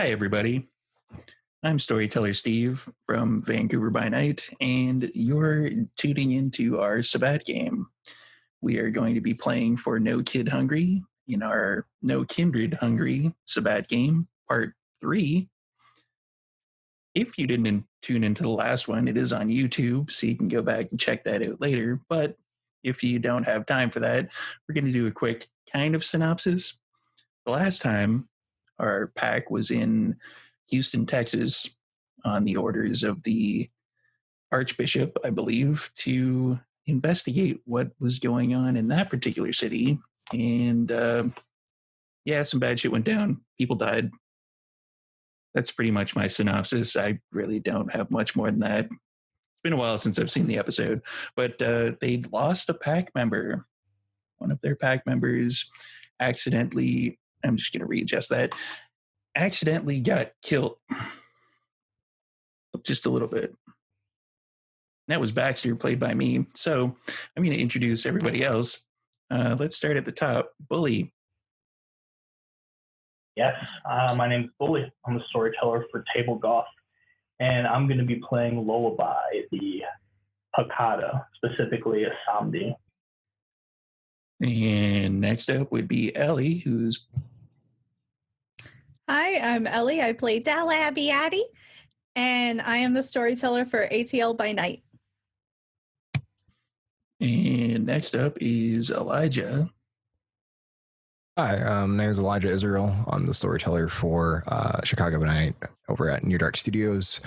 Hi, everybody. I'm Storyteller Steve from Vancouver by Night, and you're tuning into our Sabbat game. We are going to be playing for No Kid Hungry in our No Kindred Hungry Sabbat game, part 3. If you didn't tune into the last one, it is on YouTube, so you can go back and check that out later. But if you don't have time for that, we're going to do a quick kind of synopsis. The last time our pack was in Houston, Texas, on the orders of the Archbishop, I believe, to investigate what was going on in that particular city. And yeah, some bad shit went down. People died. That's pretty much my synopsis. I really don't have much more than that. It's been a while since I've seen the episode, but they lost a pack member. One of their pack members accidentally, I'm just going to readjust that, accidentally got killed just a little bit. That was Baxter, played by me. So I'm going to introduce everybody else. Let's start at the top. Bully. Yes, my name's Bully. I'm a storyteller for Table Goth, and I'm going to be playing Lullaby, the Hakata, specifically a Samdi. And next up would be Ellie, who's... Hi, I'm Ellie. I play Dalabby Addie, and I am the storyteller for ATL by Night. And next up is Elijah. Hi, my name is Elijah Israel. I'm the storyteller for Chicago by Night over at New Dark Studios,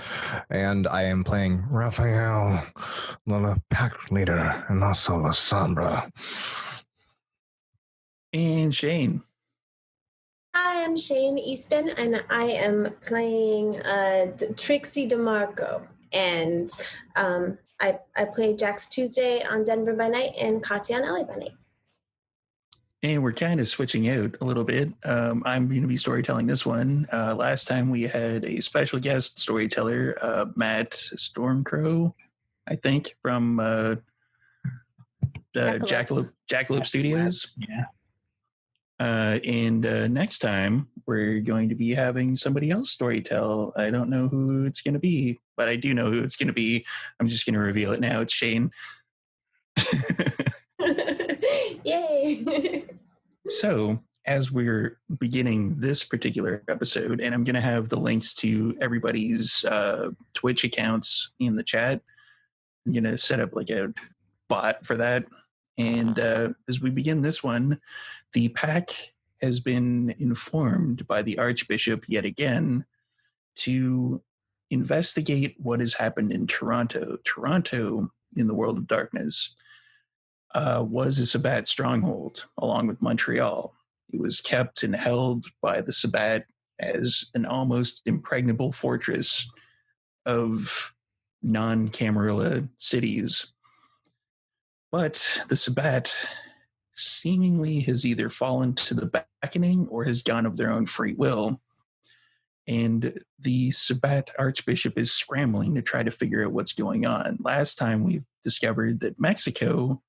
and I am playing Raphael, the pack leader, and also La Sombra. And Shane. Hi, I'm Shane Easton, and I am playing Trixie DeMarco, and I play Jax Tuesday on Denver by Night and Katya on LA by Night. And we're kind of switching out a little bit. I'm going to be storytelling this one. Last time we had a special guest storyteller, Matt Stormcrow, I think, from Jackalope Studios. Yeah. And next time we're going to be having somebody else storytell. I don't know who it's going to be, but I do know who it's going to be. I'm just going to reveal it now. It's Shane. Yay! So, as we're beginning this particular episode, and I'm going to have the links to everybody's Twitch accounts in the chat, I'm going to set up like a bot for that. And as we begin this one, the pack has been informed by the Archbishop yet again to investigate what has happened in Toronto. Toronto, in the world of darkness, was a Sabbat stronghold, along with Montreal. It was kept and held by the Sabbat as an almost impregnable fortress of non-Camarilla cities. But the Sabbat seemingly has either fallen to the beckoning or has gone of their own free will. And the Sabbat Archbishop is scrambling to try to figure out what's going on. Last time we discovered that Mexico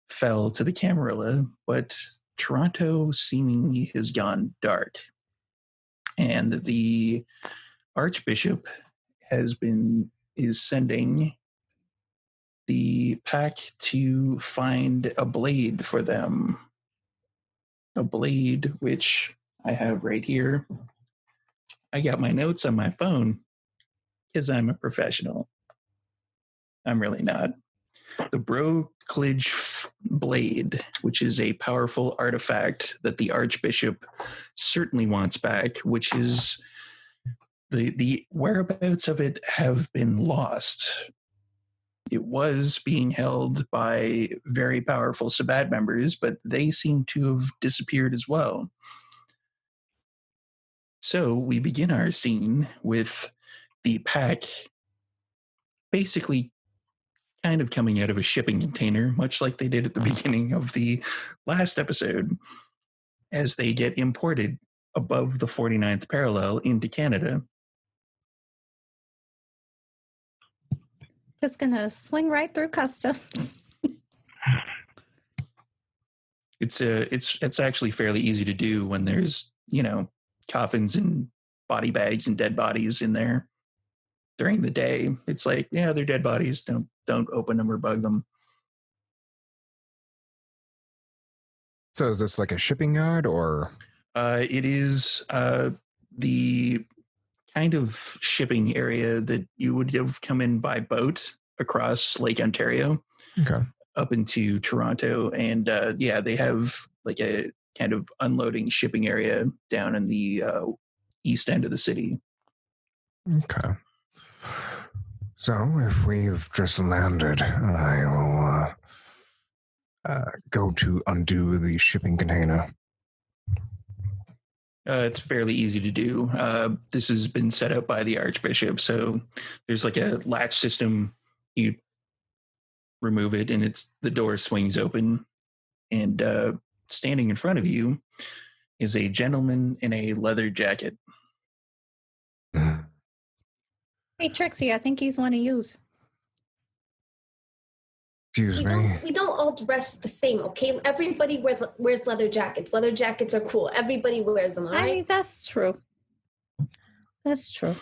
fell to the Camarilla, but Toronto seemingly has gone dark. And the Archbishop is sending the pack to find a blade for them. A blade which I have right here. I got my notes on my phone because I'm a professional. I'm really not. The Brocklidge blade, which is a powerful artifact that the Archbishop certainly wants back, which is the whereabouts of it have been lost. It was being held by very powerful Sabbat members, but they seem to have disappeared as well. So we begin our scene with the pack basically kind of coming out of a shipping container, much like they did at the beginning of the last episode, as they get imported above the 49th parallel into Canada. Just gonna swing right through customs. It's actually fairly easy to do when there's, coffins and body bags and dead bodies in there during the day. It's like, yeah, they're dead bodies. Don't open them or bug them. So is this like a shipping yard or? It is the kind of shipping area that you would have come in by boat across Lake Ontario Okay. up into Toronto. And yeah, they have like a kind of unloading shipping area down in the east end of the city. Okay. So if we've just landed, I will go to undo the shipping container. It's fairly easy to do. This has been set up by the Archbishop, so there's like a latch system. You remove it, and the door swings open, and standing in front of you is a gentleman in a leather jacket. Hey, Trixie, I think he's one of yous. Excuse me. We don't all dress the same, okay? Everybody wears leather jackets. Leather jackets are cool. Everybody wears them, all right? I mean, that's true. That's true.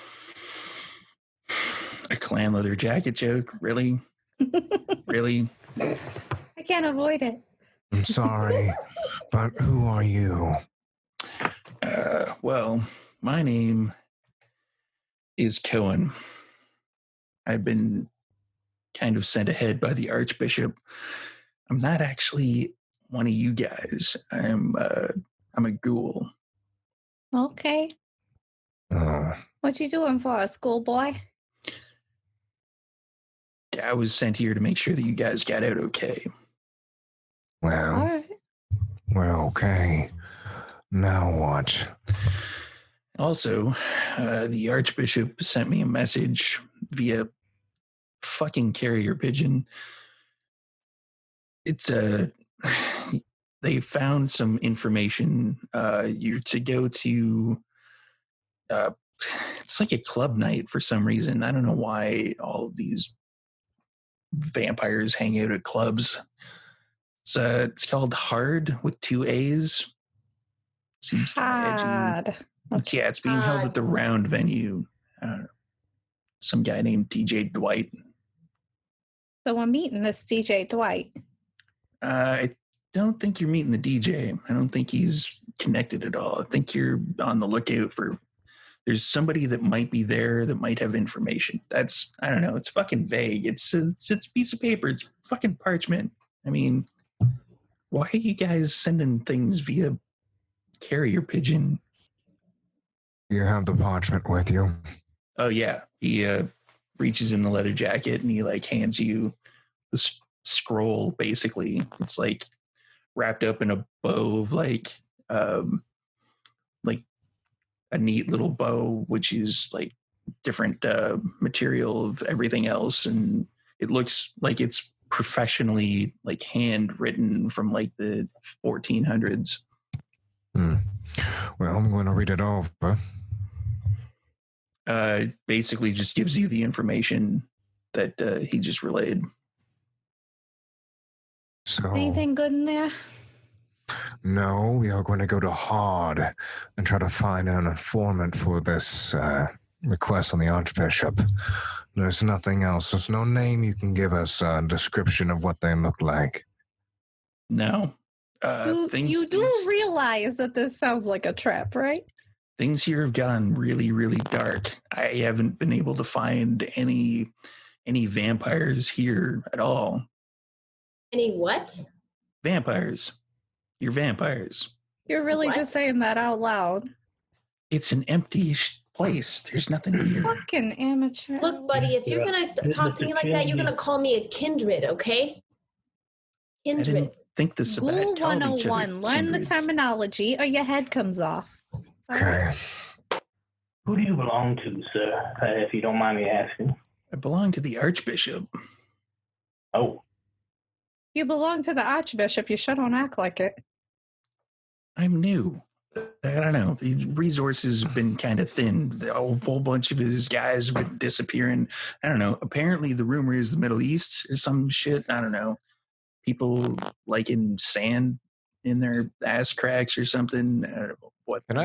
A clan leather jacket joke? Really? Really? I can't avoid it. I'm sorry, but who are you? Well, my name is Cohen. I've been kind of sent ahead by the Archbishop. I'm not actually one of you guys. I'm a ghoul. Okay. What you doing for us, schoolboy? I was sent here to make sure that you guys got out okay. Well, All right. we're okay. Now what? Also, the Archbishop sent me a message via fucking carrier pigeon. It's they found some information. You're to go to it's like a club night for some reason. I don't know why all of these vampires hang out at clubs. It's called Hard with 2 A's. Seems kind of edgy. Hard. It's being held at the Round venue. I don't know. Some guy named DJ Dwight. So we're meeting this DJ Dwight. I don't think you're meeting the DJ. I don't think he's connected at all. I think you're on the lookout for. There's somebody that might be there that might have information. I don't know. It's fucking vague. It's a piece of paper. It's fucking parchment. I mean, why are you guys sending things via carrier pigeon? You have the parchment with you? Oh yeah, he reaches in the leather jacket and he like hands you the scroll. Basically, it's like wrapped up in a bow of like a neat little bow, which is like different material of everything else, and it looks like it's professionally like handwritten from like the 1400s. Well, I'm going to read it over. Basically just gives you the information that he just relayed. So, Anything good in there? no, we are going to go to Hard and try to find an informant for this request on the Archbishop. There's nothing else. There's no name you can give us a description of what they look like. No. You do realize that this sounds like a trap, right? Things here have gone really, really dark. I haven't been able to find any vampires here at all. Any what? Vampires. You're vampires. You're really What? just saying that out loud. It's an empty place. There's nothing here. Fucking amateur. Look, buddy, if you're going to talk to me like that, you're going to call me a kindred, okay? I Kindred. didn't think this about. Rule telling each other 101. Learn the kindreds. terminology or your head comes off. All right? Okay. Who do you belong to, sir, if you don't mind me asking? I belong to the Archbishop. Oh, You belong to the Archbishop. You sure don't act like it. I'm new. I don't know. The resources have been kind of thin. A whole bunch of his guys have been disappearing. I don't know. Apparently, the rumor is the Middle East or some shit. I don't know. People liking sand in their ass cracks or something. I don't know what. Can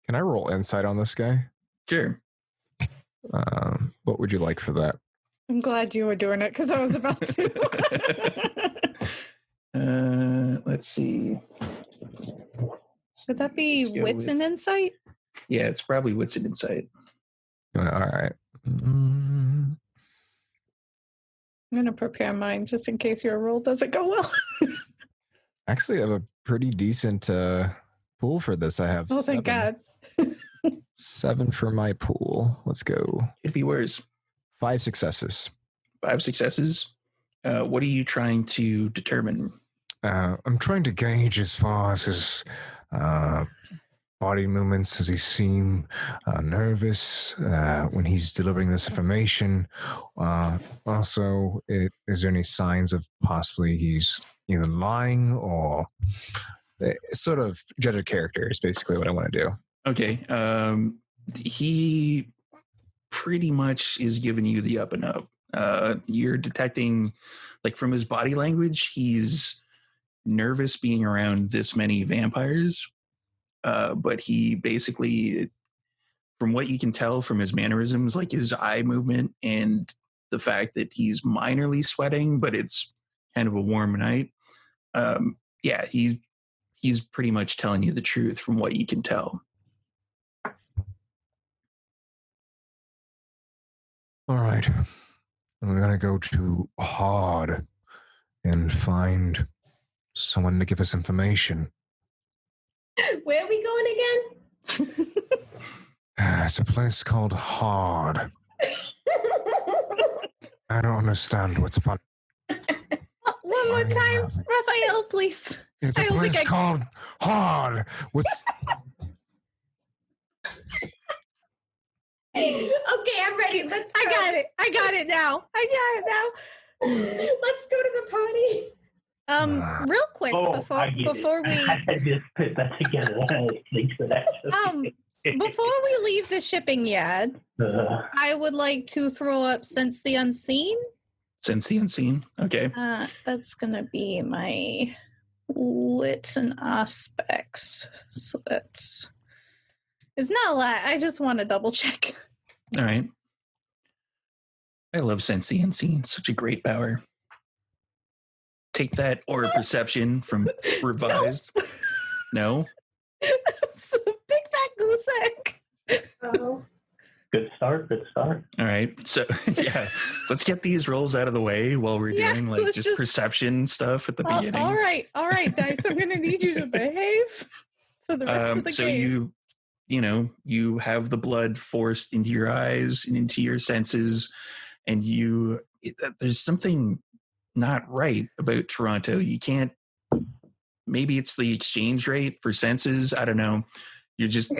Can I roll insight on this guy? Sure. What would you like for that? I'm glad you were doing it because I was about to. Let's see. Would that be Let's go wits and insight? Yeah, it's probably wits and insight. All right. I'm going to prepare mine just in case your roll doesn't go well. Actually, I have a pretty decent pool for this. I have Oh, thank God. 7 for my pool. Let's go. It'd be worse. 5 successes. 5 successes. What are you trying to determine? I'm trying to gauge as far as his body movements. Does he seem nervous when he's delivering this information? Also, is there any signs of possibly he's either lying or sort of judge a character is basically what I want to do. Okay. He pretty much is giving you the up and up. You're detecting, like, from his body language, he's nervous being around this many vampires. But he basically, from what you can tell from his mannerisms, like his eye movement and the fact that he's minorly sweating, but it's kind of a warm night. Yeah, he's pretty much telling you the truth from what you can tell. All right. I'm going to go to Hard and find someone to give us information. Where are we going again? It's a place called Hard. I don't understand what's fun. One more time, Raphael, please. It's a place called Hard. What's... Okay, I'm ready. Let's go. I got it now. Let's go to the party. Real quick, before we I just put that together. Thanks for that. before we leave the shipping yard, I would like to throw up Sense the Unseen. Sense the Unseen. Okay. That's gonna be my wits and aspects. So it's not a lot. I just want to double check. All right. I love Sense the Unseen. Such a great power. Take that, Aura Perception from Revised. No? It's a big fat goose egg. Oh. Good start. All right. So, yeah, let's get these rolls out of the way while we're doing like just perception stuff at the beginning. All right, Dice. I'm going to need you to behave for the rest of the game. So you have the blood forced into your eyes and into your senses, and there's something not right about Toronto. You can't. Maybe it's the exchange rate for senses. I don't know. You're just.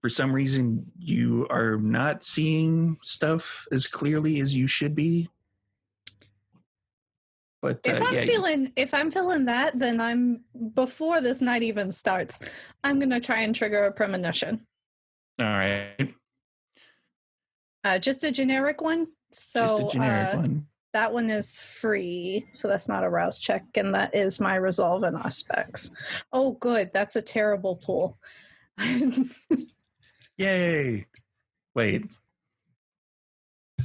For some reason, you are not seeing stuff as clearly as you should be. But if I'm feeling that, then before this night even starts, I'm gonna try and trigger a premonition. All right. Just a generic one. So just a generic one. That one is free, so that's not a rouse check, and that is my resolve and aspects. Oh, good. That's a terrible pool. Yay! Wait.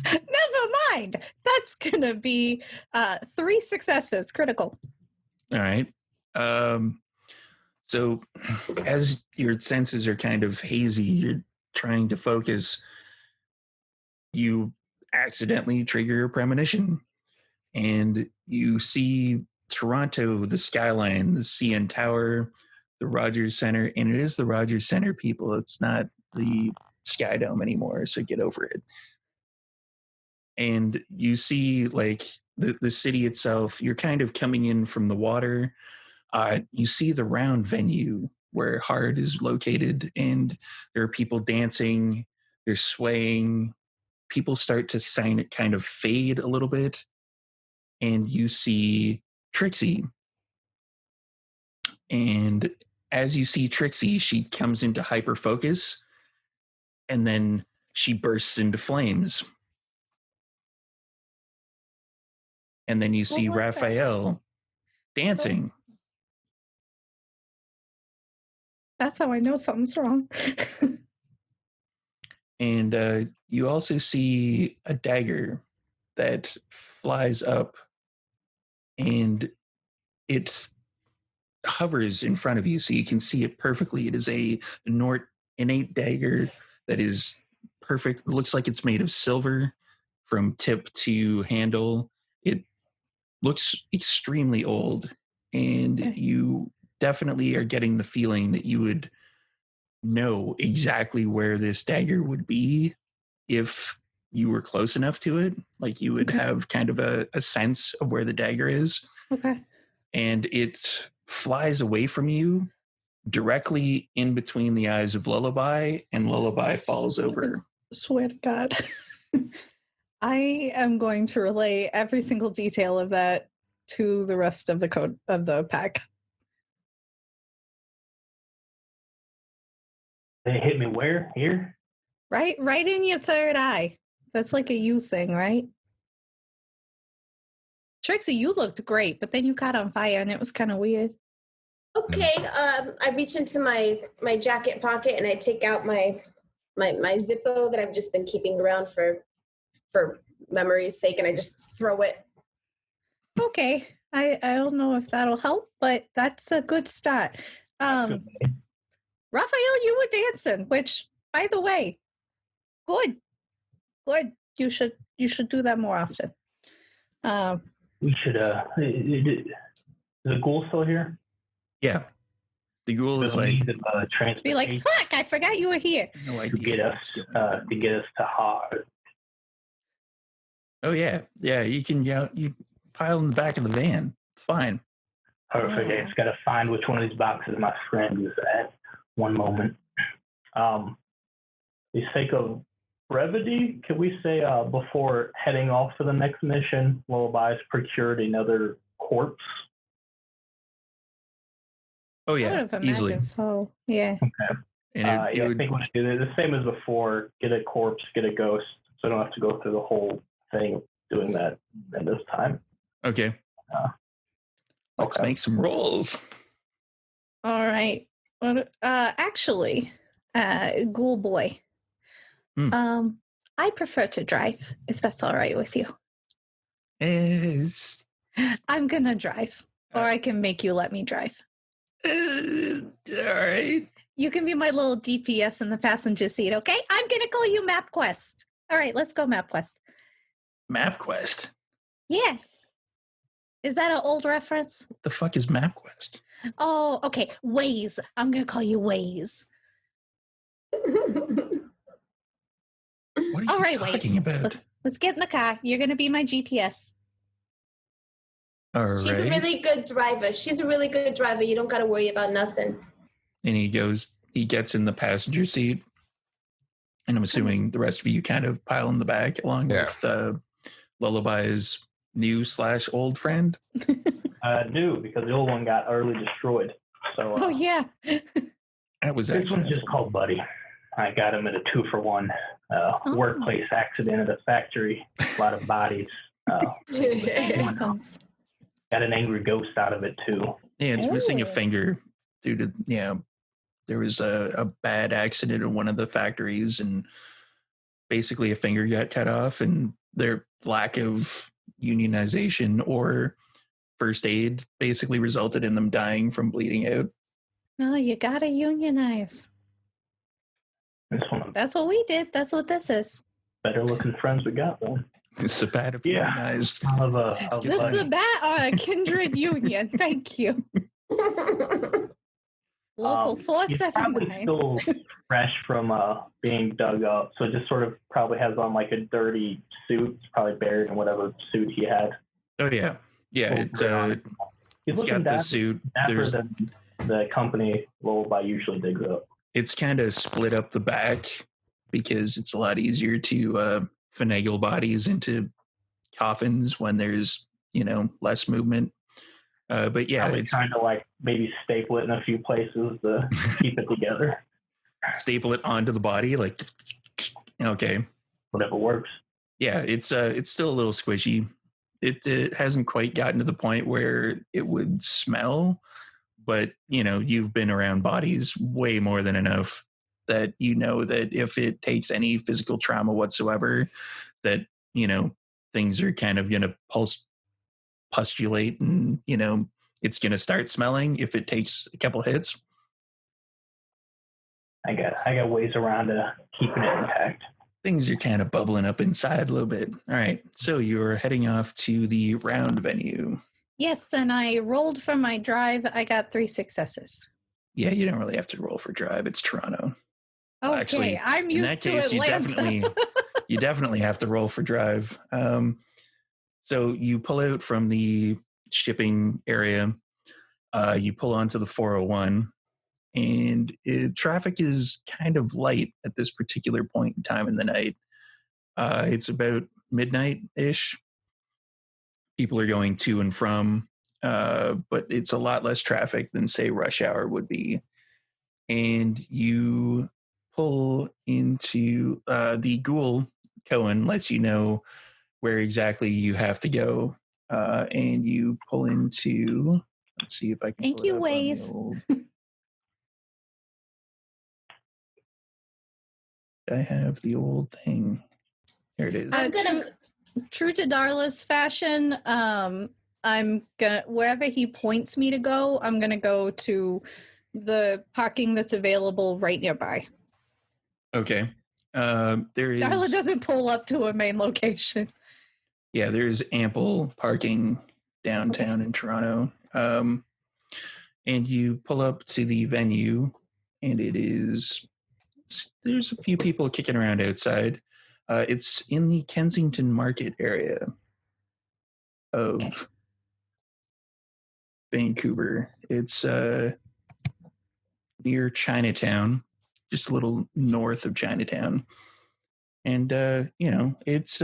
Never mind. That's gonna be 3 successes, critical. All right. So as your senses are kind of hazy, you're trying to focus, you accidentally trigger your premonition, and you see Toronto, the skyline, the CN Tower, the Rogers Center, and it is the Rogers Center, people. It's not the Sky Dome anymore, so get over it. And you see, like, the city itself. You're kind of coming in from the water. You see the round venue where Hard is located, and there are people dancing. They're swaying. People start to kind of fade a little bit, and you see Trixie. And as you see Trixie, she comes into hyper focus, and then she bursts into flames. And then you see Raphael dancing. That's how I know something's wrong. And you also see a dagger that flies up, and it hovers in front of you so you can see it perfectly. It is a innate dagger that is perfect. It looks like it's made of silver from tip to handle. It looks extremely old, and you definitely are getting the feeling that you would know exactly where this dagger would be if you were close enough to it. Like you would have kind of a sense of where the dagger is. Okay. And it flies away from you directly in between the eyes of Lullaby, and Lullaby falls over. Swear to God. I am going to relay every single detail of that to the rest of the code of the pack. They hit me where? Here? Right in your third eye. That's like a you thing, right? Trixie, you looked great, but then you caught on fire and it was kind of weird. Okay, I reach into my jacket pocket and I take out my Zippo that I've just been keeping around for memory's sake, and I just throw it. Okay, I don't know if that'll help, but that's a good start. Raphael, you were dancing, which, by the way, good. You should do that more often. We should. Is the ghoul still here? Yeah, the ghoul is like be like, fuck! I forgot you were here. No idea. To get us to hard. Oh yeah. You can you pile in the back of the van. It's fine. Perfect. I just got to find which one of these boxes my friend is at. One moment. For the sake of brevity, can we say before heading off to the next mission, Lullaby's procured another corpse? Oh yeah, easily. So yeah. Okay. And I think we'll do the same as before. Get a corpse, get a ghost, so I don't have to go through the whole thing of doing that at this time. Okay. Let's make some rolls. All right. Actually, Ghoul Boy. I prefer to drive, if that's all right with you. I'm gonna drive, or I can make you let me drive. All right. You can be my little GPS in the passenger seat, okay? I'm gonna call you MapQuest. All right, let's go MapQuest. MapQuest? Yeah. Is that an old reference? What the fuck is MapQuest? Oh, okay. Waze. I'm gonna call you Waze. What are you talking about? Let's get in the car. You're gonna be my GPS. All right. She's a really good driver. You don't got to worry about nothing. And he gets in the passenger seat. And I'm assuming the rest of you kind of pile in the back along with Lullaby's new/old friend. New, because the old one got utterly destroyed. So. Oh yeah. That was this one's just called Buddy. I got him at a 2-for-1 workplace accident at a factory. A lot of bodies. Got an angry ghost out of it too. Yeah, it's missing a finger due to there was a bad accident in one of the factories, and basically a finger got cut off, and their lack of unionization or first aid basically resulted in them dying from bleeding out. No, you gotta unionize. That's what we did. That's what this is. Better looking friends we got though. It's a bad unionized. This is a bad Kindred union. Thank you. Local 479. Still fresh from being dug up, so it just sort of probably has on like a dirty suit. It's probably buried in whatever suit he had. Oh yeah. It's got the suit. There's the company Lullaby usually digs up. It's kind of split up the back because it's a lot easier to finagle bodies into coffins when there's less movement. But yeah, it's kind of like maybe staple it in a few places to keep it together. Staple it onto the body, like okay, whatever works. Yeah, it's still a little squishy. It hasn't quite gotten to the point where it would smell, but you've been around bodies way more than enough that that if it takes any physical trauma whatsoever, that things are kind of going to pustulate, and it's going to start smelling if it takes a couple hits. I got ways around keeping it intact. Things are kind of bubbling up inside a little bit. All right, so you're heading off to the round venue. Yes, and I rolled for my drive. I got 3 successes. Yeah, you don't really have to roll for drive. It's Toronto. Okay, actually, I'm used to Atlanta. You definitely have to roll for drive. So you pull out from the shipping area. You pull onto the 401, and traffic is kind of light at this particular point in time in the night. It's about midnight-ish. People are going to and from, but it's a lot less traffic than, say, rush hour would be. And you pull into the Ghoul. Cohen lets you know where exactly you have to go, and you pull into. Let's see if I can. Thank you, Waze. I have the old thing. Here it is. True to Darla's fashion, I'm gonna wherever he points me to go, I'm gonna go to the parking that's available right nearby. Okay. There is. Darla doesn't pull up to a main location. Yeah, there's ample parking downtown in Toronto. And you pull up to the venue, and there's a few people kicking around outside. It's in the Kensington Market area of Vancouver. It's near Chinatown, just a little north of Chinatown. And, it's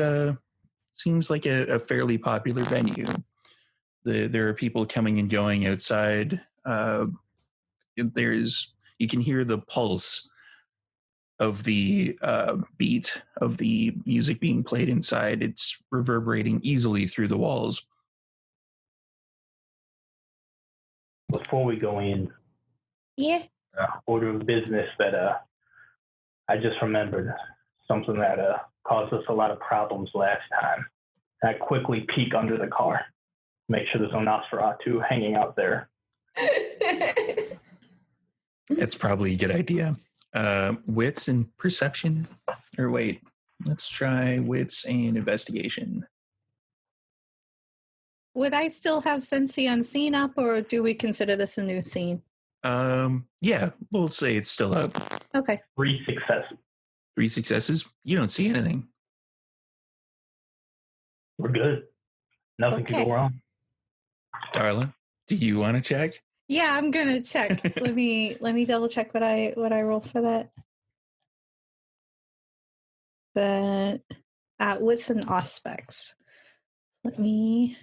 seems like a fairly popular venue. There are people coming and going outside. You can hear the pulse of the beat of the music being played inside. It's reverberating easily through the walls. Before we go in, order of business that I just remembered something that caused us a lot of problems last time. I quickly peek under the car, make sure there's no Nosferatu hanging out there. It's probably a good idea. Wits and perception, or wait, let's try wits and investigation. Would I still have Sense the Unseen up, or do we consider this a new scene? Yeah, we'll say it's still up. Okay. 3 successes. 3 successes? You don't see anything. We're good. Nothing can go wrong. Darla, do you want to check? Yeah, I'm gonna check. let me double check what I roll for that. But wits and aspects. Let me.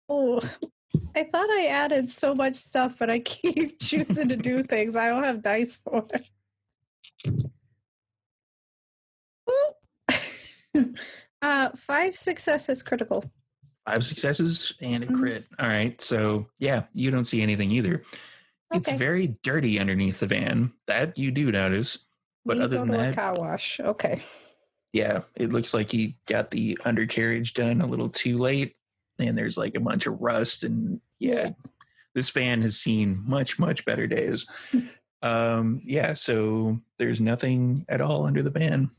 Oh, I thought I added so much stuff, but I keep choosing to do things I don't have dice for. 5 successes critical. 5 successes and a crit. All right. So, yeah, you don't see anything either. It's very dirty underneath the van. That you do notice. But other than that, a car wash. Okay. Yeah, it looks like he got the undercarriage done a little too late. And there's like a bunch of rust. And this van has seen much, much better days. So there's nothing at all under the van.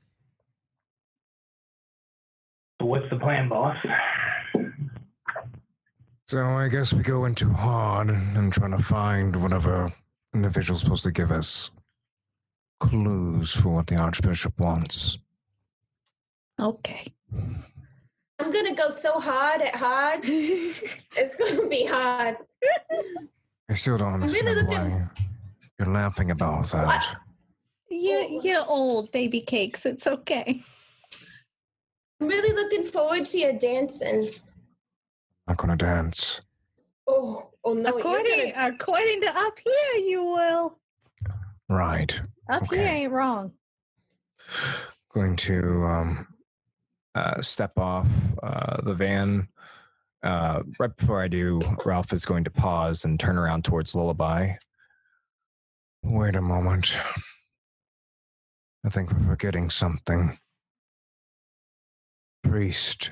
What's the plan, boss? So I guess we go into hard and try to find whatever individual's supposed to give us clues for what the Archbishop wants. Okay. I'm going to go so hard at hard. It's going to be hard. I still don't understand why you're laughing about that. What? You're old, baby cakes. It's okay. I'm really looking forward to your dancing. I'm not going to dance. Oh no. According to up here, you will. Right. Up here ain't wrong. Going to step off the van. Right before I do, Ralph is going to pause and turn around towards Lullaby. Wait a moment. I think we're forgetting something. Priest.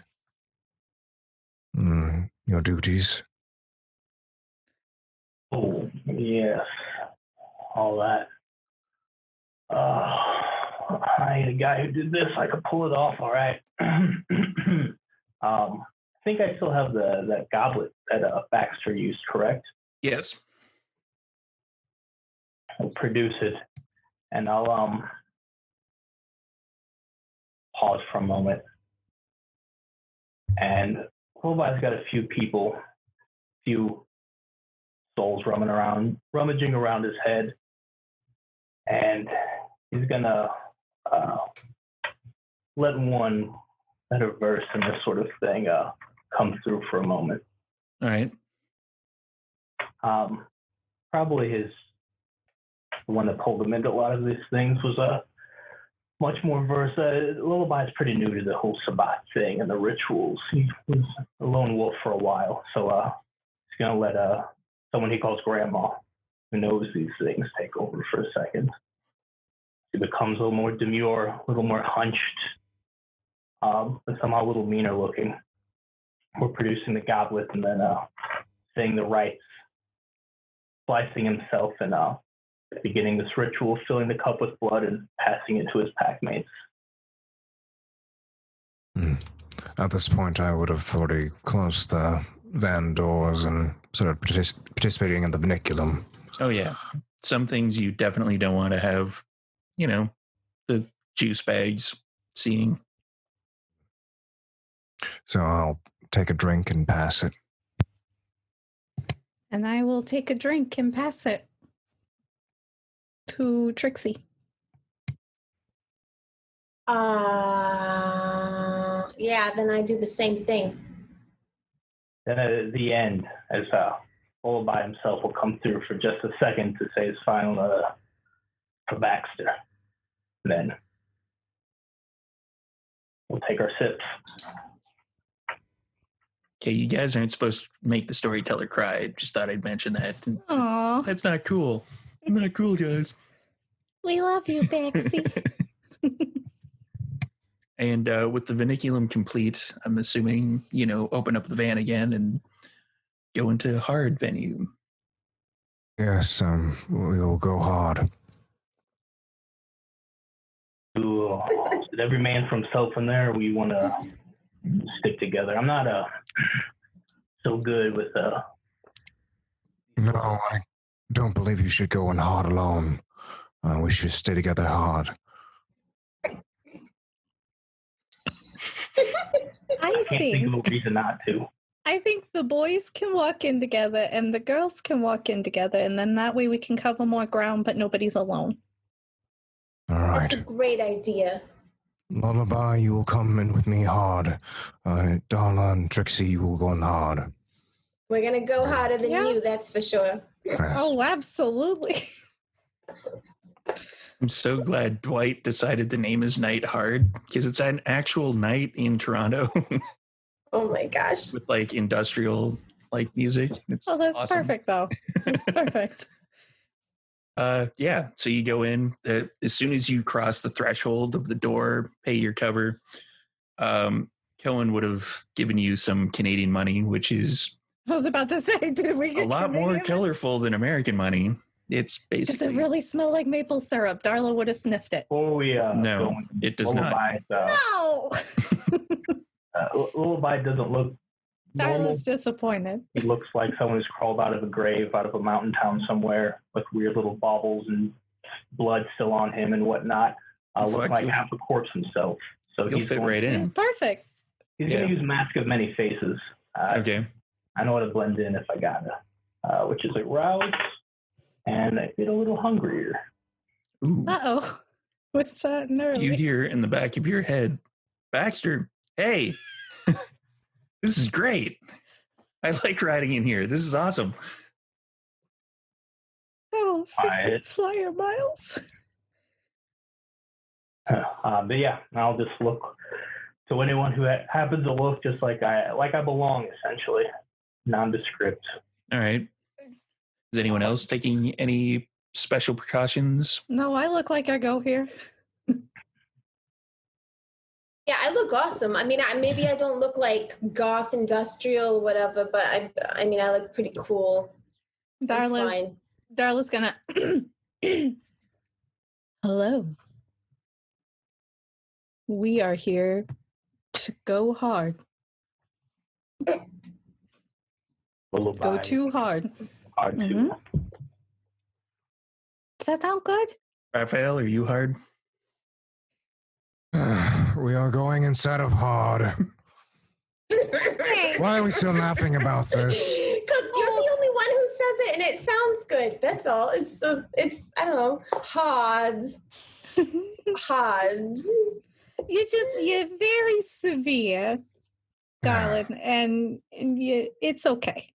Your duties. Oh, yes. All that. I ain't a guy who did this. I could pull it off, all right. I think I still have that goblet that Baxter used, correct? Yes. I'll produce it, and I'll pause for a moment. And Lullaby's got a few souls rummaging around his head, and he's gonna let a verse in this sort of thing come through for a moment. All right. Probably the one that pulled him into a lot of these things was much more verse. Lullaby is pretty new to the whole Sabbat thing and the rituals. He was a lone wolf for a while, so he's gonna let someone he calls Grandma, who knows these things, take over for a second. He becomes a little more demure, a little more hunched, but somehow a little meaner looking. We're producing the goblet and then saying the rites, slicing himself and beginning this ritual, filling the cup with blood and passing it to his packmates. At this point, I would have already closed the van doors and sort of participating in the vinculum. Oh, yeah. Some things you definitely don't want to have, the juice bags seeing. So I'll take a drink and pass it. And I will take a drink and pass it to Trixie. Yeah, then I do the same thing. Then at the end, as Lullaby himself will come through for just a second to say his final for Baxter. And then we'll take our sips. Okay, you guys aren't supposed to make the storyteller cry. I just thought I'd mention that. Aww. That's not cool. I'm not cool, guys. We love you, Baxie. And with the vinculum complete, I'm assuming, open up the van again and go into hard venue. Yes, we'll go hard. Did every man for himself in there? We want to stick together. I'm not so good with No, I don't believe you should go in hard alone. We should stay together hard. I can't think of a reason not to. I think the boys can walk in together and the girls can walk in together, and then that way we can cover more ground, but nobody's alone. All right. That's a great idea. Lullaby, you will come in with me hard. Darla and Trixie, you will go in hard. We're going to go harder than you, that's for sure. Yes. Oh, absolutely. I'm so glad Dwight decided to name his night hard, because it's an actual night in Toronto. Oh my gosh. With industrial music. It's that's awesome. Perfect though. It's perfect. Yeah, so you go in. As soon as you cross the threshold of the door, pay your cover. Cohen would have given you some Canadian money, which is I was about to say, did we get a lot more colorful than American money. It's basically. Does it really smell like maple syrup? Darla would have sniffed it. Before we no, it does Lullaby, not. No. Lullaby doesn't look normal. Darla's disappointed. He looks like someone who's crawled out of a grave, out of a mountain town somewhere, with weird little baubles and blood still on him and whatnot. Looks like half a corpse himself. So he'll fit right in. He's perfect. He's going to use Mask of Many Faces. Okay. I know how to blend in if I gotta, which is aroused, and I get a little hungrier. Uh-oh. What's that nerve? You hear in the back of your head, Baxter, hey, this is great. I like riding in here. This is awesome. Oh, flyer miles. But yeah, I'll just look to anyone who happens to look just like I belong, essentially, nondescript. All right. Is anyone else taking any special precautions? No, I look like I go here. Yeah, I look awesome. I mean, maybe I don't look like goth industrial, whatever, but I mean, I look pretty cool. Darla's gonna. Hello. We are here to go hard. Go too hard. Hard Mm-hmm. Does that sound good? Raphael, are you hard? We are going inside of hard. Why are we still laughing about this? Because you're the only one who says it, and it sounds good. That's all. It's I don't know, Hods. You're very severe, darling, and it's okay.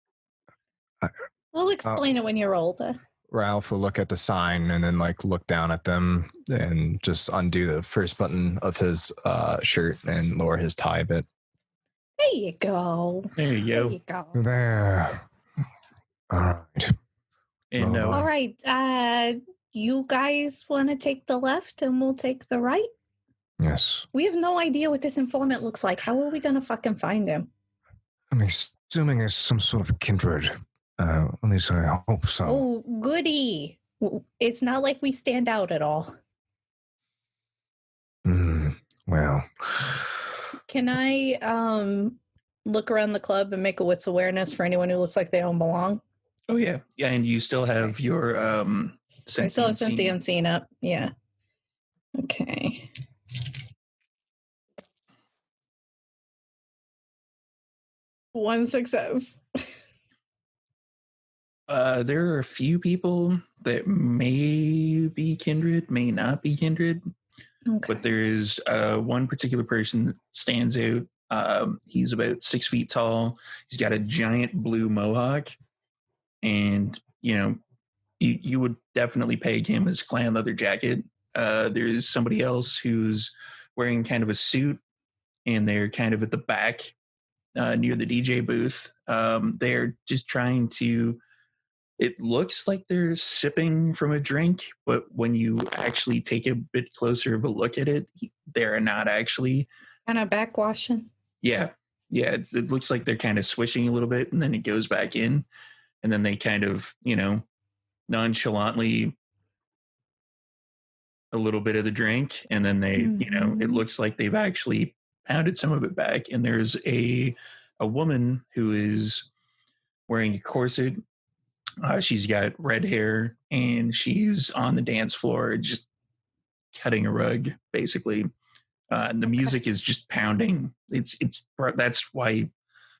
We'll explain it when you're older. Ralph will look at the sign and then look down at them and just undo the first button of his shirt and lower his tie a bit. There you go. There you go. There. All right. And all right. You guys want to take the left and we'll take the right? Yes. We have no idea what this informant looks like. How are we going to fucking find him? I'm assuming it's some sort of kindred. At least I hope so. Oh, goody. It's not like we stand out at all. Well. Can I look around the club and make a wits awareness for anyone who looks like they don't belong? Oh, yeah. Yeah, and you still have your I still have Sense the Unseen up. Yeah. Okay. One success. There are a few people that may be kindred, may not be kindred. Okay. But there is one particular person that stands out. He's about 6 feet tall. He's got a giant blue mohawk. And, you would definitely peg him as clan leather jacket. There's somebody else who's wearing kind of a suit, and they're kind of at the back near the DJ booth. They're just trying to... It looks like they're sipping from a drink, but when you actually take a bit closer of a look at it, they're not actually. Kind of backwashing? Yeah. Yeah. It looks like they're kind of swishing a little bit, and then it goes back in. And then they kind of, nonchalantly a little bit of the drink. And then they, it looks like they've actually pounded some of it back. And there's a woman who is wearing a corset. She's got red hair, and she's on the dance floor just cutting a rug, basically. And the music is just pounding. That's why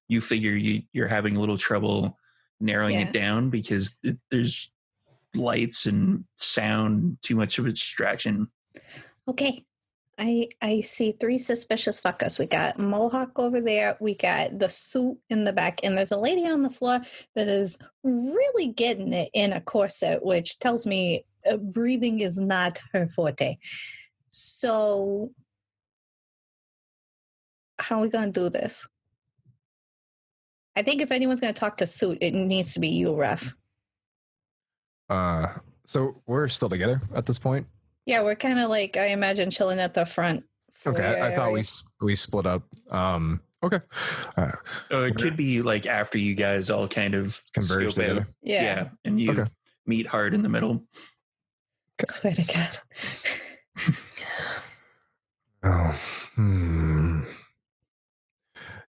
you figure you're having a little trouble narrowing it down, because there's lights and sound, too much of a distraction. Okay. I see 3 suspicious fuckers. We got Mohawk over there. We got the suit in the back. And there's a lady on the floor that is really getting it in a corset, which tells me breathing is not her forte. So how are we going to do this? I think if anyone's going to talk to suit, it needs to be you, Ref. So we're still together at this point? Yeah, we're kind of I imagine, chilling at the front. Okay, I thought we split up. Okay. It could be after you guys all kind of converge together. Yeah, and you meet hard in the middle. Okay. Swear to God.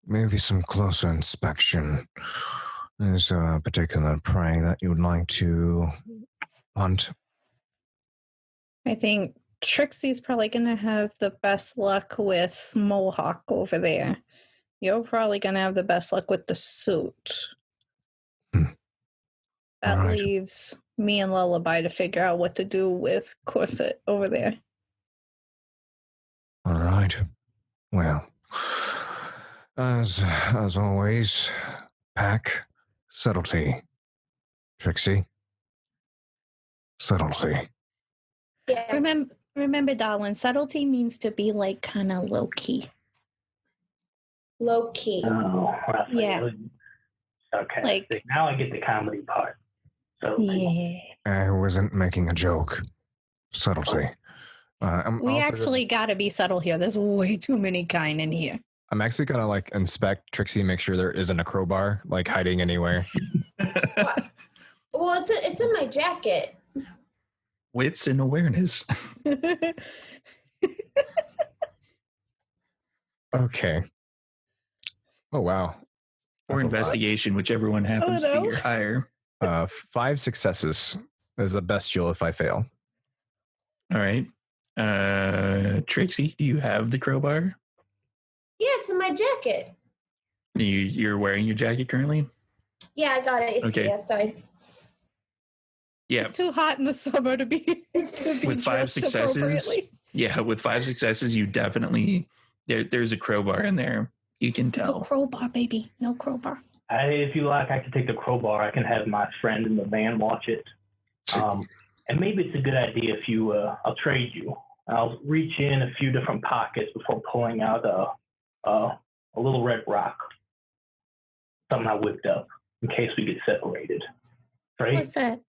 Maybe some closer inspection. Is there a particular prey that you would like to hunt? I think Trixie's probably going to have the best luck with Mohawk over there. You're probably going to have the best luck with the suit. That leaves me and Lullaby to figure out what to do with Corset over there. All right. Well, as always, pack subtlety. Trixie. Subtlety. Yes. Remember, darling, subtlety means to be kind of low key. Low key. Oh, Raphael. Yeah. Sarcastic. Now I get the comedy part. So Yeah. I wasn't making a joke. Subtlety. We actually got to be subtle here. There's way too many kind in here. I'm actually gonna like inspect Trixie, make sure there isn't a crowbar like hiding anywhere. Well, it's in my jacket. Wits and awareness. Okay. Oh wow. Or That's a lot. investigation, whichever one happens to be your higher. 5 successes is the bestial if I fail. All right. Trixie, do you have the crowbar? Yeah, it's in my jacket. You're wearing your jacket currently? Yeah, I got it. It's Okay. here. I'm sorry. Yeah. It's too hot in the summer to be With 5 successes. Yeah, with 5 successes, you definitely there's a crowbar in there. You can tell. No crowbar, baby. No crowbar. if you like, I can take the crowbar. I can have my friend in the van watch it. And maybe it's a good idea if you, I'll trade you. I'll reach in a few different pockets before pulling out a little red rock. Something I whipped up in case we get separated. Right? What's that?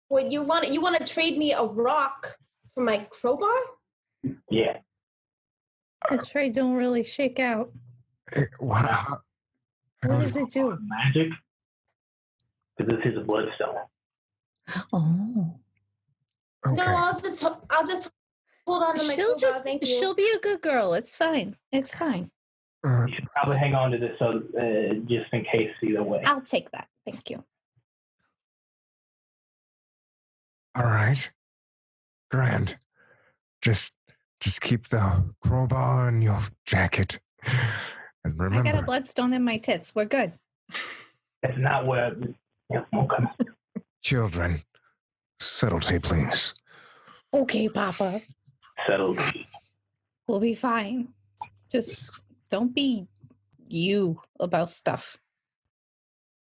What you want? You want to trade me a rock for my crowbar? Yeah. The trade don't really shake out. What does it do? Magic? Because this is a bloodstone. Oh. Okay. No, I'll just hold on to my crowbar. Thank you. She'll be a good girl. It's fine. It's fine. You should probably hang on to this just in case either way. I'll take that. Thank you. All right. Grand. Just keep the crowbar in your jacket. And remember, I got a bloodstone in my tits. We're good. That's not where. Yeah, okay. children, subtlety, please. Okay, Papa. Subtlety. We'll be fine. Just don't be you about stuff.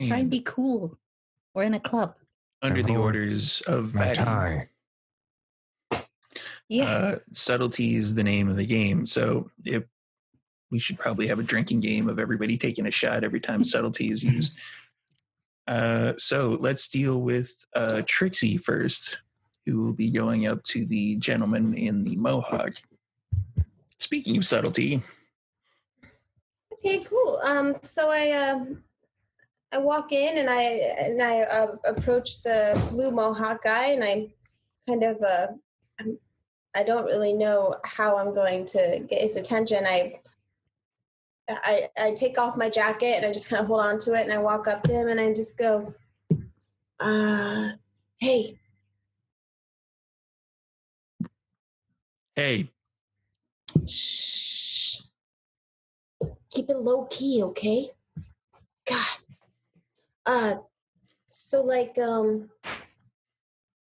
Try and be cool. We're in a club. Under the orders of my Vatty. tie. Yeah. Subtlety is the name of the game. So we should probably have a drinking game of everybody taking a shot every time subtlety is used. So let's deal with Trixie first, who will be going up to the gentleman in the mohawk. Speaking of subtlety. Okay, cool. So I walk in and I approach the blue mohawk guy, and I kind of I don't really know how I'm going to get his attention. I take off my jacket and I just kind of hold on to it, and I walk up to him and I just go, hey. Hey. Shh. Keep it low key, okay? God. So like,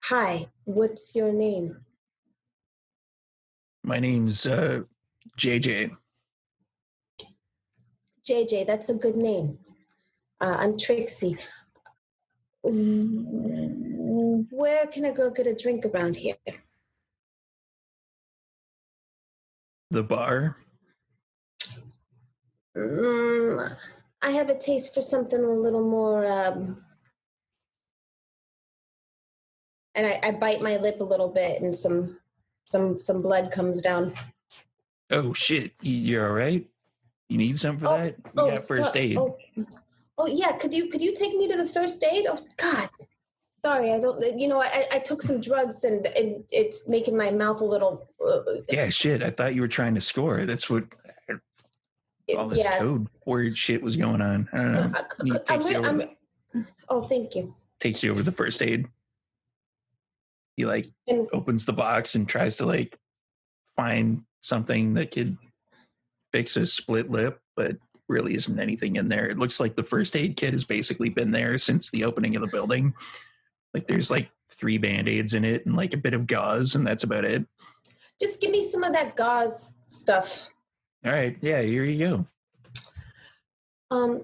hi, what's your name? My name's JJ. JJ, that's a good name. I'm Trixie. Where can a girl get a drink around here? The bar? I have a taste for something a little more, and I bite my lip a little bit, and some blood comes down. Oh shit! You're all right? You need something for that? We got first aid. Oh yeah. Could you take me to the first aid? Oh God. Sorry, I don't. You know, I took some drugs and it's making my mouth a little. Yeah, shit. I thought you were trying to score. That's what. All this code word shit was going on. I don't know. Oh, thank you. Takes you over the first aid. He opens the box and tries to find something that could fix a split lip, but really isn't anything in there. It looks like the first aid kit has basically been there since the opening of the building. There's 3 Band-Aids in it and a bit of gauze, and that's about it. Just give me some of that gauze stuff. All right. Yeah, here you go.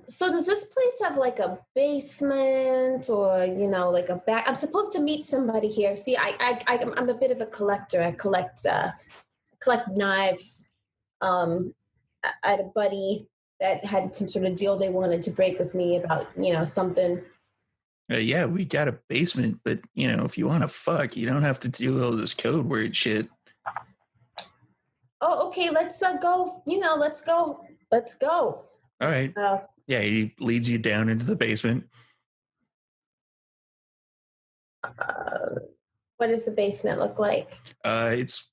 So does this place have a basement or, a back? I'm supposed to meet somebody here. See, I'm a bit of a collector. I collect knives. I had a buddy that had some sort of deal they wanted to break with me about, something. Yeah, we got a basement, but if you want to fuck, you don't have to do all this code word shit. Oh, okay. Let's go. Let's go. Let's go. All right. Yeah, he leads you down into the basement. What does the basement look like? It's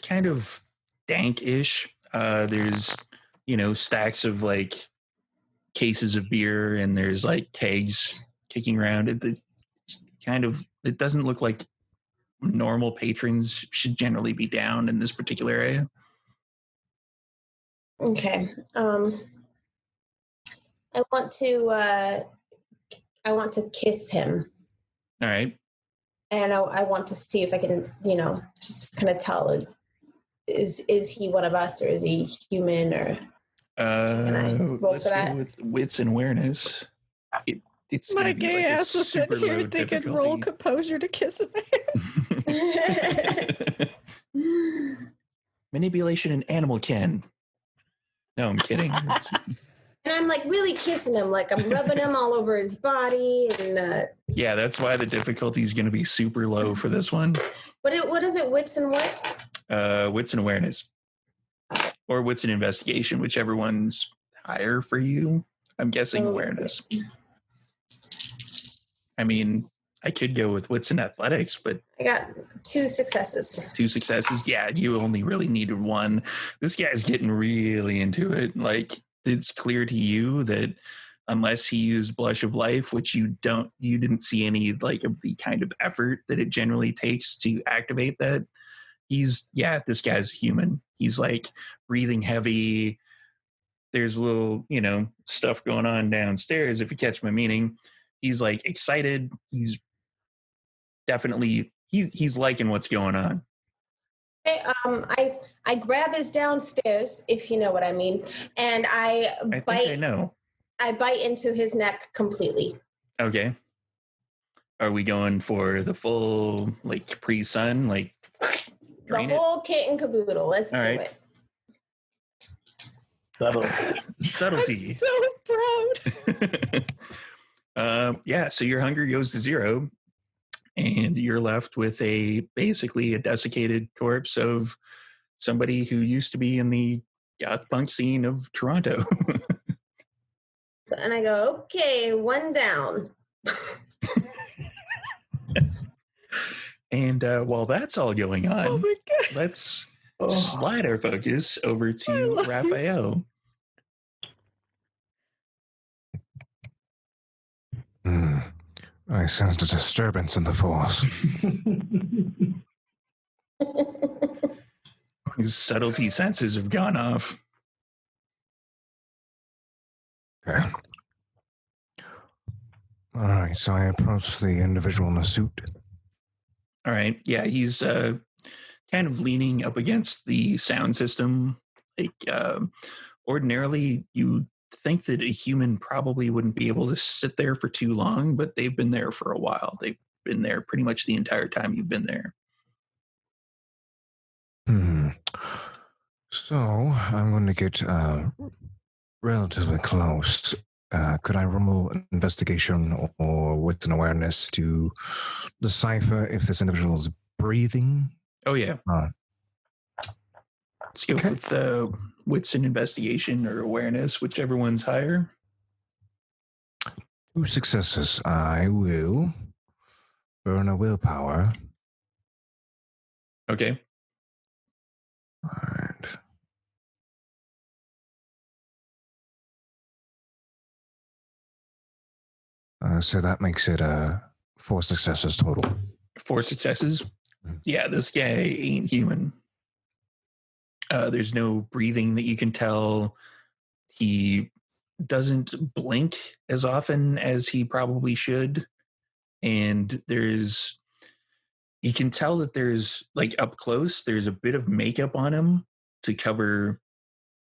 kind of dank-ish. There's stacks of like cases of beer, and there's like kegs kicking around. It doesn't look like normal patrons should generally be down in this particular area. Okay. I want to kiss him. All right. And I want to see if I can, just kind of tell, is he one of us, or is he human, or can I roll let's for that? go with wits and awareness. It's My gonna be gay like a ass was sitting super here low thinking roll difficulty. composure to kiss a man. Manipulation and animal kin. No, I'm kidding. And I'm like really kissing him, like I'm rubbing him all over his body, and Yeah, that's why the difficulty is going to be super low for this one. what is it? Wits and what? Wits and awareness, or wits and investigation, whichever one's higher for you. I'm guessing awareness. I mean, I could go with wits and athletics, but I got 2 successes. 2 successes. Yeah, you only really needed 1. This guy's getting really into it. Like, it's clear to you that unless he used Blush of Life, which you didn't see any like of the kind of effort that it generally takes to activate that. This guy's human. He's like breathing heavy. There's a little, stuff going on downstairs, if you catch my meaning. He's like excited. He's definitely, he's liking what's going on. Okay, I grab his downstairs, if you know what I mean, and I think I know. I bite into his neck completely. Okay. Are we going for the full like Capri Sun, like the whole kit and caboodle? Let's do it. Subtlety. I'm so proud. Yeah, so your hunger goes to 0, and you're left with basically a desiccated corpse of somebody who used to be in the goth punk scene of Toronto. And I go, okay, 1 down. And while that's all going on, Oh my God. let's slide our focus over to Raphael. I sensed a disturbance in the force. His subtlety senses have gone off. Okay. All right, so I approach the individual in the suit. All right. Yeah, he's kind of leaning up against the sound system. Like, ordinarily, you think that a human probably wouldn't be able to sit there for too long, but they've been there for a while. They've been there pretty much the entire time you've been there. So I'm going to get relatively close. Could I roll an investigation or wits and awareness to decipher if this individual is breathing? Oh, yeah. Let's go with wits and investigation or awareness, whichever one's higher. 2 successes. I will burn a willpower. Okay. All right. So that makes it 4 successes total. 4 successes? Yeah, this guy ain't human. There's no breathing that you can tell. He doesn't blink as often as he probably should. And you can tell that there's, like, up close, there's a bit of makeup on him to cover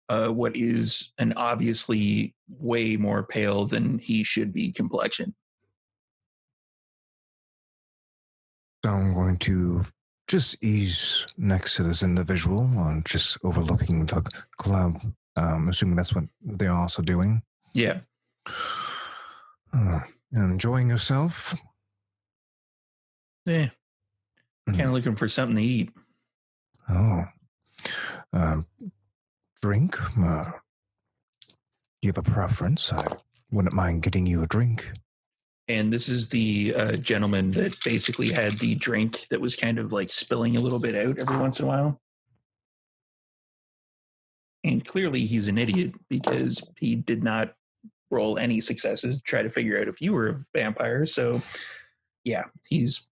what is an obviously way more pale than he should be complexion. So I'm going to just ease next to this individual, just overlooking the club Assuming that's what they're also doing. Yeah. Enjoying yourself? Yeah. Kind of looking for something to eat. Oh. Drink? Do you have a preference? I wouldn't mind getting you a drink. And this is the gentleman that basically had the drink that was kind of like spilling a little bit out every once in a while. And clearly he's an idiot because he did not roll any successes to try to figure out if you were a vampire. So, yeah, he's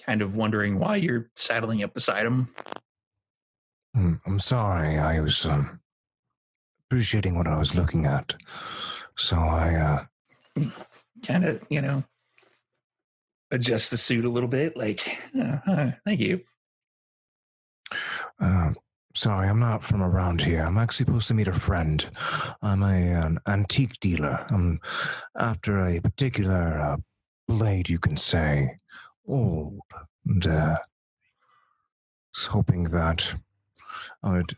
kind of wondering why you're saddling up beside him. I'm sorry. I was appreciating what I was looking at. So I kind of, adjust the suit a little bit. Like, thank you. Sorry, I'm not from around here. I'm actually supposed to meet a friend. I'm an antique dealer. I'm after a particular blade, you can say, old. And was hoping that I would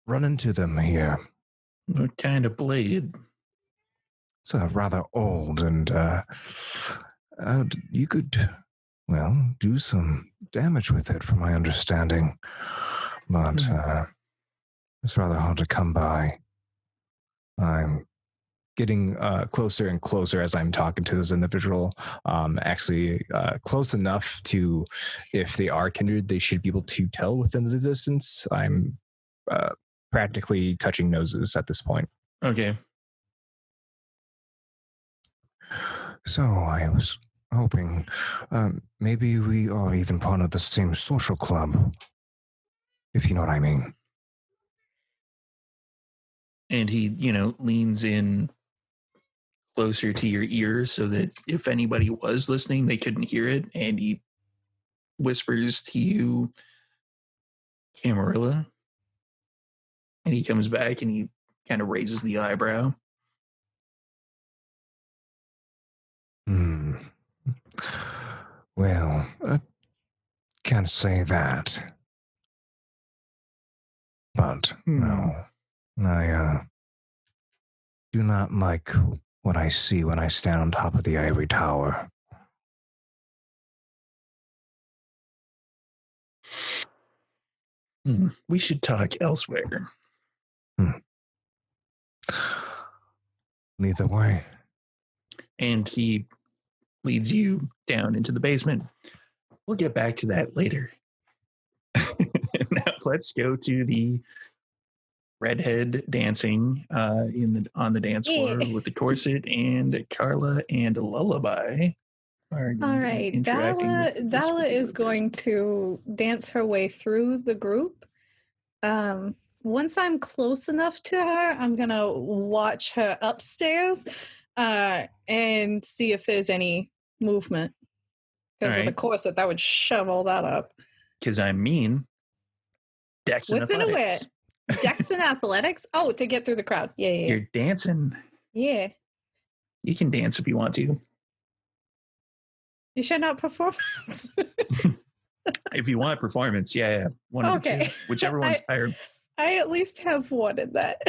run into them here. What kind of blade? It's rather old, and you could, do some damage with it, from my understanding. But it's rather hard to come by. I'm getting closer and closer as I'm talking to this individual. Actually, close enough to, if they are kindred, they should be able to tell within the distance. I'm practically touching noses at this point. Okay. So I was hoping maybe we are even part of the same social club, if you know what I mean. And he, leans in closer to your ear so that if anybody was listening, they couldn't hear it. And he whispers to you, Camarilla. And he comes back and he kind of raises the eyebrow. Well, I can't say that. But no, I do not like what I see when I stand on top of the ivory tower. We should talk elsewhere. Neither way. And he leads you down into the basement. We'll get back to that later. Now let's go to the redhead dancing on the dance floor with the corset, and Carla and Lullaby are all right. Vala is going to dance her way through the group. Once I'm close enough to her, I'm gonna watch her upstairs and see if there's any movement. Because with a corset, that would shove all that up. Because I'm mean. Dex and athletics. What's in a way? Dex and athletics? Oh, to get through the crowd. Yeah. You're dancing. Yeah. You can dance if you want to. You should not perform. If you want performance, yeah. One of the two. Whichever one's higher. I at least have wanted that.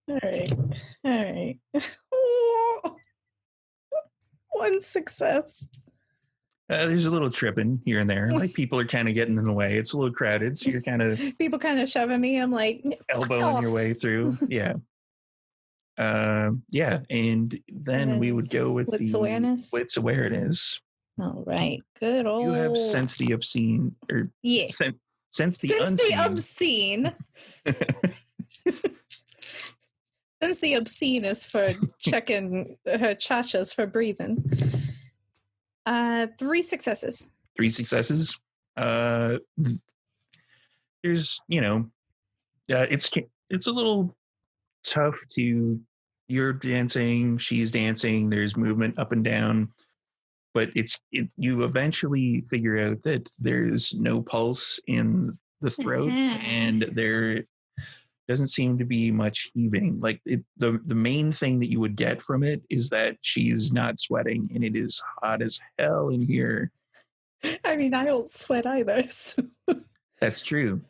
All right. One success. There's a little tripping here and there. Like people are kind of getting in the way. It's a little crowded, so you're kind of people kind of shoving me. I'm like elbowing your way through. Yeah. And then we would go with wits awareness. Wits awareness. All right. Good old. You have sense the obscene, or sense the obscene. Since the obscene is for checking her chachas for breathing. 3 successes. 3 successes. There's, it's a little tough to. You're dancing, she's dancing. There's movement up and down, but you eventually figure out that there's no pulse in the throat, and there doesn't seem to be much heaving. Like the main thing that you would get from it is that she's not sweating, and it is hot as hell in here. I mean, I don't sweat either. So. That's true.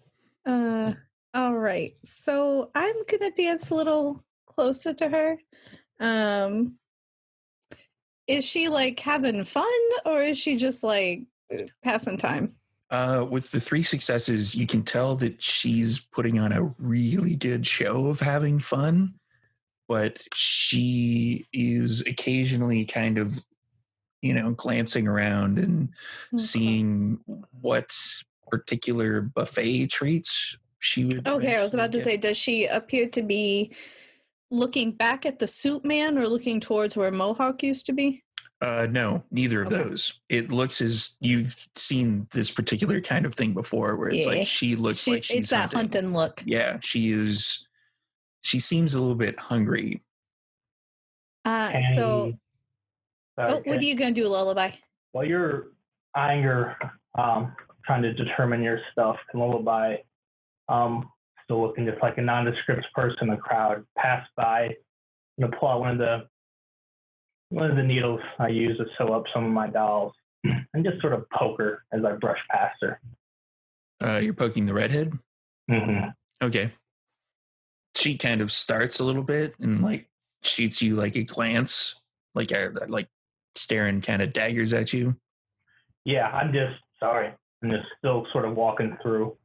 All right. So I'm gonna dance a little closer to her. Is she like having fun, or is she just like passing time? With the 3 successes, you can tell that she's putting on a really good show of having fun, but she is occasionally kind of, glancing around and seeing what particular buffet treats she would. Okay, I was about to say, does she appear to be looking back at the suit man or looking towards where Mohawk used to be? No, neither of Okay. those. It looks as you've seen this particular kind of thing before, where it's like she looks like she's it's that hunting look. Yeah, she is. She seems a little bit hungry. What are you gonna do, Lullaby? While you're eyeing her, trying to determine your stuff, can Lullaby, still looking just like a nondescript person in the crowd, pass by and pull out one of the needles I use to sew up some of my dolls, and just sort of poke her as I brush past her. You're poking the redhead? Mm-hmm. Okay. She kind of starts a little bit and like shoots you like a glance, like staring kind of daggers at you. Yeah, I'm just still sort of walking through.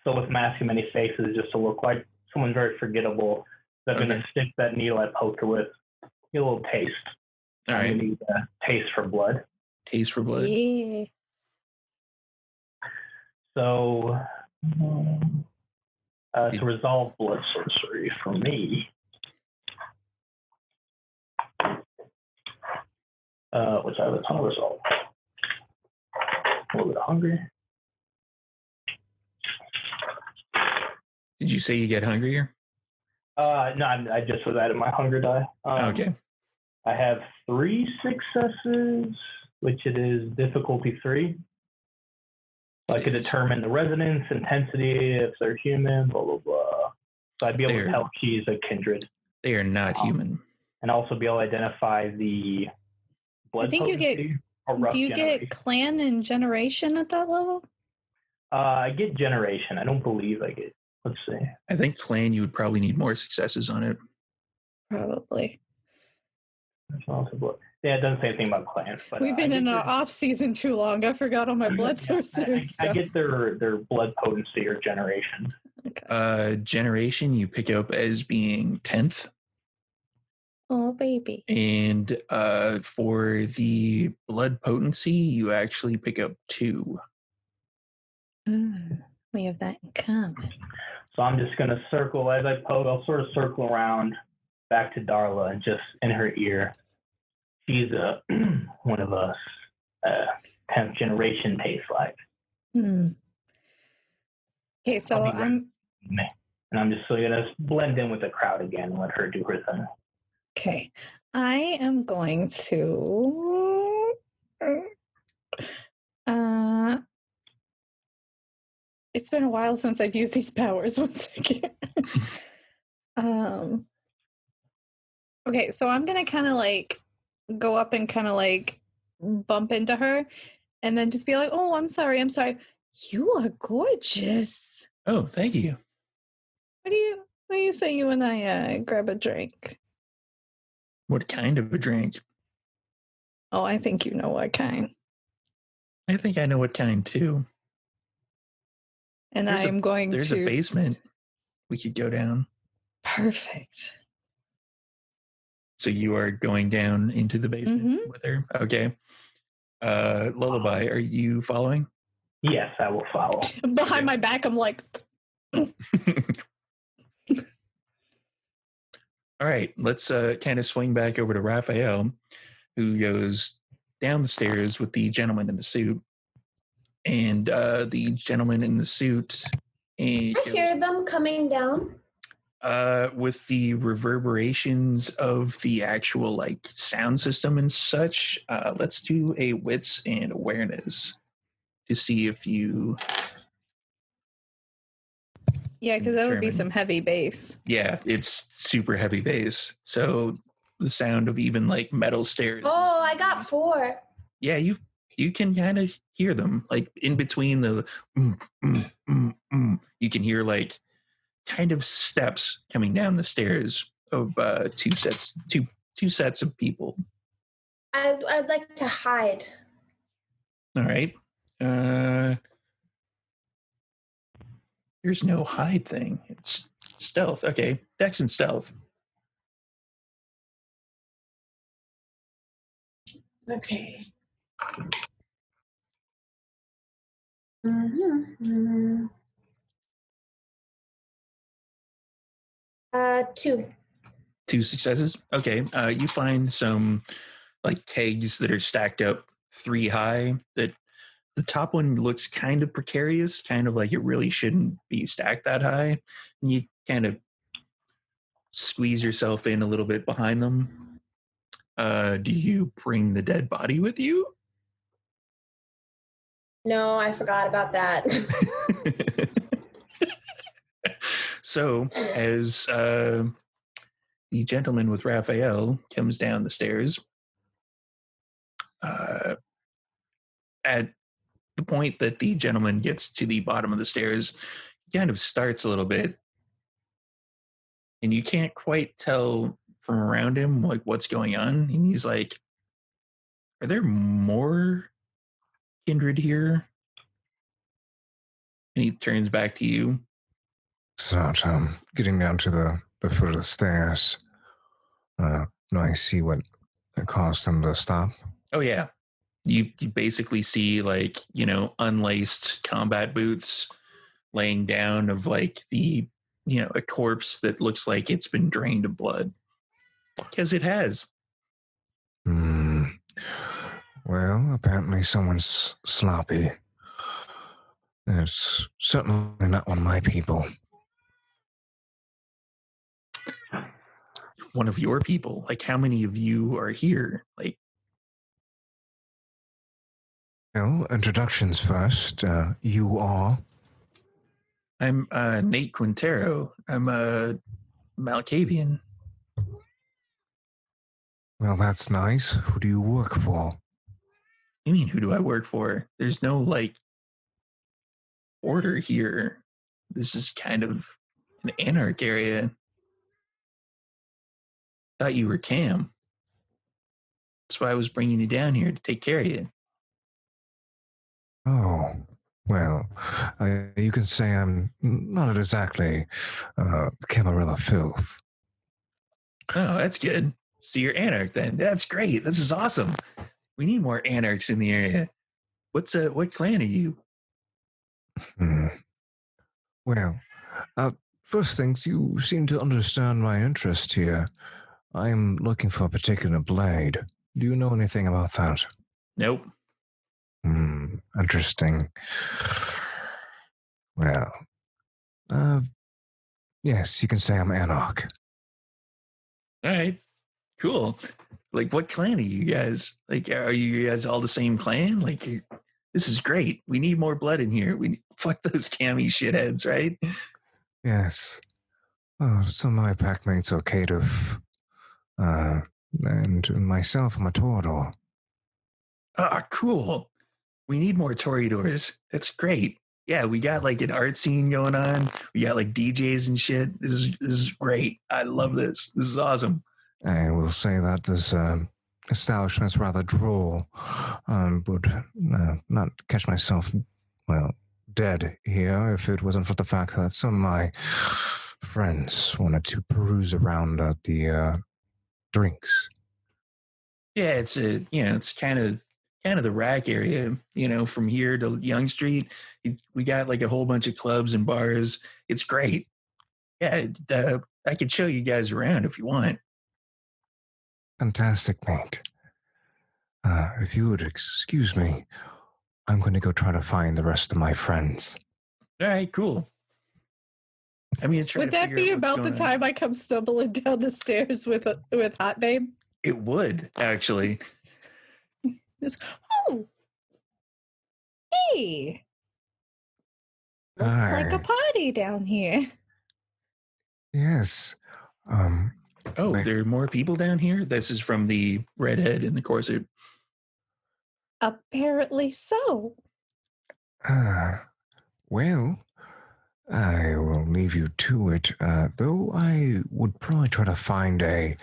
Still with masking many faces just to look like someone very forgettable. So I'm going to stick that needle I poked her with. Get a little taste. All right. Need taste for blood. Taste for blood. Yeah. So to resolve blood sorcery for me, which I have a ton of resolve. A little bit hungry. Did you say you get hungrier? No, I just was adding my hunger die. Okay. I have 3 successes, which it is difficulty 3. So I could determine the resonance, intensity, if they're human, blah, blah, blah. So I'd be able to tell she's a kindred. They are not human. And also be able to identify the blood potency. Do you get clan and generation at that level? I get generation. I don't believe I get. Let's see. I think clan, you would probably need more successes on it. Probably. Yeah, it doesn't say anything about clans. But we've been in our off season too long. I forgot all my blood sources. I get their blood potency or generation. Okay. Generation you pick up as being 10th. Oh, baby. And for the blood potency, you actually pick up 2. We have that in common. So I'm just going to circle, as I poke, I'll sort of circle around back to Darla and just in her ear. She's one of us, 10th generation tastes like. Okay, so I'm just going to blend in with the crowd again and let her do her thing. Okay, I am going to it's been a while since I've used these powers. 1 second. Okay, so I'm gonna kind of like go up and kind of like bump into her and then just be like, oh, I'm sorry. You are gorgeous. Oh, thank you. What do you say you and I grab a drink? What kind of a drink? Oh, I think you know what kind. I think I know what kind too. And there's There's a basement we could go down. Perfect. So you are going down into the basement with her? Okay. Lullaby, are you following? Yes, I will follow. Behind my back, I'm like... All right, let's kind of swing back over to Raphael, who goes down the stairs with the gentleman in the suit. And the gentleman in the suit... I hear them coming down. With the reverberations of the actual like sound system and such, let's do a wits and awareness to see if you... Yeah, because that would be some heavy bass. Yeah, it's super heavy bass. So the sound of even like metal stairs. Oh, I got 4. Yeah, you you can kind of hear them, like in between the you can hear like kind of steps coming down the stairs of two sets of people. I'd like to hide. All right. There's no hide thing. It's stealth. Okay, Dex and stealth. Okay. Mm-hmm. 2. 2 successes. Okay. You find some like kegs that are stacked up 3 high. That the top one looks kind of precarious, kind of like it really shouldn't be stacked that high. And you kind of squeeze yourself in a little bit behind them. Do you bring the dead body with you? No, I forgot about that. So, as the gentleman with Raphael comes down the stairs, at the point that the gentleman gets to the bottom of the stairs, he kind of starts a little bit, and you can't quite tell from around him like what's going on. And he's like, "Are there more kindred here?" And he turns back to you. So, getting down to the foot of the stairs, do I see what caused them to stop? Oh yeah, you basically see like unlaced combat boots laying down of like the a corpse that looks like it's been drained of blood, because it has. Well, apparently someone's sloppy. It's certainly not one of my people. One of your people? Like, how many of you are here? Like, well, introductions first. You are? I'm Nate Quintero. I'm a Malkavian. Well, that's nice. Who do you work for? You mean, who do I work for? There's no like order here. This is kind of an anarch area. Thought you were Cam. That's why I was bringing you down here to take care of you. Oh, well, you can say I'm not exactly Camarilla filth. Oh, that's good. So you're anarch then. That's great. This is awesome. We need more anarchs in the area. What clan are you? Well, first things, you seem to understand my interest here. I am looking for a particular blade. Do you know anything about that? Nope. Interesting. Well, yes, you can say I'm Anarch. All right. Cool. Like, what clan are you guys? Like, are you guys all the same clan? Like, this is great. We need more blood in here. Fuck those cammy shitheads, right? Yes. Oh, some of my packmates are Cative. And myself, I'm a Toreador. Ah, cool. We need more Toreadors. That's great. Yeah, we got like an art scene going on. We got like DJs and shit. This is great. I love this. This is awesome. I will say that this establishment's rather droll. Would not catch myself, well, dead here if it wasn't for the fact that some of my friends wanted to peruse around at the drinks. Yeah, it's kind of the rack area. From here to Young Street, we got like a whole bunch of clubs and bars. It's great. Yeah, I could show you guys around if you want. Fantastic, mate. If you would excuse me, I'm going to go try to find the rest of my friends. All right, cool. Would that be about the time I come stumbling down the stairs with Hot Babe? It would, actually. Oh, hey. Looks like a party down here. Yes. There are more people down here? This is from the redhead in the corset. Apparently so. Well, I will leave you to it, though I would probably try to find a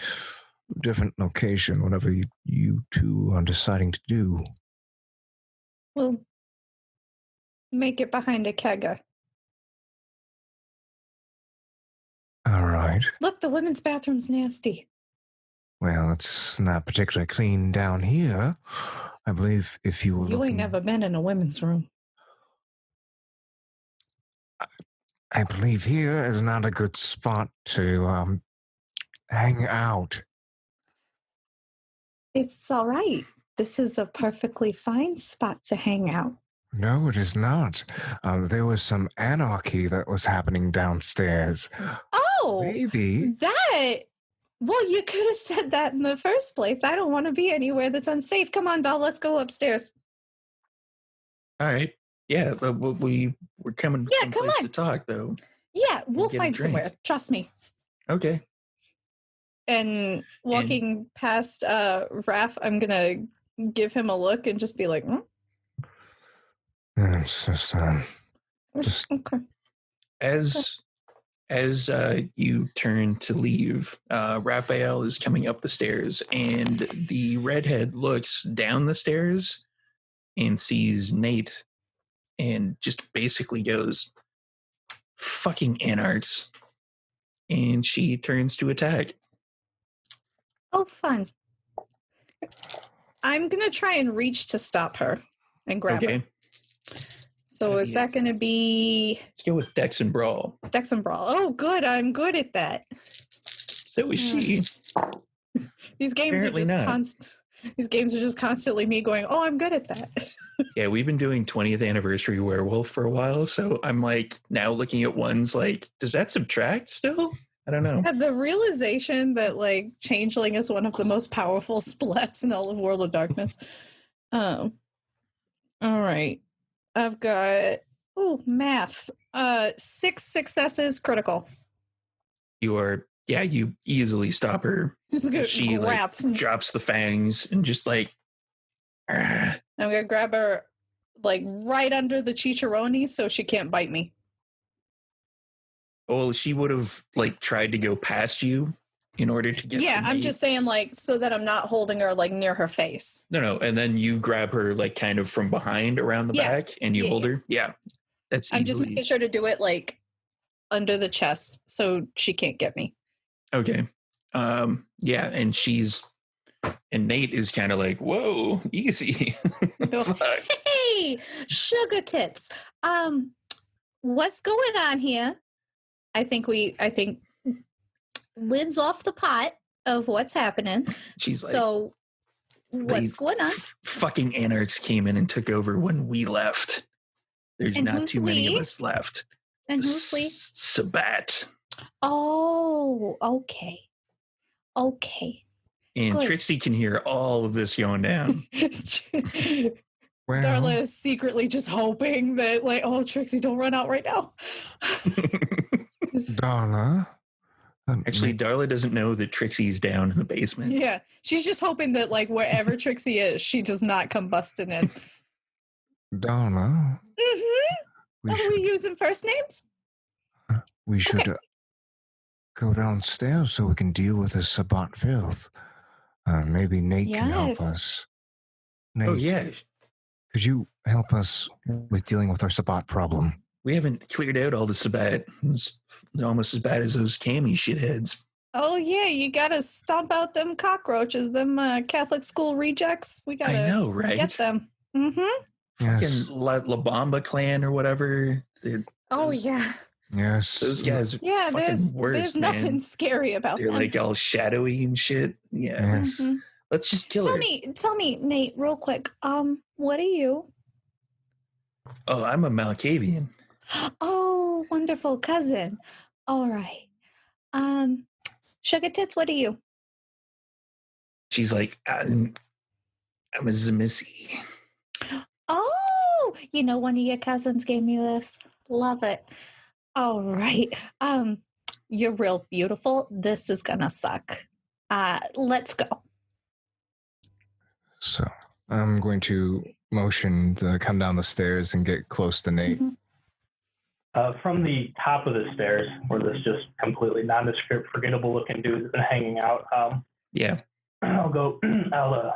different location, whatever you two are deciding to do. We'll make it behind a kegger. All right. Look, the women's bathroom's nasty. Well, it's not particularly clean down here. I believe if you were You ain't never been in a women's room. I believe here is not a good spot to hang out. It's all right. This is a perfectly fine spot to hang out. No, it is not. There was some anarchy that was happening downstairs. Oh, Maybe. that. Well, you could have said that in the first place. I don't want to be anywhere that's unsafe. Come on, doll, let's go upstairs. All right. Yeah, but we're coming Yeah, some come place on. to talk, though. Yeah, we'll get a find drink. somewhere. Trust me. Okay. And walking past Raph, I'm going to give him a look and just be like, It's just okay. As you turn to leave, Raphael is coming up the stairs, and the redhead looks down the stairs and sees Nate and just basically goes, "Fucking anarchs." And she turns to attack. Oh, fun. I'm going to try and reach to stop her and grab her. So That'd is be that going to be Let's go with Dex and Brawl. Dex and Brawl? Oh, good. I'm good at that. So is she. These games Apparently are not. just These games are just constantly me going, "Oh, I'm good at that." Yeah, we've been doing 20th anniversary Werewolf for a while, so I'm like now looking at ones like, does that subtract still? I don't know. The realization that like Changeling is one of the most powerful splats in all of World of Darkness. All right. I've got math. 6 successes, critical. You easily stop her. She like drops the fangs and just like I'm gonna grab her like right under the chicharoni so she can't bite me. well, she would have like tried to go past you in order to get. Yeah, I'm just saying like so that I'm not holding her like near her face. No, and then you grab her like kind of from behind around the back and you hold her. Yeah, that's. I'm just making sure to do it like under the chest so she can't get me. Okay. Yeah, and Nate is kind of like, whoa, easy. Hey, sugar tits. What's going on here? I think lid's off the pot of what's happening. She's so what's going on? Fucking anarchs came in and took over when we left. There's not too many of us left. And who's we? Sabat. Oh, okay. And good. Trixie can hear all of this going down. well, Darla is secretly just hoping that, like, oh, Trixie, don't run out right now. Darla. Actually, Darla doesn't know that Trixie's down in the basement. Yeah, she's just hoping that, like, wherever Trixie is, she does not come busting in. Darla. Mm-hmm. Are we using first names? We should go downstairs so we can deal with this Sabat filth. Maybe Nate can help us. Nate, oh, yeah. Could you help us with dealing with our Sabat problem? We haven't cleared out all the Sabat. It's almost as bad as those cami shitheads. Oh, yeah, you gotta stomp out them cockroaches, them Catholic school rejects. We gotta get them. Mm-hmm. Fucking La Bamba clan or whatever. Yeah. Yes. Those guys yeah, there's nothing scary about They're them. like all shadowy and shit. Yeah. Yes. Mm-hmm. Let's just kill her. Tell me, Nate, real quick. What are you? Oh, I'm a Malkavian. Oh, wonderful cousin. All right. Sugar Tits, what are you? She's like, I'm a Zemissy. Oh, one of your cousins gave me this. Love it. All right. You're real beautiful. This is gonna suck. Let's go. So I'm going to motion to come down the stairs and get close to Nate. From the top of the stairs, where this just completely nondescript, forgettable-looking dude has been hanging out. Yeah. I'll go. I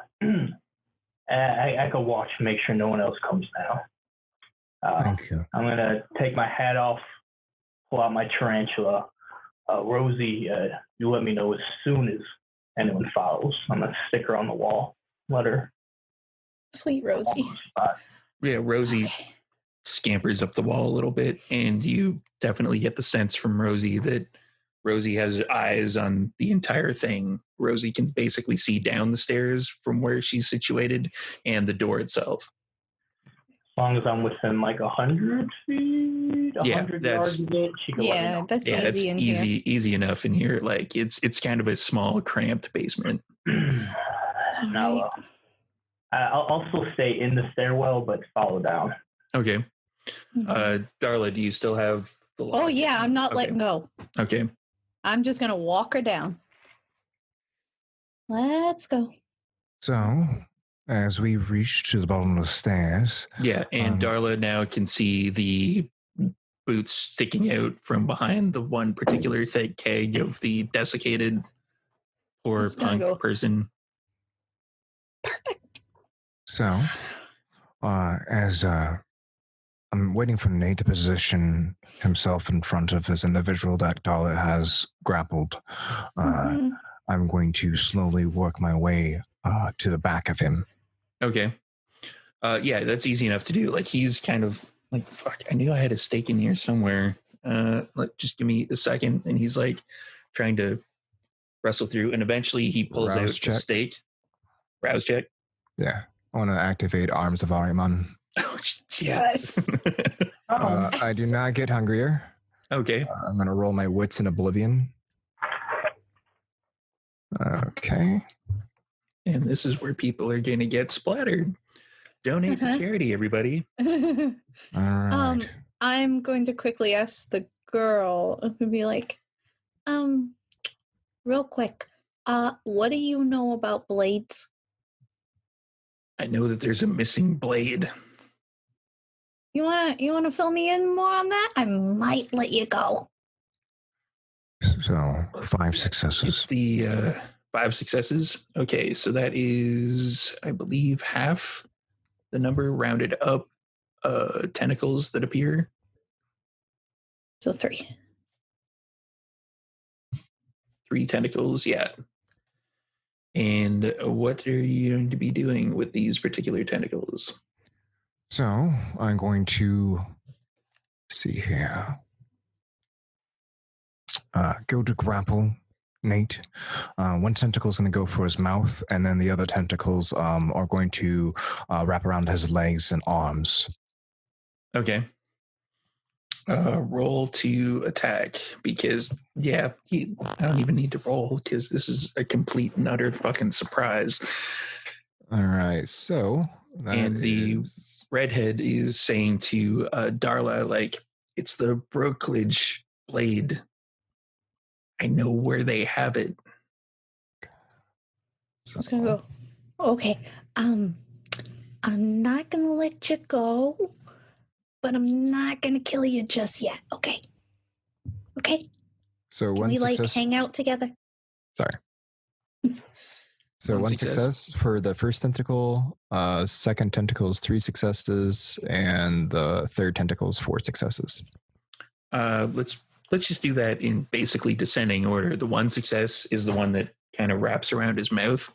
can watch and make sure no one else comes down. Thank you. I'm gonna take my hat off, pull out my tarantula. Rosie, you let me know as soon as anyone follows. I'm gonna stick her on the wall. Let her. Sweet Rosie. Yeah, Rosie scampers up the wall a little bit, and you definitely get the sense from Rosie that Rosie has eyes on the entire thing. Rosie can basically see down the stairs from where she's situated and the door itself. As long as I'm within like 100 feet, 100 yards of it, she can let me know. That's Yeah, that's easy in here. easy enough in here. Like it's kind of a small, cramped basement. Now, I'll still stay in the stairwell, but follow down. Okay. Darla, do you still have the lock? Oh yeah, I'm not letting go. Okay. I'm just gonna walk her down. Let's go. So, as we reach to the bottom of the stairs. Yeah, and Darla now can see the boots sticking out from behind the one particular thick keg of the desiccated poor punk person. Perfect. So, as I'm waiting for Nate to position himself in front of this individual that Darla has grappled, I'm going to slowly work my way to the back of him. Okay. Yeah, that's easy enough to do. Like, he's kind of like, fuck, I knew I had a stake in here somewhere. Just give me a second. And he's like trying to wrestle through. And eventually he pulls out the stake. Rouse check. Yeah. I want to activate Arms of Ahriman. Oh, yes. I do not get hungrier. Okay. I'm going to roll my wits in oblivion. Okay. And this is where people are going to get splattered. Donate to charity, everybody. All right. I'm going to quickly ask the girl. I'm going to be like, real quick, what do you know about blades? I know that there's a missing blade. You wanna fill me in more on that? I might let you go. So 5 successes. It's the 5 successes. Okay, so that is, I believe, half the number rounded up tentacles that appear. So 3. 3 tentacles, yeah. And what are you going to be doing with these particular tentacles? So I'm going to see here. Go to grapple Nate. One tentacle is going to go for his mouth, and then the other tentacles are going to wrap around his legs and arms. Okay. Roll to attack, because, I don't even need to roll, because this is a complete and utter fucking surprise. All right, so... the redhead is saying to Darla, like, it's the Brookledge blade. I know where they have it. So I was gonna go, okay, I'm not gonna let you go, but I'm not gonna kill you just yet, okay? So Can we hang out together? Sorry. So one success for the first tentacle, second tentacle is 3 successes, and the third tentacle is 4 successes. Let's just do that in basically descending order. The 1 success is the one that kind of wraps around his mouth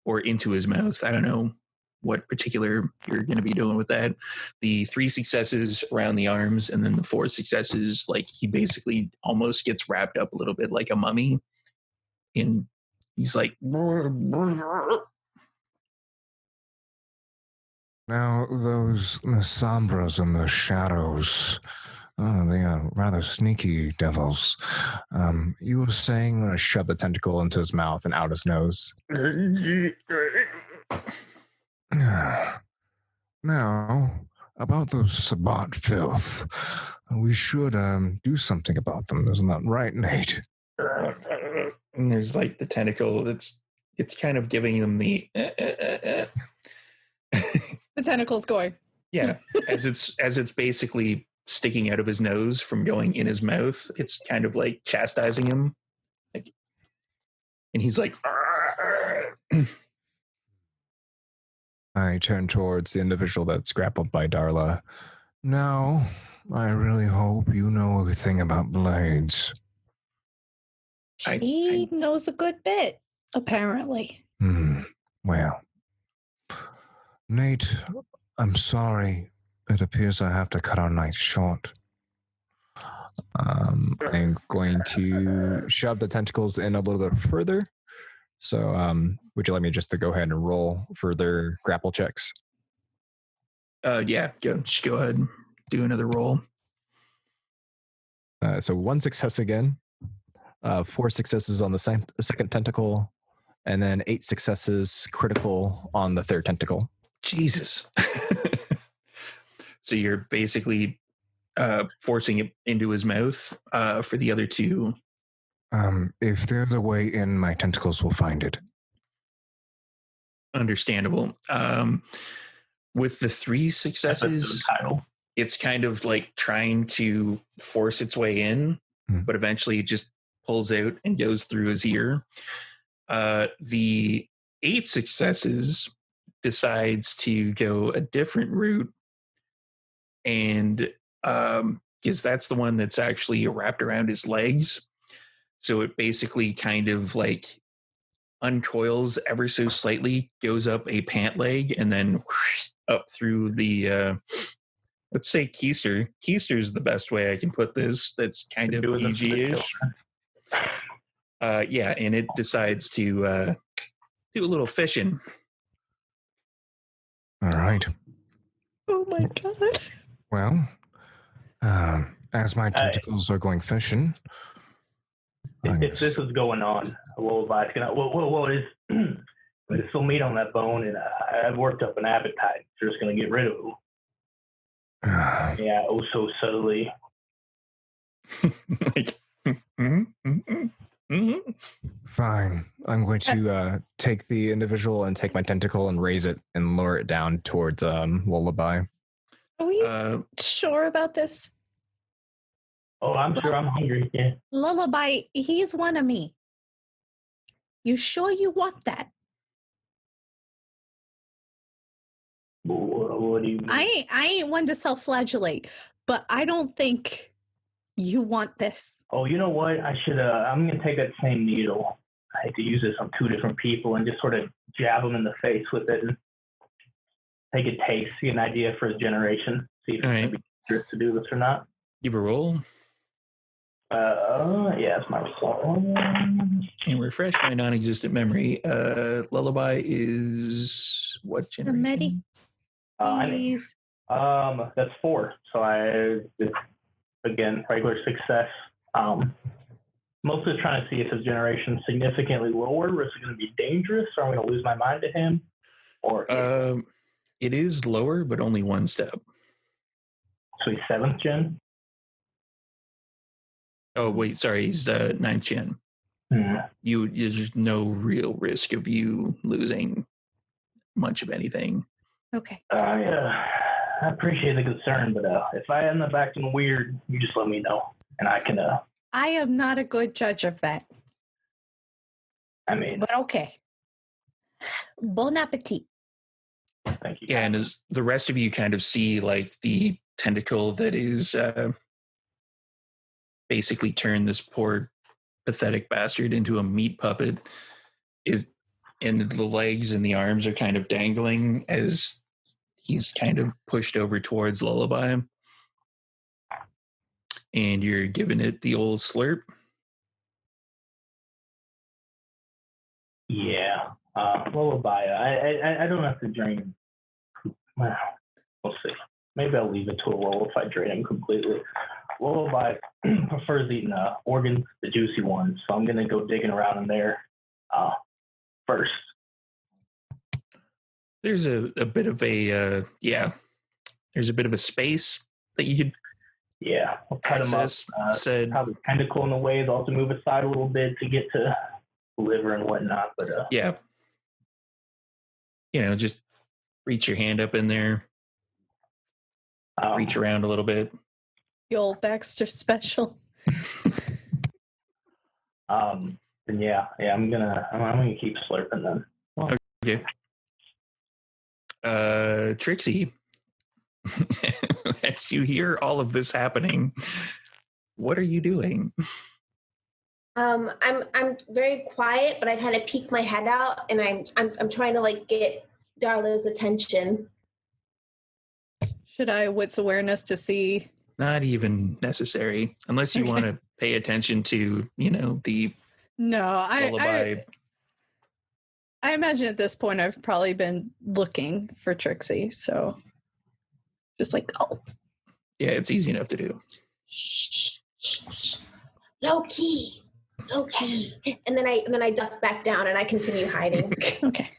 or into his mouth. I don't know what particular you're going to be doing with that. The 3 successes around the arms, and then the 4 successes, like, he basically almost gets wrapped up a little bit like a mummy. He's like... Now, those Sombras in the shadows, they are rather sneaky devils. You were saying I'm going to shove the tentacle into his mouth and out his nose. Now, about those Sabbat filth, we should do something about them. Isn't that right, Nate? And there's like the tentacle it's kind of giving them the The tentacle's going. Yeah, as it's basically sticking out of his nose from going in his mouth, it's kind of like chastising him, like, and he's like, I turn towards the individual that's grappled by Darla. Now, I really hope you know everything about blades. She knows a good bit, apparently. Well, Nate, I'm sorry. It appears I have to cut our night short. I'm going to shove the tentacles in a little bit further. So, would you like me just to go ahead and roll further grapple checks? Yeah, just go ahead and do another roll. So 1 success again, 4 successes on the second tentacle, and then 8 successes critical on the third tentacle. Jesus. So you're basically forcing it into his mouth for the other 2. If there's a way in, my tentacles will find it. Understandable. With the 3 successes, it's kind of like trying to force its way in, but eventually it just pulls out and goes through his ear. The 8 successes decides to go a different route, and because that's the one that's actually wrapped around his legs. So it basically kind of like uncoils ever so slightly, goes up a pant leg, and then up through the let's say keister. Keister is the best way I can put this. That's kind of PG-ish. Yeah, and it decides to do a little fishing. All right. Oh my god. Well, as my tentacles are going fishing, if this is going on, Lullaby's gonna. What is? There's still meat on that bone, and I've worked up an appetite. So just gonna get rid of it. Yeah, oh so subtly. Like, fine. I'm going to take the individual and take my tentacle and raise it and lower it down towards Lullaby. Are we sure about this? Oh, I'm sure I'm hungry. Yeah. Lullaby, he's one of me. You sure you want that? What do you mean? I ain't one to self-flagellate, but I don't think you want this. Oh, you know what? I should. I'm gonna take that same needle. I hate to use this on 2 different people and just sort of jab them in the face with it and take a taste, see an idea for his generation, see if it's gonna be dangerous to do this or not. Give a roll. Yeah, it's my result. And refresh my non-existent memory. Lullaby is what generation? That's 4. So again, regular success. Mostly trying to see if his generation is significantly lower, or is it going to be dangerous, or I'm going to lose my mind to him, or it is lower, but only 1 step. So he's 7th gen. Oh wait, sorry, he's 9th gen. There's no real risk of you losing much of anything. Okay. I appreciate the concern, but if I end up acting weird, you just let me know, and I can. I am not a good judge of that. I mean, but okay. Bon appetit. Thank you. Yeah, and as the rest of you kind of see, like the tentacle that is basically turned this poor, pathetic bastard into a meat puppet, and the legs and the arms are kind of dangling as he's kind of pushed over towards Lullaby. And you're giving it the old slurp. Yeah. Lullaby. I don't have to drain him. Well, we'll see. Maybe I'll leave it to a roll if I drain him completely. Lullaby prefers eating organs, the juicy ones. So I'm going to go digging around in there first. There's a bit of a, there's a bit of a space that you could I'll cut him up. Probably tentacle in the way. They'll have to move aside a little bit to get to the liver and whatnot. But just reach your hand up in there, reach around a little bit. The old Baxter special. Then I'm gonna keep slurping then. Okay. Trixie, as you hear all of this happening, what are you doing? I'm very quiet, but I kind of peek my head out, and I'm trying to like get Darla's attention. Should I wits awareness to see? Not even necessary, unless you want to pay attention to, the lullaby. I imagine at this point I've probably been looking for Trixie, so just like, oh. Yeah, it's easy enough to do. Shh, shh, shh. Low key. And then I duck back down and I continue hiding. Okay.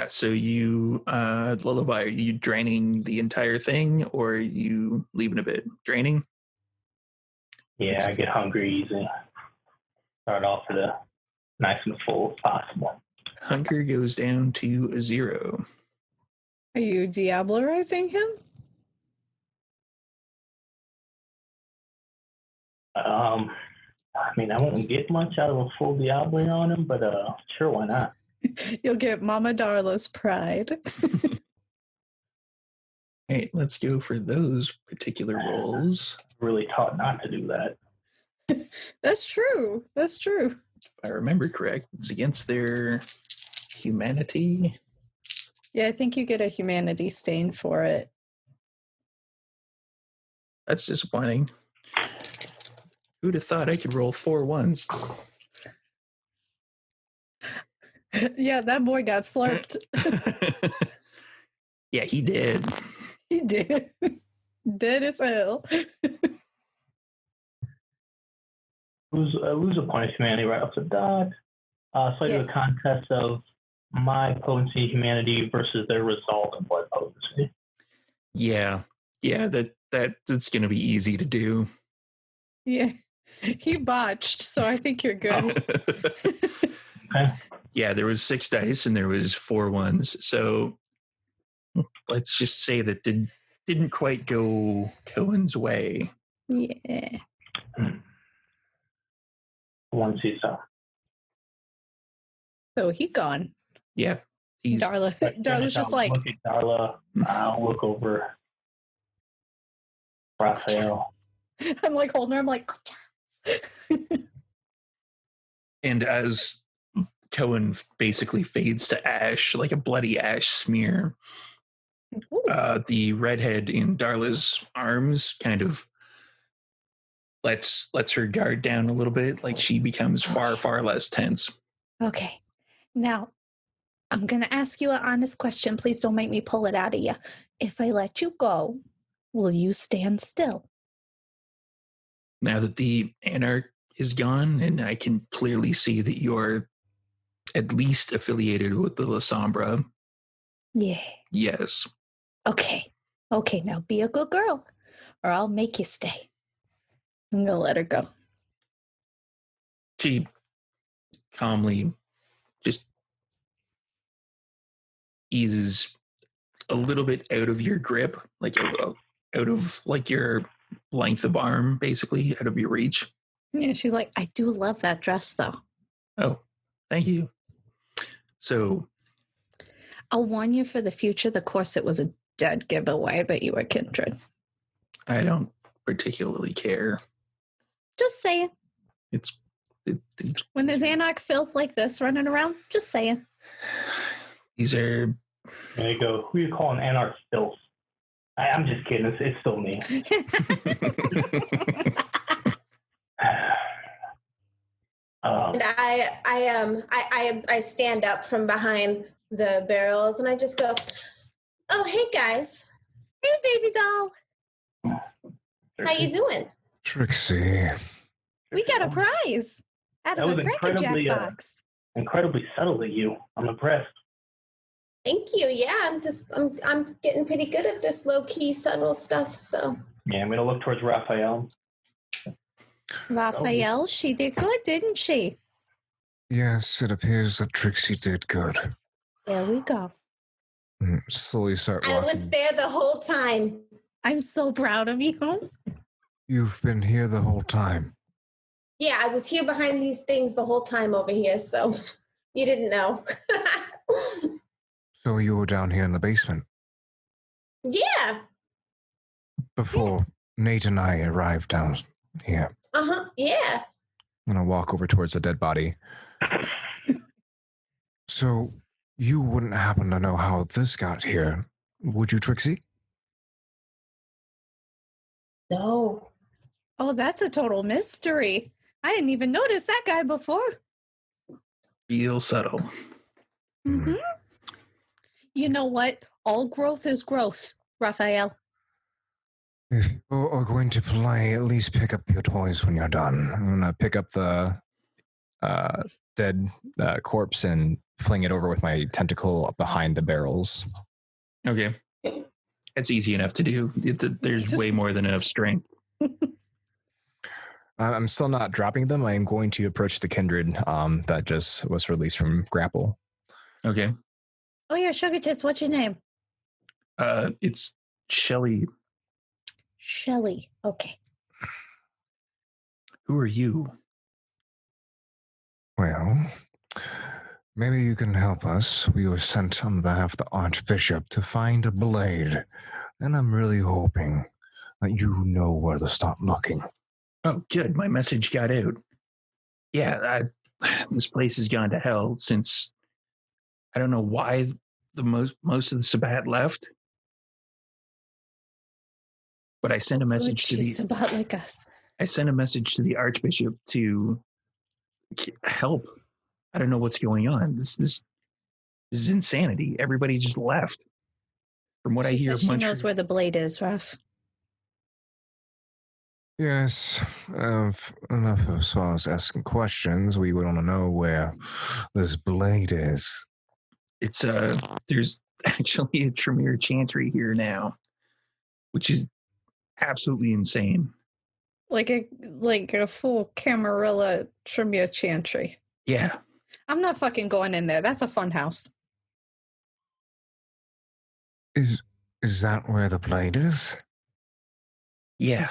So you, lullaby, are you draining the entire thing or are you leaving a bit? Draining? Yeah, I get hungry easy. Start off with a nice and full as possible. Hunger goes down to a 0. Are you diablerizing him? I won't get much out of a full Diablo on him, but sure, why not? You'll get Mama Darla's pride. Hey, let's go for those particular rolls. Really taught not to do that. That's true. If I remember correct, it's against their humanity. Yeah, I think you get a humanity stain for it. That's disappointing. Who'd have thought I could roll 4 ones? Yeah, that boy got slurped. Yeah, he did. He did. Dead as hell. Lose a point of humanity right off the dot. So I do a contest of my potency humanity versus their result in blood potency. Yeah, that's going to be easy to do. Yeah, he botched, so I think you're good. Okay. Yeah, there was 6 dice and there was 4 ones. So let's just say that didn't quite go Cohen's way. Yeah. One season. So he gone. Yeah. Darla's just like, look at Darla. I'll look over Raphael. I'm like holding her. I'm like, and as Cohen basically fades to ash, like a bloody ash smear, the redhead in Darla's arms kind of lets her guard down a little bit, like she becomes far less tense. Okay. Now, I'm going to ask you an honest question. Please don't make me pull it out of you. If I let you go, will you stand still? Now that the Anarch is gone, and I can clearly see that you're at least affiliated with the La Sombra. Yeah. Yes. Okay, now be a good girl, or I'll make you stay. I'm going to let her go. She calmly just eases a little bit out of your grip, like out of like your length of arm, basically out of your reach. Yeah, she's like, I do love that dress, though. Oh, thank you. So I'll warn you for the future. The corset was a dead giveaway that you were Kindred. I don't particularly care. Just saying. It's when there's Anarch filth like this running around, just saying. These are. There you go. Who you calling Anarch filth? I'm just kidding. It's still me. And I stand up from behind the barrels and I just go, "Oh, hey guys. Hey, baby doll. How you doing?" Trixie. We got a prize out of a Cracker Jack box. Incredibly subtle of you. I'm impressed. Thank you. Yeah, I'm getting pretty good at this low key subtle stuff. So yeah, I'm gonna look towards Raphael. Raphael, she did good, didn't she? Yes, it appears that Trixie did good. There we go. Slowly start I was walking. there the whole time. I'm so proud of you. You've been here the whole time. Yeah, I was here behind these things the whole time over here, so you didn't know. So you were down here in the basement Yeah. before Nate and I arrived down here. Yeah. I'm gonna walk over towards the dead body. So you wouldn't happen to know how this got here, would you, Trixie? No. Oh, that's a total mystery. I didn't even notice that guy before. Real subtle. Mm-hmm. You know what? All growth is growth, Raphael. If you are going to play, at least pick up your toys when you're done. I'm gonna pick up the dead corpse and fling it over with my tentacle behind the barrels. Okay. That's easy enough to do. There's way more than enough strength. I'm still not dropping them. I am going to approach the Kindred that just was released from Grapple. Okay. Oh, yeah, Sugar Tits, what's your name? It's Shelly. Shelly. Okay. Who are you? Well, maybe you can help us. We were sent on behalf of the Archbishop to find a blade, and I'm really hoping that you know where to start looking. Oh, good. My message got out. Yeah, this place has gone to hell since I don't know why the most of the Sabbat left. But I sent a message to the Sabbat like us. I sent a message to the Archbishop to help. I don't know what's going on. This is insanity. Everybody just left. From what I hear of she Montreal, knows where the blade is, Raph. Yes, enough as far as asking questions. We want to know where this blade is. it's there's actually a Tremere Chantry here now, which is absolutely insane. Like a full Camarilla Tremere Chantry. Yeah. I'm not fucking going in there. That's a fun house. Is that where the blade is? Yeah.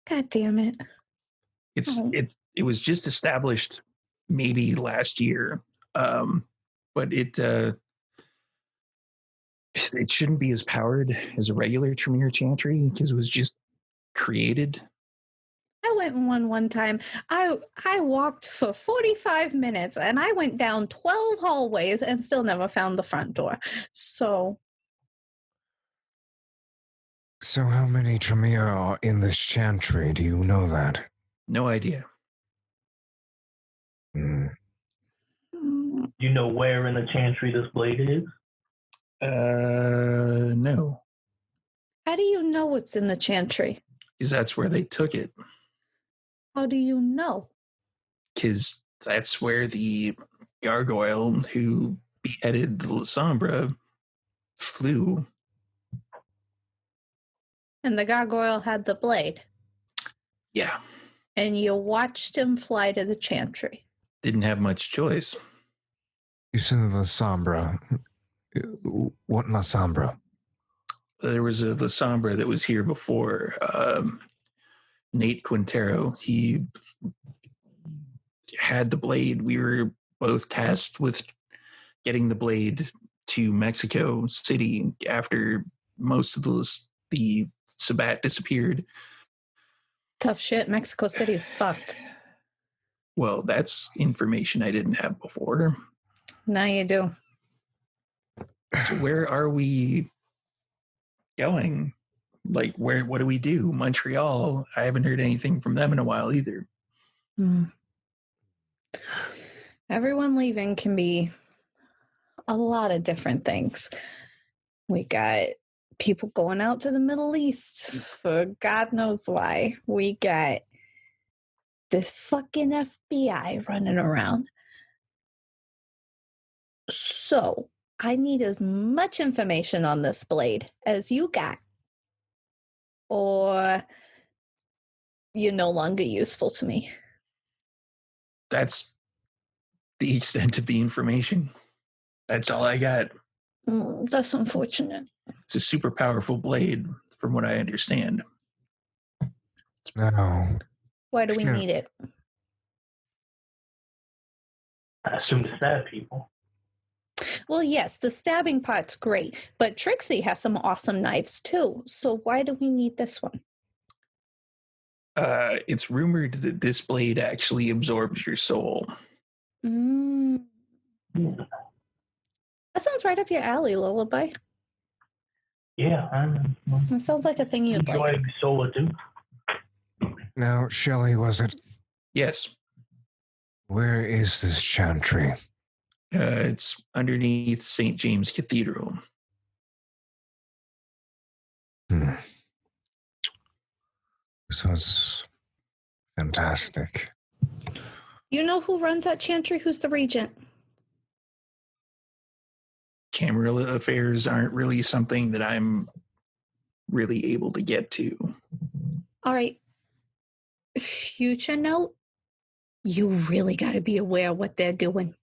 God damn it. It was just established maybe last year. But it shouldn't be as powered as a regular Tremere Chantry because it was just created. I went one time. I walked for 45 minutes and I went down 12 hallways and still never found the front door. So how many Tremere are in this chantry? Do you know that? No idea. Do you know where in the chantry this blade is? No. How do you know what's in the chantry? Because that's where they took it. How do you know? Because that's where the gargoyle who beheaded the Lasombra flew. And the gargoyle had the blade. Yeah. And you watched him fly to the chantry. Didn't have much choice. You said the Lasombra. What Lasombra? There was a Lasombra that was here before. Nate Quintero. He had the blade. We were both tasked with getting the blade to Mexico City after most of the Sabbat disappeared. Tough shit. Mexico City's fucked. Well, that's information I didn't have before. Now you do. So where are we going? Like, what do we do? Montreal, I haven't heard anything from them in a while either. Everyone leaving can be a lot of different things. We got people going out to the Middle East for God knows why. We got this fucking FBI running around. So I need as much information on this blade as you got, or you're no longer useful to me. that's the extent of the information. That's all I got. That's unfortunate. It's a super powerful blade, from what I understand. No. Why do we Sure. need it? I assume to stab people. Well, yes, the stabbing part's great, but Trixie has some awesome knives too. So why do we need this one? It's rumored that this blade actually absorbs your soul. Mm. Hmm. That sounds right up your alley, Lullaby. Yeah, That sounds like a thing you'd enjoy like. Solar too. Now, Shelley, was it? Yes. Where is this chantry? It's underneath St. James Cathedral. This was fantastic. You know who runs that chantry? Who's the regent? Camarilla affairs aren't really something that I'm really able to get to. All right. Future note, you really got to be aware of what they're doing.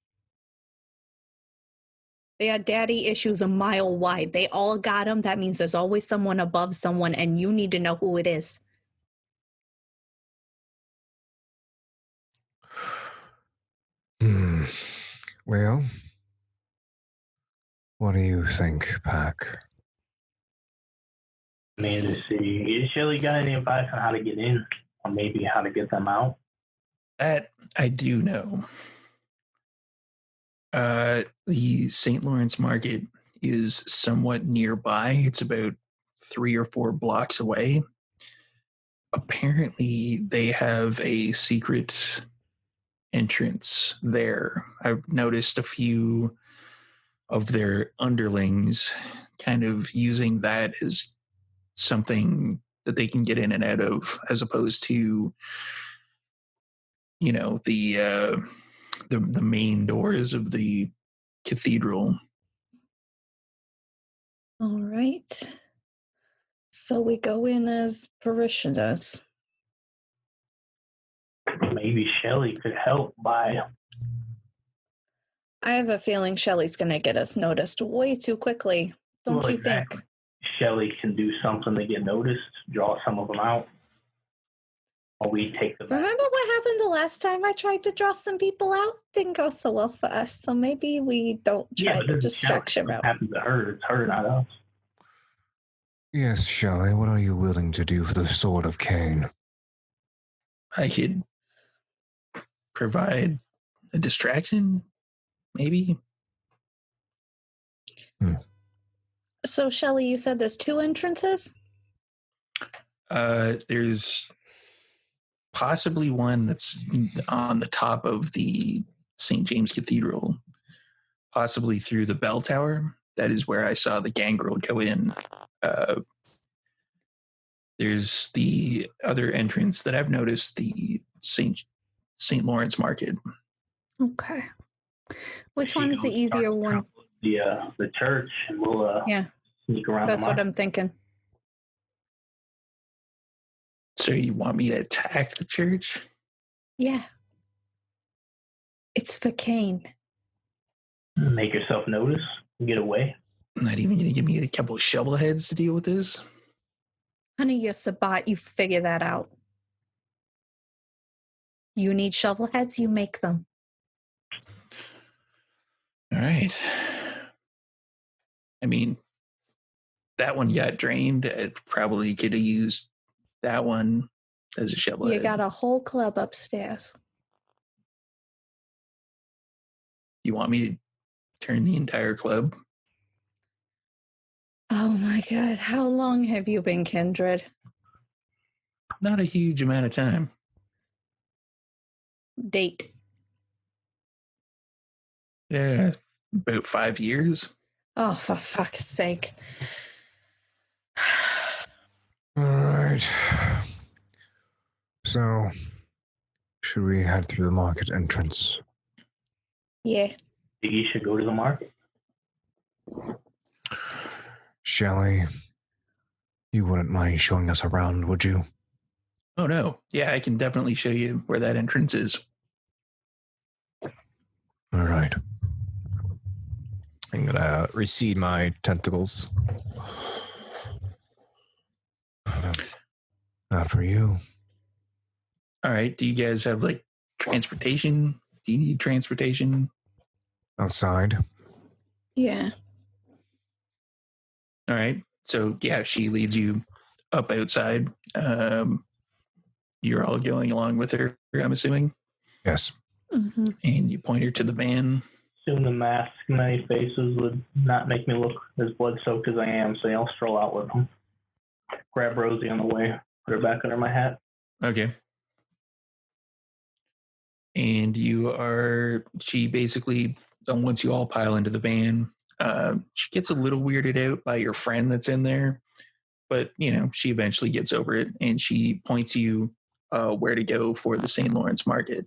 Their daddy issues a mile wide. They all got them. That means there's always someone above someone, and you need to know who it is. Well, what do you think, Pack? I mean, to see, has Shelly got any advice on how to get in, or maybe how to get them out? That I do know. The St. Lawrence Market is somewhat nearby. It's about 3 or 4 blocks away. Apparently, they have a secret entrance there. I've noticed a few of their underlings kind of using that as something that they can get in and out of, as opposed to, you know, the main doors of the cathedral. All right. So we go in as parishioners. Maybe Shelly could help by. I have a feeling Shelly's going to get us noticed way too quickly. Don't Well, you exactly. think? Shelly can do something to get noticed, draw some of them out, or we take them. Remember what happened the last time I tried to draw some people out? Didn't go so well for us. So maybe we don't try the distraction route. What happened to her? It's her, not us. Yes, Shelley, what are you willing to do for the Sword of Cain? I could provide a distraction, maybe. So, Shelly, you said there's 2 entrances? There's possibly one that's on the top of the St. James Cathedral, possibly through the bell tower. That is where I saw the gangrel go in. There's the other entrance that I've noticed, the St. Lawrence Market. Okay. Which one is the easier one? The church, and we'll sneak around. That's what I'm thinking. So you want me to attack the church? Yeah. It's for Cain. Make yourself notice. Get away. Not even going to give me a couple of shovel heads to deal with this? Honey, you're Sabat. You figure that out. You need shovel heads, you make them. All right. I mean, that one got drained. I probably could have used that one as a shovel head. You got a whole club upstairs. You want me to turn the entire club? Oh my God. How long have you been Kindred? Not a huge amount of time. Date. Yeah, about 5 years. Oh, for fuck's sake. All right. So, should we head through the market entrance? Yeah. You should go to the market. Shelley, you wouldn't mind showing us around, would you? Oh, no. Yeah, I can definitely show you where that entrance is. All right. I'm going to recede my tentacles. Not for you. All right. Do you guys have like transportation? Do you need transportation? Outside. Yeah. All right. So yeah, she leads you up outside. You're all going along with her, I'm assuming. Yes. Mm-hmm. And you point her to the van. Assume the mask, many faces would not make me look as blood-soaked as I am, so I'll stroll out with them. Grab Rosie on the way, put her back under my hat. Okay. And she basically, once you all pile into the van, she gets a little weirded out by your friend that's in there. But, she eventually gets over it, and she points you where to go for the St. Lawrence Market.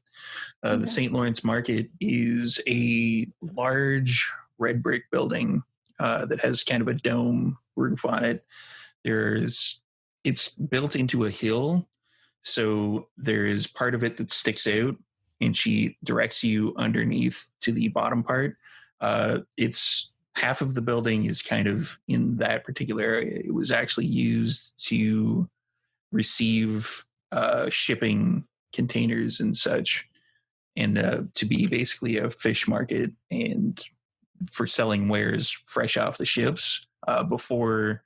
The St. Lawrence Market is a large red brick building that has kind of a dome roof on it. It's built into a hill, so there is part of it that sticks out, and she directs you underneath to the bottom part. It's half of the building is kind of in that particular area. It was actually used to receive shipping containers and such, and to be basically a fish market and for selling wares fresh off the ships before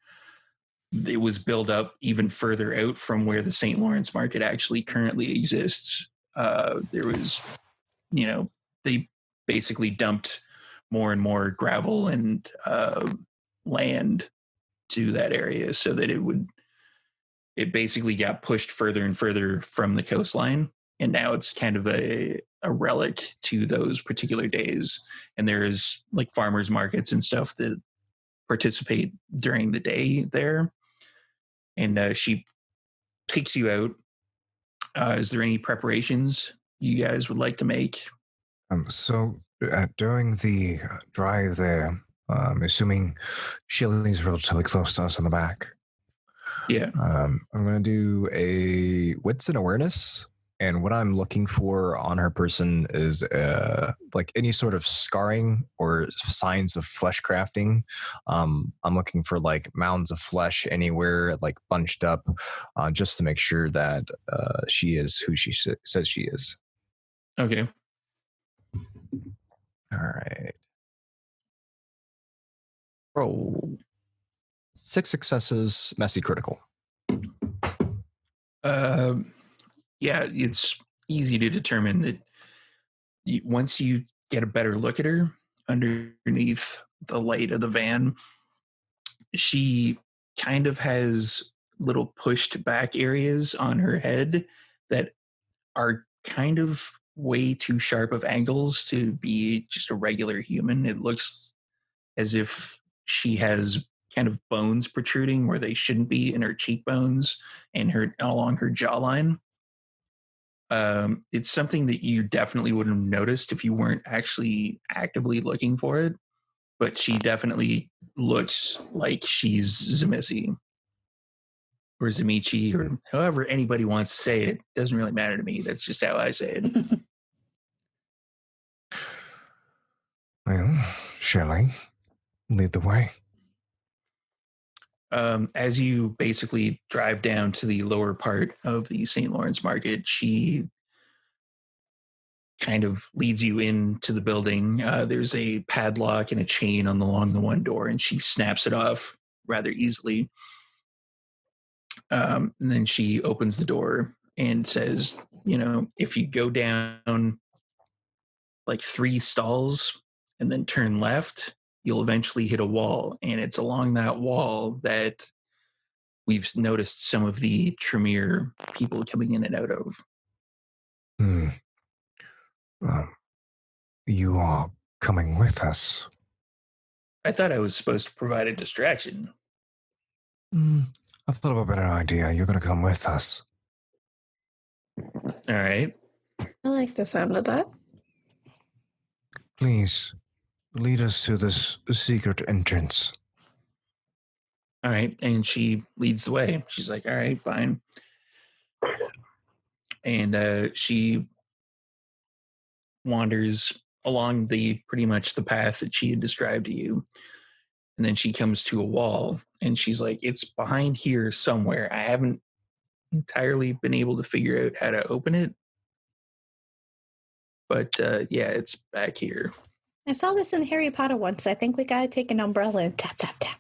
it was built up even further out from where the St. Lawrence Market actually currently exists. There was, they basically dumped more and more gravel and land to that area so that it basically got pushed further and further from the coastline. And now it's kind of a relic to those particular days. And there's like farmers markets and stuff that participate during the day there. And she takes you out. Is there any preparations you guys would like to make? During the drive there, assuming Shelley's relatively close to us in the back. Yeah. I'm going to do a wits and awareness. And what I'm looking for on her person is like any sort of scarring or signs of flesh crafting. I'm looking for like mounds of flesh anywhere, like bunched up, just to make sure that she is who she says she is. Okay. All right. Roll 6 successes, messy critical. Yeah, it's easy to determine that once you get a better look at her underneath the light of the van, she kind of has little pushed back areas on her head that are kind of way too sharp of angles to be just a regular human. It looks as if she has kind of bones protruding where they shouldn't be in her cheekbones and along her jawline. It's something that you definitely would have noticed if you weren't actually actively looking for it. But she definitely looks like she's Zemisi or Zemichi or however anybody wants to say it. Doesn't really matter to me. That's just how I say it. Well, Shelley, lead the way. As you basically drive down to the lower part of the St. Lawrence Market, she kind of leads you into the building. There's a padlock and a chain along the one door, and she snaps it off rather easily. And then she opens the door and says, if you go down like 3 stalls and then turn left, you'll eventually hit a wall. And it's along that wall that we've noticed some of the Tremere people coming in and out of. You are coming with us. I thought I was supposed to provide a distraction. I thought of a better idea. You're going to come with us. All right. I like the sound of that. Please, lead us to this secret entrance. All right. And she leads the way. She's like, all right, fine. And she wanders along the pretty much the path that she had described to you. And then she comes to a wall and she's like, it's behind here somewhere. I haven't entirely been able to figure out how to open it. But yeah, it's back here. I saw this in Harry Potter once. I think we gotta take an umbrella and tap, tap, tap.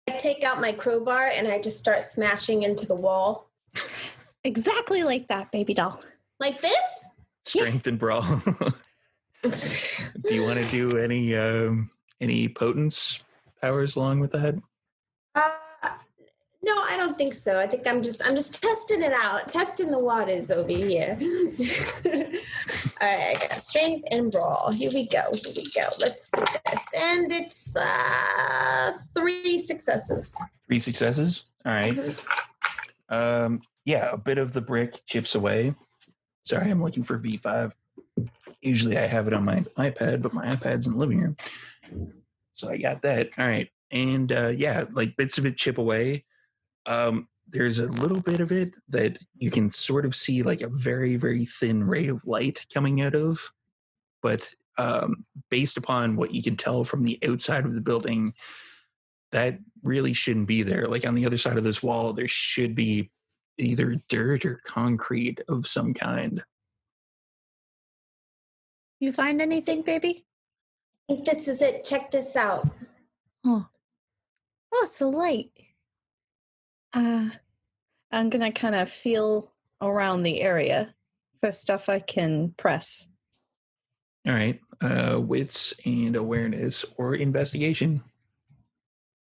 I take out my crowbar and I just start smashing into the wall. Exactly like that, baby doll. Like this? Strength and brawl. Do you want to do any potence powers along with that? No, I don't think so. I think I'm just testing it out, testing the waters over here. All right, I got strength and brawl. Here we go. Let's do this, and it's 3 successes. 3 successes. All right. Yeah, a bit of the brick chips away. Sorry, I'm looking for V5. Usually I have it on my iPad, but my iPad's in the living room. So I got that. All right. And yeah, like bits of it chip away. There's a little bit of it that you can sort of see like a very, very thin ray of light coming out of. But based upon what you can tell from the outside of the building, that really shouldn't be there. Like on the other side of this wall, there should be either dirt or concrete of some kind. You find anything, baby? I think this is it. Check this out. Oh, it's a light. I'm gonna kind of feel around the area for stuff I can press. All right. Wits and awareness or investigation.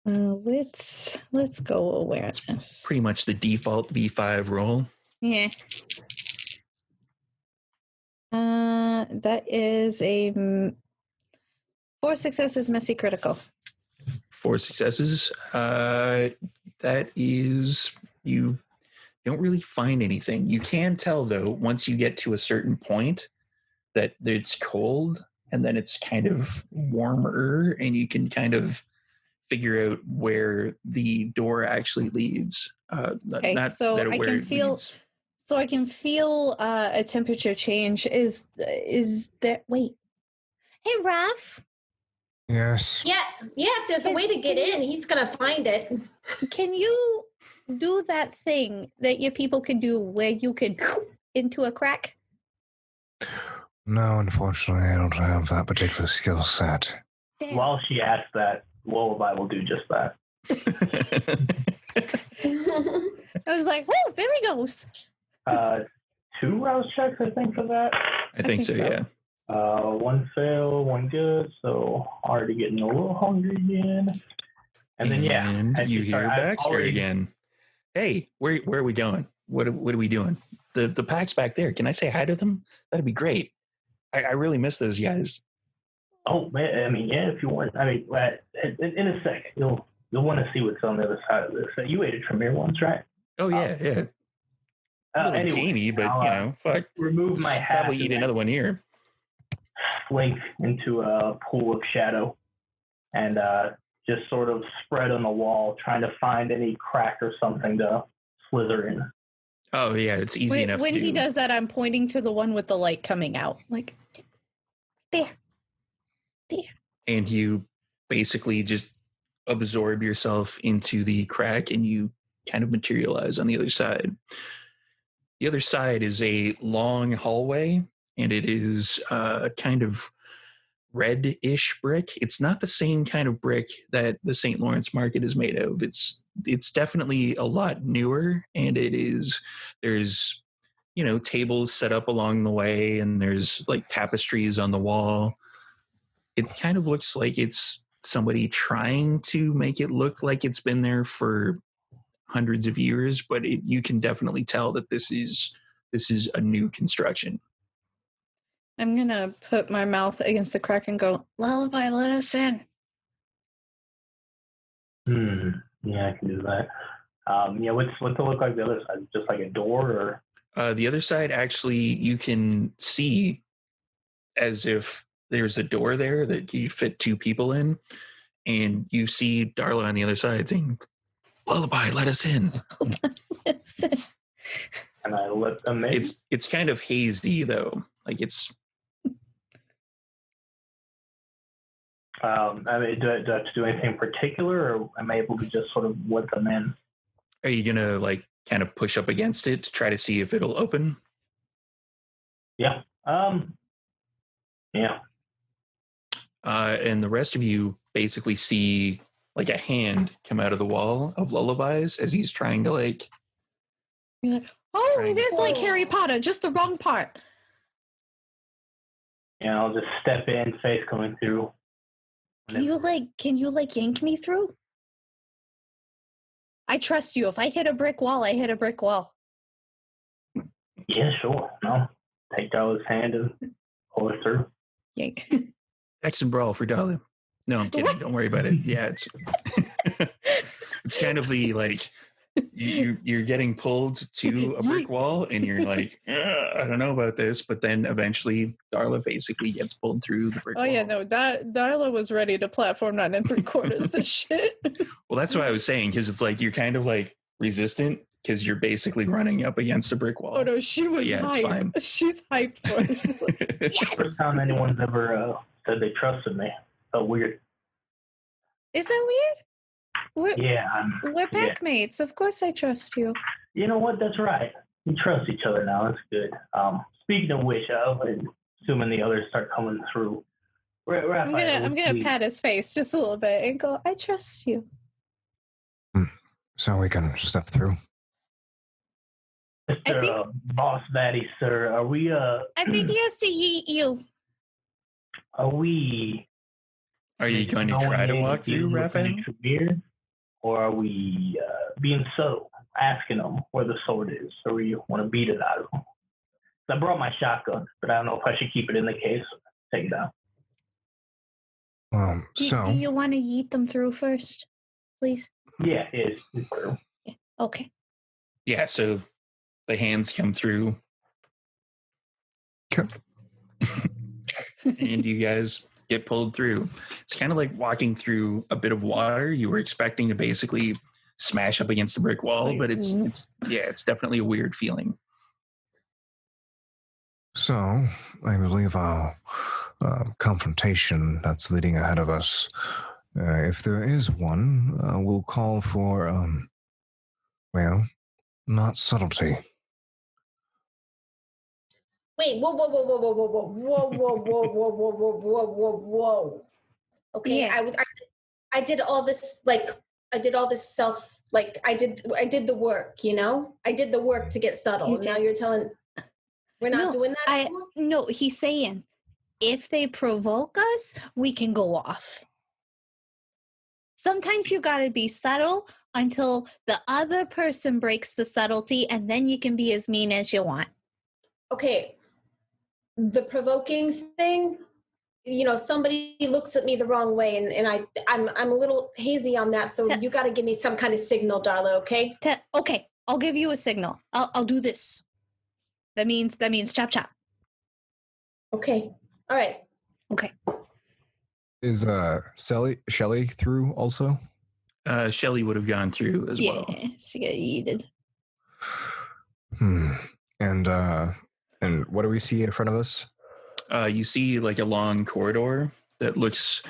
Wits. Let's go awareness. Pretty much the default V5 roll. Yeah. That is a 4 successes, messy critical. 4 successes. That is, you don't really find anything. You can tell though, once you get to a certain point, that it's cold and then it's kind of warmer, and you can kind of figure out where the door actually leads. Okay, so I can feel. Leads. So I can feel a temperature change. Is that? Wait. Hey, Raph. Yes. Yeah. If there's a way to get in, he's gonna find it. Can you do that thing that your people can do, where you could into a crack? No, unfortunately, I don't have that particular skill set. Damn. While she asks that, Lullaby will do just that. I was like, "Whoa, there he goes." 2 rouse checks, I think, for that. I think so, yeah. 1 fail, 1 good, so already getting a little hungry again. And then, yeah. You hear Baxter again. Hey, where are we going? What are we doing? The pack's back there. Can I say hi to them? That'd be great. I really miss those guys. Oh, man, I mean, yeah, if you want. I mean, in a second, you'll want to see what's on the other side of this. You ate a Tremere once, right? Oh, yeah. A little anyway, gamey, but, fuck. Remove my hat. Probably eat another one here. Slink into a pool of shadow and just sort of spread on the wall, trying to find any crack or something to slither in. Oh, yeah, it's easy enough when to do. He does that, I'm pointing to the one with the light coming out. Like, there. And you basically just absorb yourself into the crack and you kind of materialize on the other side. The other side is a long hallway, and it is kind of red-ish brick. It's not the same kind of brick that the St. Lawrence Market is made of. It's definitely a lot newer, and there's tables set up along the way, and there's like tapestries on the wall. It kind of looks like it's somebody trying to make it look like it's been there for hundreds of years, but you can definitely tell that this is a new construction. I'm gonna put my mouth against the crack and go, "Lullaby, let us in." Yeah, I can do that. What's it look like the other side? Just like a door, or the other side, actually, you can see as if there's a door there that you fit 2 people in, and you see Darla on the other side saying, "Lullaby, let us in." And I let them in. It's kind of hazy though, like it's I mean, do I have to do anything in particular, or am I able to just sort of let them in? Are you gonna like kind of push up against it to try to see if it'll open? Yeah. Yeah. And the rest of you basically see like a hand come out of the wall of Lullabies as he's trying to like. You're like, oh, Trying it to- is like Harry Potter, just the wrong part. Yeah, I'll just step in, face coming through. Can you yank me through? I trust you. If I hit a brick wall, I hit a brick wall. Yeah, sure. No. Take Darla's hand and pull her through. Yank. X and Brawl for Dahlia. No, I'm kidding. What? Don't worry about it. Yeah, it's it's kind of the like you're getting pulled to a brick wall and you're like, I don't know about this, but then eventually Darla basically gets pulled through the brick wall. Oh yeah, no, Darla was ready to platform 9 3/4 the shit. Well, that's what I was saying, because it's like you're kind of like resistant because you're basically running up against a brick wall. Oh no, she was yeah, it's fine. hyped. She's hyped for it. She's like, yes! First time anyone's ever said they trusted me. Felt weird. Is that weird? Yeah. We're pack mates. Of course I trust you. You know what? That's right. We trust each other now. That's good. Speaking of which, assuming the others start coming through, I'm gonna pat his face just a little bit and go, I trust you. So we can step through. Mr. Boss Daddy, sir, are we I think he has to yeet you. Are we Are you going to try to walk through, Raphael? Or are we being subtle, asking them where the sword is, or we want to beat it out of them? I brought my shotgun, but I don't know if I should keep it in the case or take it out. Do you want to yeet them through first, please? Yeah, it's true. Yeah. Okay. Yeah, so the hands come through. Okay. And you guys get pulled through. It's kind of like walking through a bit of water. You were expecting to basically smash up against a brick wall, but it's definitely a weird feeling. So I believe our confrontation that's leading ahead of us, if there is one, will call for, not subtlety. Wait, whoa. Okay, Yeah. I did all this self, I did the work, you know? I did the work to get subtle. Now you're telling we're not doing that anymore? No, he's saying if they provoke us, we can go off. Sometimes you gotta be subtle until the other person breaks the subtlety, and then you can be as mean as you want. Okay, the provoking thing, somebody looks at me the wrong way, and I'm a little hazy on that, so you got to give me some kind of signal, Darla, okay? Okay, I'll give you a signal. I'll do this. That means chop chop. Okay, all right. Okay. Is Shelly through also? Shelly would have gone through as well. Yeah, she got yeeted. And what do we see in front of us? You see like a long corridor that looks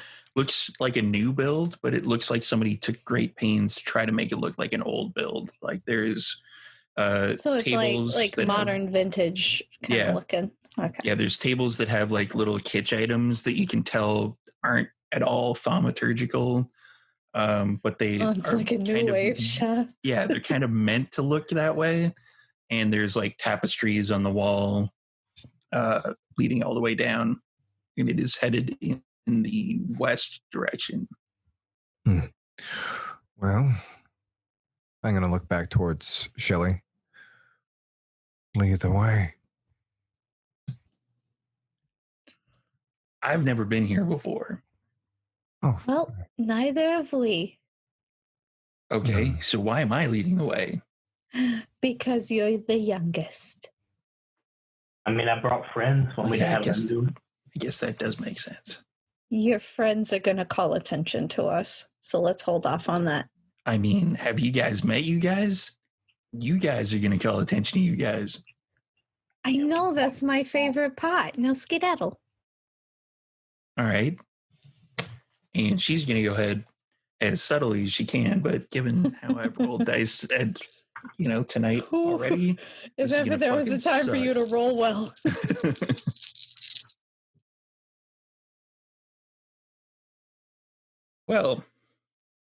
like a new build, but it looks like somebody took great pains to try to make it look like an old build. Like there's so it's tables like modern vintage kind of looking. Okay. Yeah, there's tables that have like little kitsch items that you can tell aren't at all thaumaturgical, but they it's are like a new wave shop. Yeah, they're kind of meant to look that way. And there's like tapestries on the wall leading all the way down, and it is headed in the west direction. Well, I'm going to look back towards Shelly. Lead the way. I've never been here before. Oh. Well, neither have we. Okay, so why am I leading the way? Because you're the youngest. I mean, I brought friends. Want me to have them do it? I guess that does make sense. Your friends are going to call attention to us, so let's hold off on that. I mean, have you guys met you guys? You guys are going to call attention to you guys. I know, that's my favorite part. No skedaddle. All right. and she's going to go ahead as subtly as she can. But given how I've rolled dice, and tonight already, if ever there was a time for you to roll well. Well,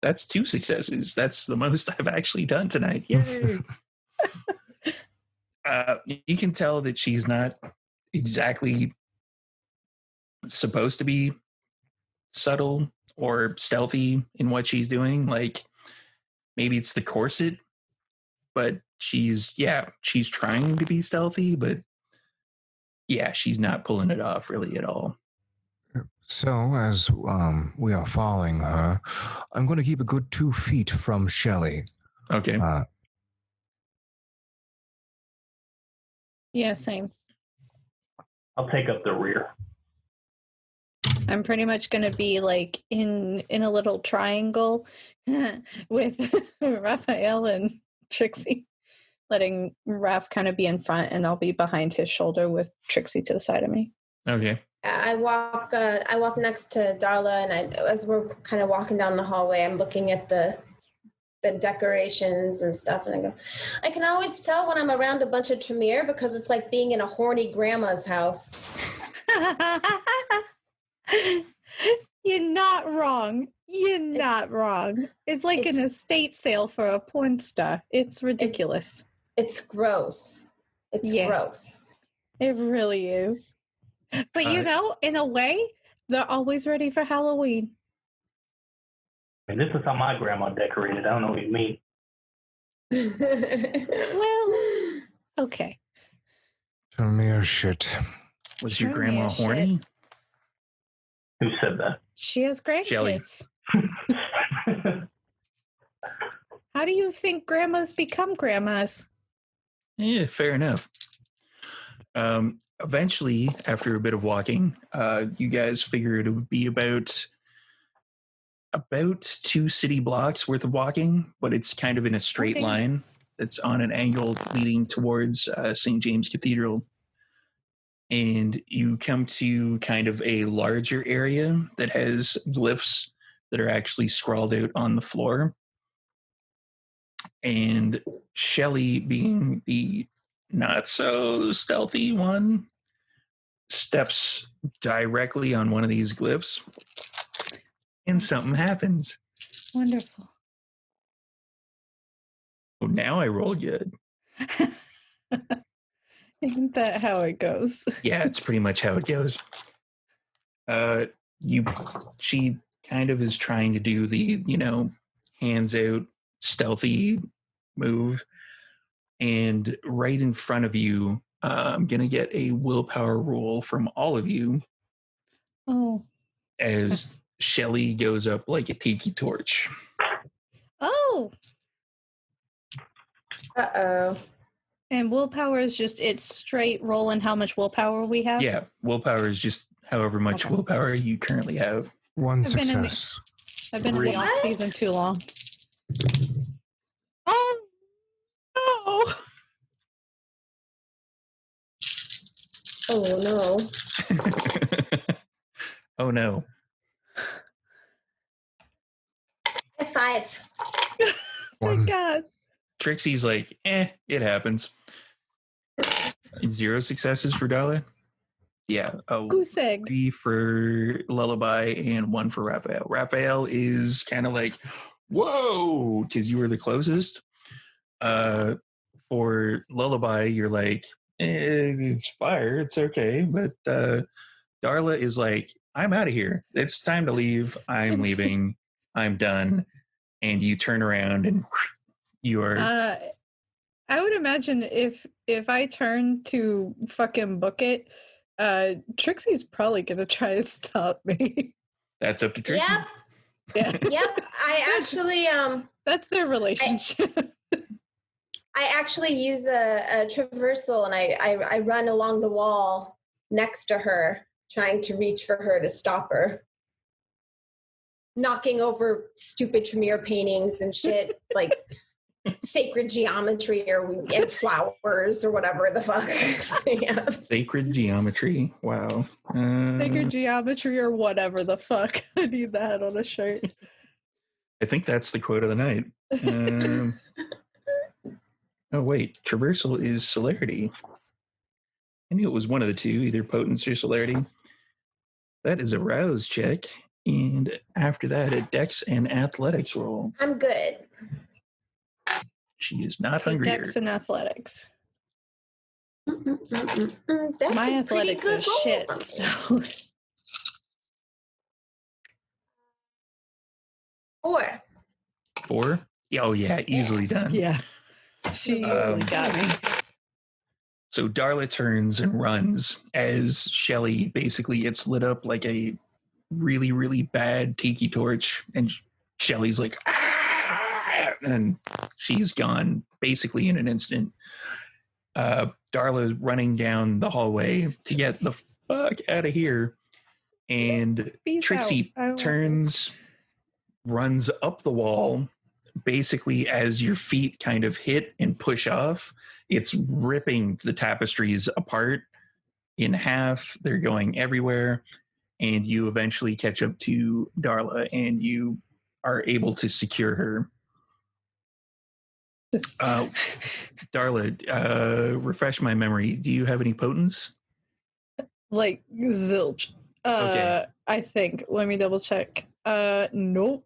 that's 2 successes. That's the most I've actually done tonight. Yay! You can tell that she's not exactly supposed to be subtle or stealthy in what she's doing. Like, maybe it's the corset, but she's trying to be stealthy, but yeah, she's not pulling it off really at all. So, as we are following her, I'm going to keep a good 2 feet from Shelley. Okay. Yeah, same. I'll take up the rear. I'm pretty much going to be like in a little triangle with Raphael and Trixie, letting Raph kind of be in front, and I'll be behind his shoulder with Trixie to the side of me. Okay. I walk next to Darla, and as we're kind of walking down the hallway, I'm looking at the decorations and stuff, and I go, I can always tell when I'm around a bunch of Tremere because it's like being in a horny grandma's house. You're not wrong. Not wrong. It's like an estate sale for a porn star. It's ridiculous. It's gross. It's gross. It really is. But in a way, they're always ready for Halloween. And this is how my grandma decorated. I don't know what you mean. Well, okay. Tremere shit. Was your grandma horny? Who said that? She has grandkids. How do you think grandmas become grandmas? Yeah, fair enough. Eventually, after a bit of walking, you guys figured it would be about 2 city blocks worth of walking, but it's kind of in a straight line that's on an angle leading towards St. James Cathedral. And you come to kind of a larger area that has glyphs that are actually scrawled out on the floor. And Shelley, being the not so stealthy one, steps directly on one of these glyphs, and something happens. Wonderful. Oh, now I roll good. Isn't that how it goes? Yeah, it's pretty much how it goes. She kind of is trying to do the, hands out, stealthy move. And right in front of you, I'm going to get a willpower roll from all of you. Oh. As Shelley goes up like a tiki torch. Oh. Uh-oh. And willpower is just, it's straight rolling how much willpower we have? Yeah, willpower is just however much willpower you currently have. 1 success. I've been in the off season too long. Oh, no. Oh, no. Oh, no. High five. Thank God. Trixie's like, it happens. 0 successes for Darla. Yeah. Goose egg. 3 for Lullaby and 1 for Raphael. Raphael is kind of like, whoa, because you were the closest. For Lullaby, you're like, it's fire. It's okay. But Darla is like, I'm out of here. It's time to leave. I'm leaving. I'm done. And you turn around and you are... I would imagine if I turn to fucking book it, Trixie's probably going to try to stop me. That's up to Trixie? Yep. Yeah. Yep. I actually... That's their relationship. I actually use a traversal, and I run along the wall next to her, trying to reach for her to stop her. Knocking over stupid Tremere paintings and shit, like sacred geometry and flowers or whatever the fuck. Yeah. Sacred geometry. Wow. Sacred geometry or whatever the fuck. I need that on a shirt. I think that's the quote of the night. Oh, wait. Traversal is celerity. I knew it was one of the two, either potence or celerity. That is a rouse check. And after that, a dex and athletics roll. I'm good. She is not So hungrier. Dex and athletics. That's My a pretty athletics good is roll shit. for me. So 4. 4? Oh, yeah. Easily done. yeah, she easily got me. So Darla turns and runs as Shelly basically gets lit up like a really, really bad tiki torch. And Shelly's like, ah! And she's gone basically in an instant. Darla's running down the hallway to get the fuck out of here. And Peace Trixie out. runs up the wall. Basically, as your feet kind of hit and push off, it's ripping the tapestries apart in half. They're going everywhere. And you eventually catch up to Darla and you are able to secure her. Darla, refresh my memory. Do you have any potence? Like zilch. Okay. I think. Let me double check. Nope.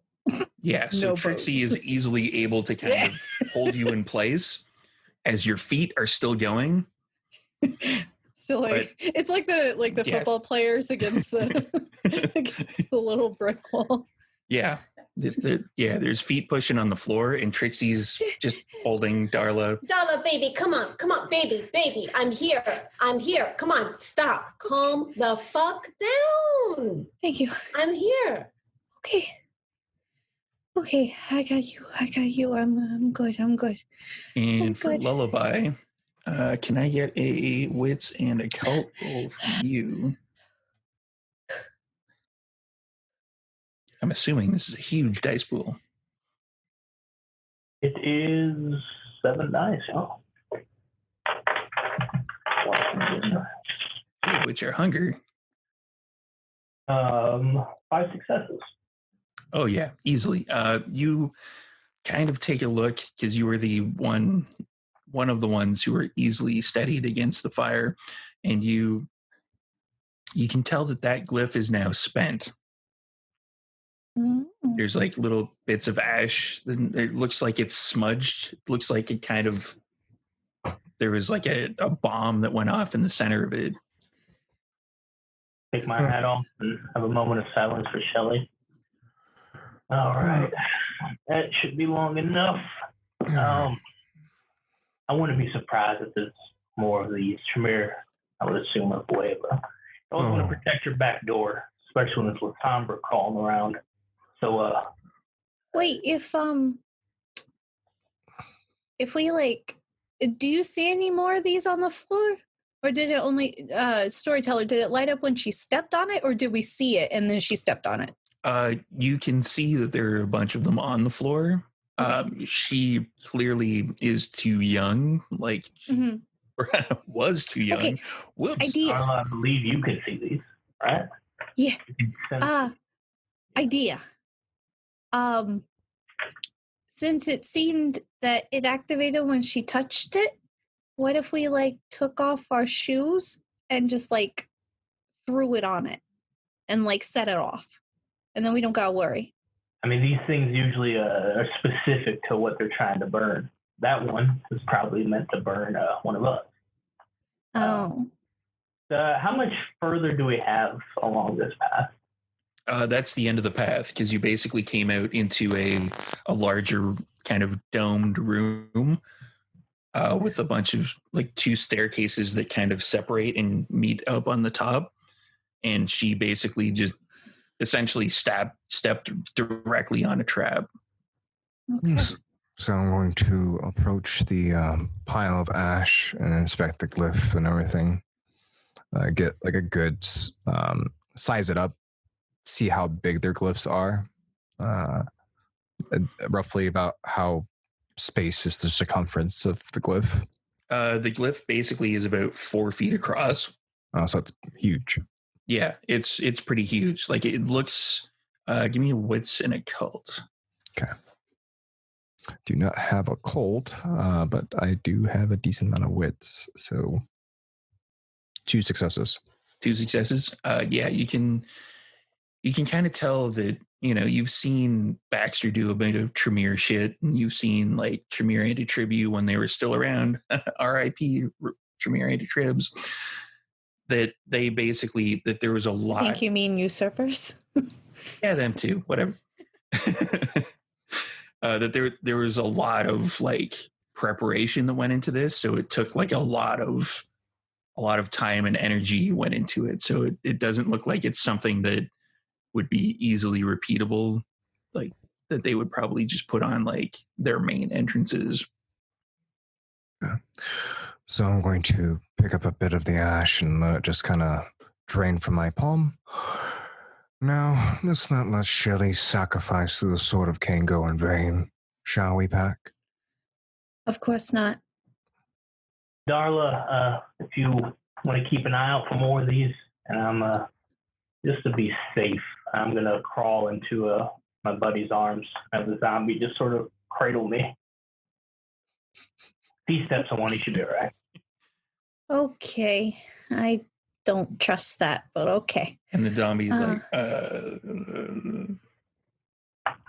Yeah, so No Trixie boats. is easily able to kind of hold you in place as your feet are still going. So like it's like the Yeah. football players against the against the little brick wall. Yeah. There's feet pushing on the floor and Trixie's just holding Darla. Darla, baby, come on, baby. I'm here. Come on, stop. Calm the fuck down. Thank you. I'm here. Okay, I got you. I'm good. And for good. Lullaby, can I get a wits and a cult roll from you? I'm assuming this is a huge dice pool. It is 7 dice. Oh. Which are hunger. 5 successes. Oh yeah, easily. You kind of take a look because you were the one of the ones who were easily steadied against the fire, and you can tell that glyph is now spent. There's like little bits of ash. It looks like it's smudged. It looks like it kind of there was like a bomb that went off in the center of it. Take my hat off and have a moment of silence for Shelly. All right. That should be long enough. I wouldn't be surprised if there's more of these. Tremere, I would assume, up away. But I always want to protect your back door, especially when it's Latambre crawling around. So, wait, if we like, do you see any more of these on the floor? Or did it only, storyteller, did it light up when she stepped on it, or did we see it and then she stepped on it? You can see that there are a bunch of them on the floor. She clearly is too young, like was too young. Okay. Whoops. Idea. I believe you can see these, right? Yeah. Idea. Since it seemed that it activated when she touched it, what if we like took off our shoes and just like threw it on it and like set it off, and then we don't gotta worry? I mean, these things usually are specific to what they're trying to burn. That one is probably meant to burn one of us. Oh. How much further do we have along this path? That's the end of the path, because you basically came out into a larger kind of domed room with a bunch of like 2 staircases that kind of separate and meet up on the top. And she basically just essentially stepped directly on a trap. Okay. So I'm going to approach the pile of ash and inspect the glyph and everything. Get like a good size it up, see how big their glyphs are, roughly about how space is the circumference of the glyph? The glyph basically is about 4 feet across. Oh, so it's huge. Yeah, it's pretty huge. Like it looks. Give me a wits and occult. Okay. Do not have a cult, but I do have a decent amount of wits. So 2 successes. 2 successes. Yeah, you can kind of tell that, you've seen Baxter do a bit of Tremere shit, and you've seen like Tremere Anti-Tribu when they were still around. R.I.P. Tremere Anti-Tribs. That they basically, that there was a lot. I think you mean usurpers. Yeah, them too. Whatever. That there was a lot of like preparation that went into this, so it took like a lot of time and energy went into it. So it doesn't look like it's something that would be easily repeatable, like that they would probably just put on like their main entrances. Okay. So I'm going to pick up a bit of the ash and let it just kind of drain from my palm. Now, let's not let Shelley's sacrifice to the sword of Cain go in vain, shall we, Pack? Of course not. Darla, if you want to keep an eye out for more of these, and I'm just to be safe, I'm gonna crawl into my buddy's arms, have the zombie just sort of cradle me. These steps I want, he should be all right. Okay, I don't trust that, but okay. And the zombie's like,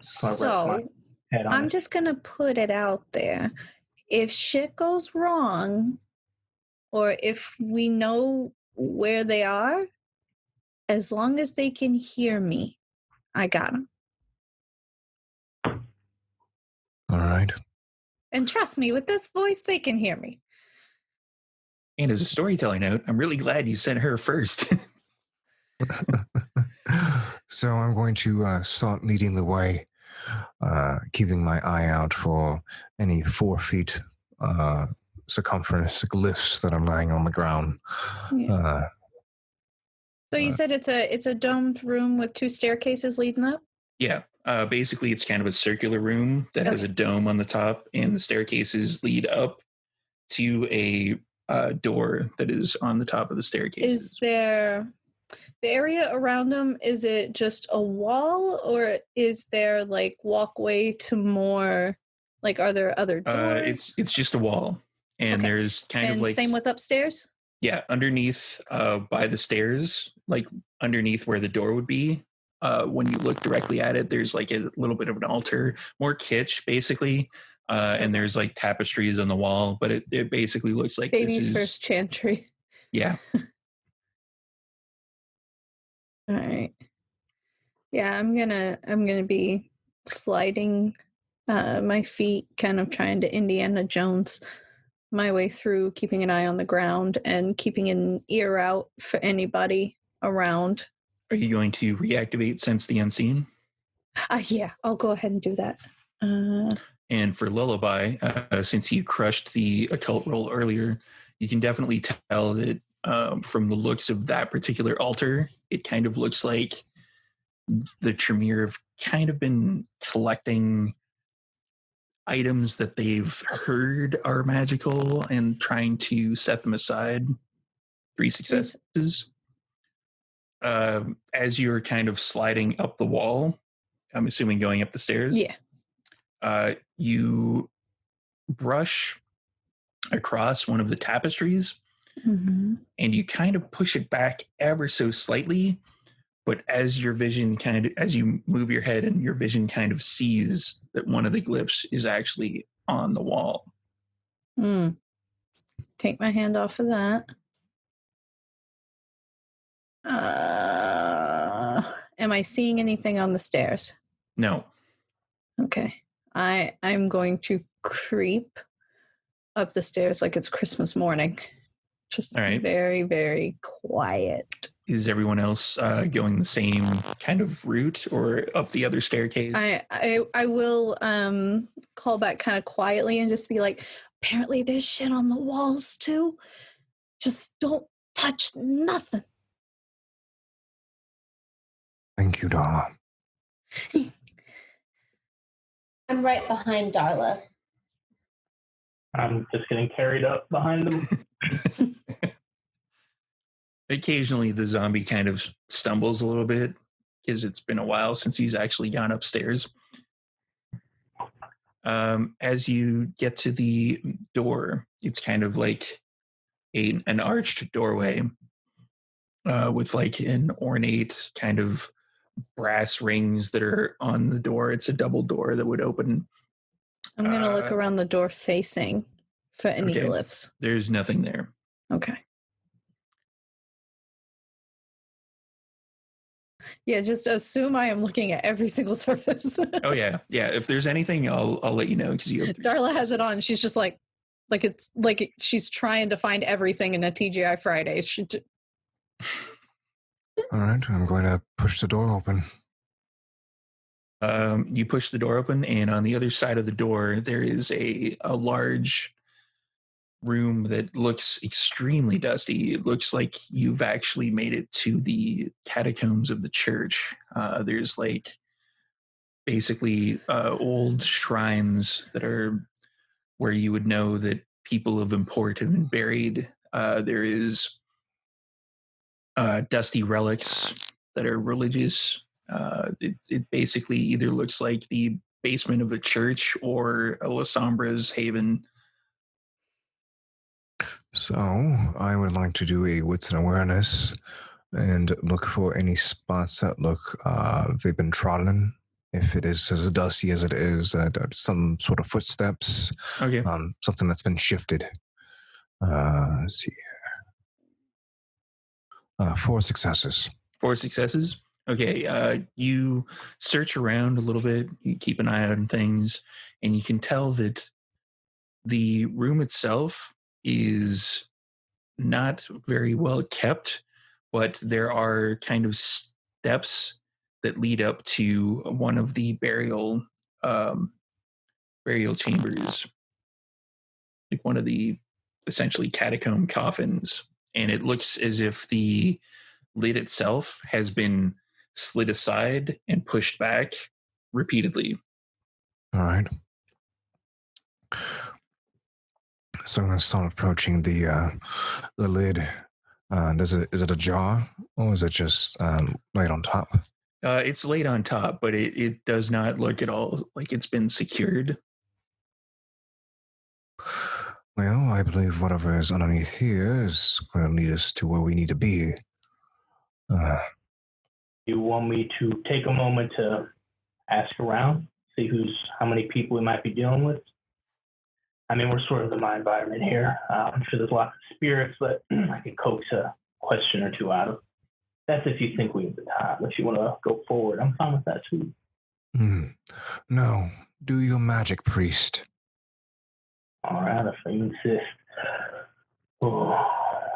So I'm just gonna put it out there. If shit goes wrong, or if we know where they are, as long as they can hear me, I got them. All right. And trust me, with this voice, they can hear me. And as a storytelling note, I'm really glad you sent her first. So I'm going to start leading the way, keeping my eye out for any 4 feet circumference glyphs that are lying on the ground. Yeah. So you said it's a domed room with 2 staircases leading up? Yeah. Basically, it's kind of a circular room that has a dome on the top, and the staircases lead up to a door that is on the top of the staircases. Is there the area around them? Is it just a wall, or is there like walkway to more? Like, are there other doors? It's just a wall, and there's kind of like same with upstairs. Yeah, underneath by the stairs, like underneath where the door would be. When you look directly at it, there's like a little bit of an altar, more kitsch basically, and there's like tapestries on the wall, but it basically looks like Baby's first chantry. Yeah. All right. Yeah, I'm gonna be sliding my feet, kind of trying to Indiana Jones my way through, keeping an eye on the ground and keeping an ear out for anybody around. Are you going to reactivate Sense the Unseen? Yeah, I'll go ahead and do that. And for Lullaby, since you crushed the occult roll earlier, you can definitely tell that from the looks of that particular altar, it kind of looks like the Tremere have kind of been collecting items that they've heard are magical and trying to set them aside. 3 successes. As you're kind of sliding up the wall, I'm assuming going up the stairs. Yeah. You brush across one of the tapestries, and you kind of push it back ever so slightly. But as your vision as you move your head, and your vision kind of sees that one of the glyphs is actually on the wall. Take my hand off of that. Am I seeing anything on the stairs? No. Okay. I'm going to creep up the stairs like it's Christmas morning. Just all right. Very, very quiet. Is everyone else going the same kind of route or up the other staircase? I will call back kind of quietly and just be like, apparently there's shit on the walls too. Just don't touch nothing. Thank you, Darla. I'm right behind Darla. I'm just getting carried up behind him. Occasionally, the zombie kind of stumbles a little bit because it's been a while since he's actually gone upstairs. As you get to the door, it's kind of like an arched doorway with like an ornate kind of brass rings that are on the door. It's a double door that would open. I'm going to look around the door facing for any glyphs. There's nothing there. Okay. Yeah, just assume I am looking at every single surface. Oh yeah. If there's anything, I'll let you know, because Darla has it on. She's just like it's like she's trying to find everything in a TGI Friday. All right, I'm going to push the door open. You push the door open, and on the other side of the door, there is a large room that looks extremely dusty. It looks like you've actually made it to the catacombs of the church. There's like basically old shrines that are where you would know that people of import have been buried. There is dusty relics that are religious. It basically either looks like the basement of a church or a La Sombra's haven. So I would like to do a wits and awareness and look for any spots that look they've been trodden. If it is as dusty as it is, some sort of footsteps, Okay. Something that's been shifted. Let's see here. 4 successes. 4 successes. Okay. You search around a little bit. You keep an eye on things, and you can tell that the room itself is not very well kept, but there are kind of steps that lead up to one of the burial chambers, like one of the essentially catacomb coffins, and it looks as if the lid itself has been slid aside and pushed back repeatedly. All right. So I'm going to start approaching the lid. Is it ajar, or is it just laid on top? It's laid on top, but it does not look at all like it's been secured. Well, I believe whatever is underneath here is going to lead us to where we need to be. You want me to take a moment to ask around, see how many people we might be dealing with? I mean, we're sort of in my environment here. I'm sure there's lots of spirits that I could coax a question or two out of. That's if you think we have the time. If you want to go forward, I'm fine with that too. No, do your magic, priest. All right, if you insist. Oh,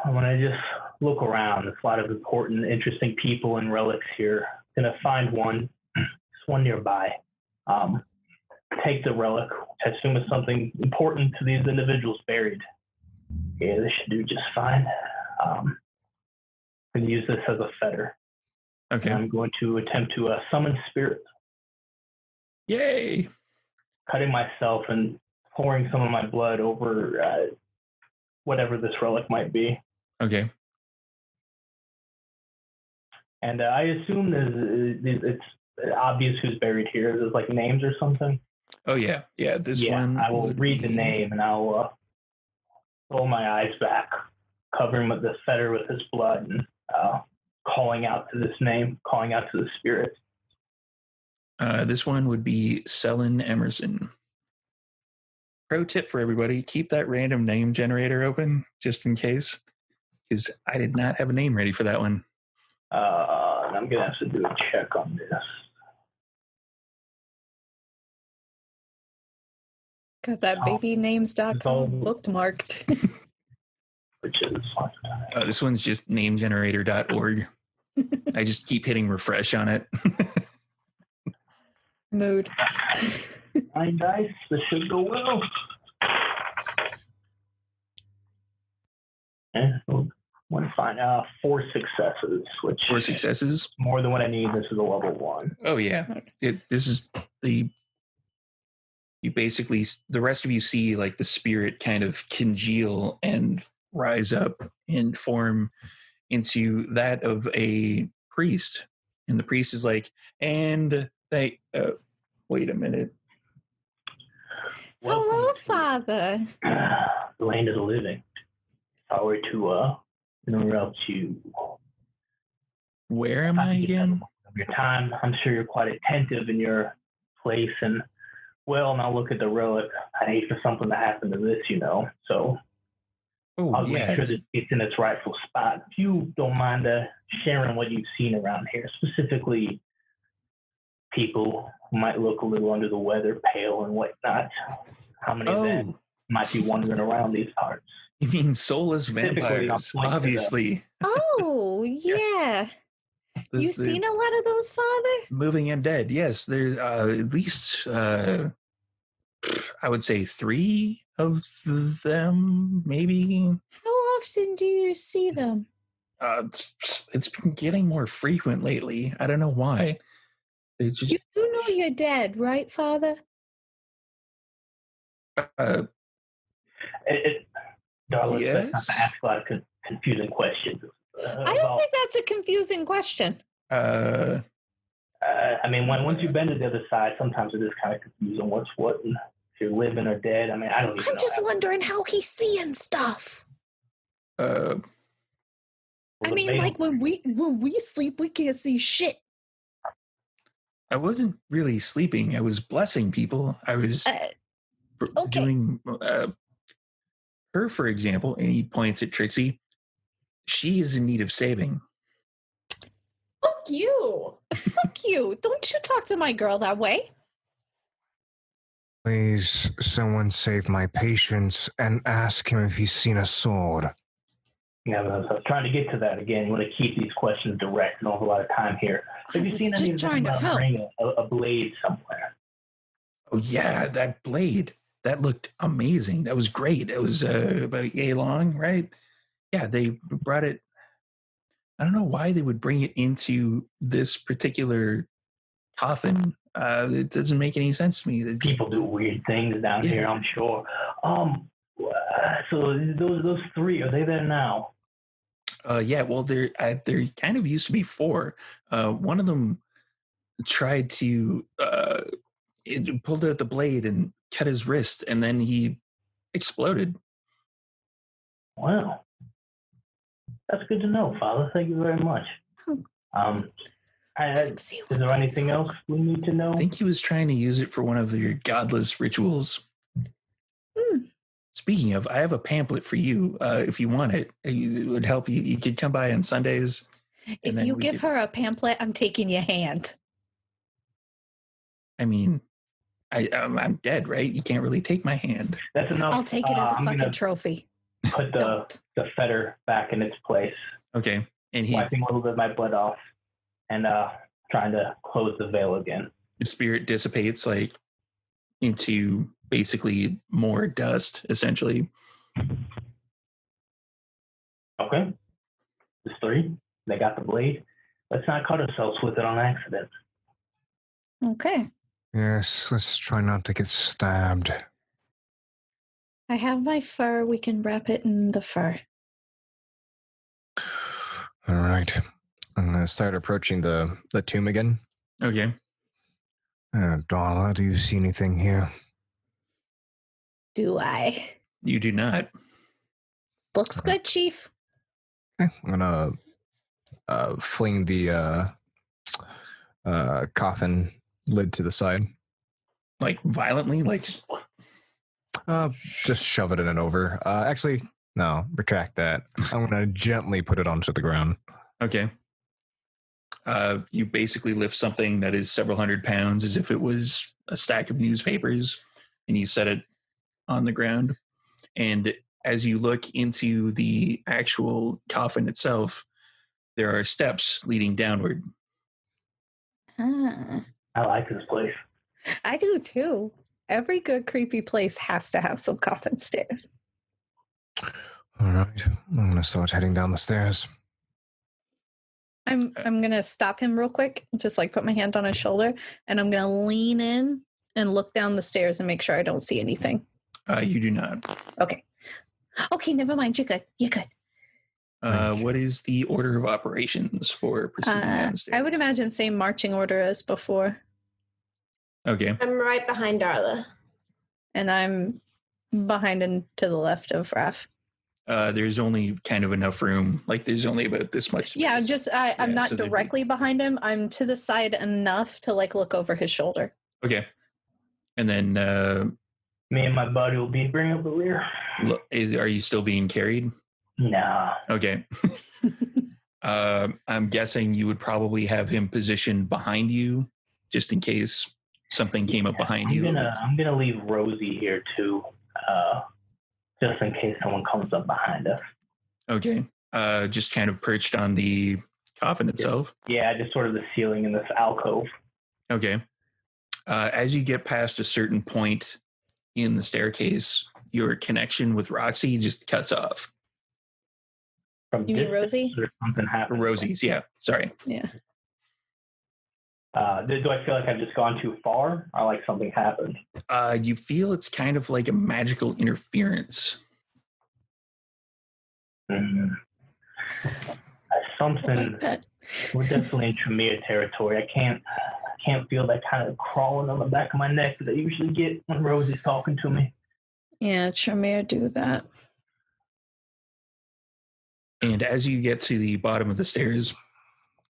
when I just look around, there's a lot of important, interesting people and relics here. Gonna find one. There's one nearby. Take the relic, which I assume is something important to these individuals buried. Yeah, this should do just fine. I'm going to use this as a fetter. Okay. And I'm going to attempt to summon spirits. Yay! Cutting myself and pouring some of my blood over whatever this relic might be. Okay. And I assume it's obvious who's buried here. There's like names or something. Oh yeah. This one. I will read the name and I'll roll my eyes back, covering the fetter with his blood, and calling out to this name, calling out to the spirit. This one would be Selin Emerson. Pro tip for everybody: keep that random name generator open just in case, because I did not have a name ready for that one. And I'm gonna have to do a check on this. Got that babynames.com bookmarked. Which is this one's just namegenerator.org. I just keep hitting refresh on it. Mood. 9 dice. This should go well. One fine. 4 successes, which 4 successes. More than what I need. This is a level 1. Oh yeah. This is the you basically, the rest of you see like the spirit kind of congeal and rise up and form into that of a priest. And the priest is like, and they, wait a minute. Hello, Father. The land of the living. If I were to interrupt you. Where am I again? Of your time. I'm sure you're quite attentive in your place, and well, now look at the relic. I hate for something to happen to this, So I'll make sure that it's in its rightful spot. If you don't mind sharing what you've seen around here, specifically people who might look a little under the weather, pale and whatnot. How many of them might be wandering around these parts? You mean soulless vampires, obviously. Oh, yeah. You've seen a lot of those, Father? Moving undead, yes. There's at least, I would say 3 of them, maybe. How often do you see them? It's been getting more frequent lately. I don't know why. You do know you're dead, right, Father? Darling, yes. Not to ask a lot of confusing questions. I don't think that's a confusing question. I mean, once you've been to the other side, sometimes it is kind of confusing what's what, and if you're living or dead. I mean, I don't even know. I'm just wondering how he's seeing stuff. I mean, like when we sleep, we can't see shit. I wasn't really sleeping. I was blessing people. I was doing her, for example, and he points at Trixie. She is in need of saving. Fuck you. Fuck you. Don't you talk to my girl that way. Please, someone save my patience and ask him if he's seen a sword. Yeah, I was trying to get to that again. You want to keep these questions direct. We don't have a lot of time here. Have you seen any of them bring a blade somewhere? Oh, yeah, that blade. That looked amazing. That was great. It was about yay long, right? Yeah, they brought it. I don't know why they would bring it into this particular coffin. It doesn't make any sense to me. People do weird things down here, I'm sure. So those 3, are they there now? Yeah, well, there kind of used to be 4. One of them tried to it pulled out the blade and cut his wrist, and then he exploded. Wow, that's good to know, Father. Thank you very much. Is there anything else we need to know? I think he was trying to use it for one of your godless rituals. Speaking of, I have a pamphlet for you if you want it. It would help you. You could come by on Sundays. If you give her a pamphlet, I'm taking your hand. I mean, I'm dead, right? You can't really take my hand. That's enough. I'll take it as a fucking trophy. Put the fetter back in its place. Okay. And wiping a little bit of my blood off and trying to close the veil again. The spirit dissipates like into basically more dust, essentially. Okay. There's 3. They got the blade. Let's not cut ourselves with it on accident. Okay. Yes, let's try not to get stabbed. I have my fur. We can wrap it in the fur. All right. I'm going to start approaching the tomb again. Okay. Darla, do you see anything here? Do I? You do not. Looks good, Chief. Okay. I'm going to fling the coffin lid to the side. Like violently? Like just shove it in and over. Actually, no, retract that. I'm going to gently put it onto the ground. Okay. You basically lift something that is several hundred pounds as if it was a stack of newspapers, and you set it on the ground. And as you look into the actual coffin itself, there are steps leading downward. I like this place. I do too. Every good creepy place has to have some coffin stairs. All right. I'm going to start heading down the stairs. I'm going to stop him real quick, just like put my hand on his shoulder, and I'm going to lean in and look down the stairs and make sure I don't see anything. You do not. Okay. Okay, never mind. You're good. You're good. What is the order of operations for proceeding down the stairs? I would imagine same marching order as before. Okay. I'm right behind Darla. And I'm behind and to the left of Raph. There's only kind of enough room. Like there's only about this much space. Yeah, I'm not directly behind him. I'm to the side enough to like look over his shoulder. Okay. And then me and my buddy will be bringing up the rear. Are you still being carried? No. Okay. I'm guessing you would probably have him positioned behind you just in case something came up behind you. I'm gonna leave Rosie here too, just in case someone comes up behind us. Okay. Just kind of perched on the coffin itself. Yeah, just sort of the ceiling in this alcove. Okay. As you get past a certain point in the staircase, your connection with Roxy just cuts off. From you mean Rosie? Or something happened. Rosie's, yeah. Sorry. Yeah. Do I feel like I've just gone too far, or like something happened? You feel it's kind of like a magical interference. Mm-hmm. Something. We're definitely in Tremere territory. I can't feel that kind of crawling on the back of my neck that I usually get when Rosie's talking to me. Yeah, Tremere do that. And as you get to the bottom of the stairs,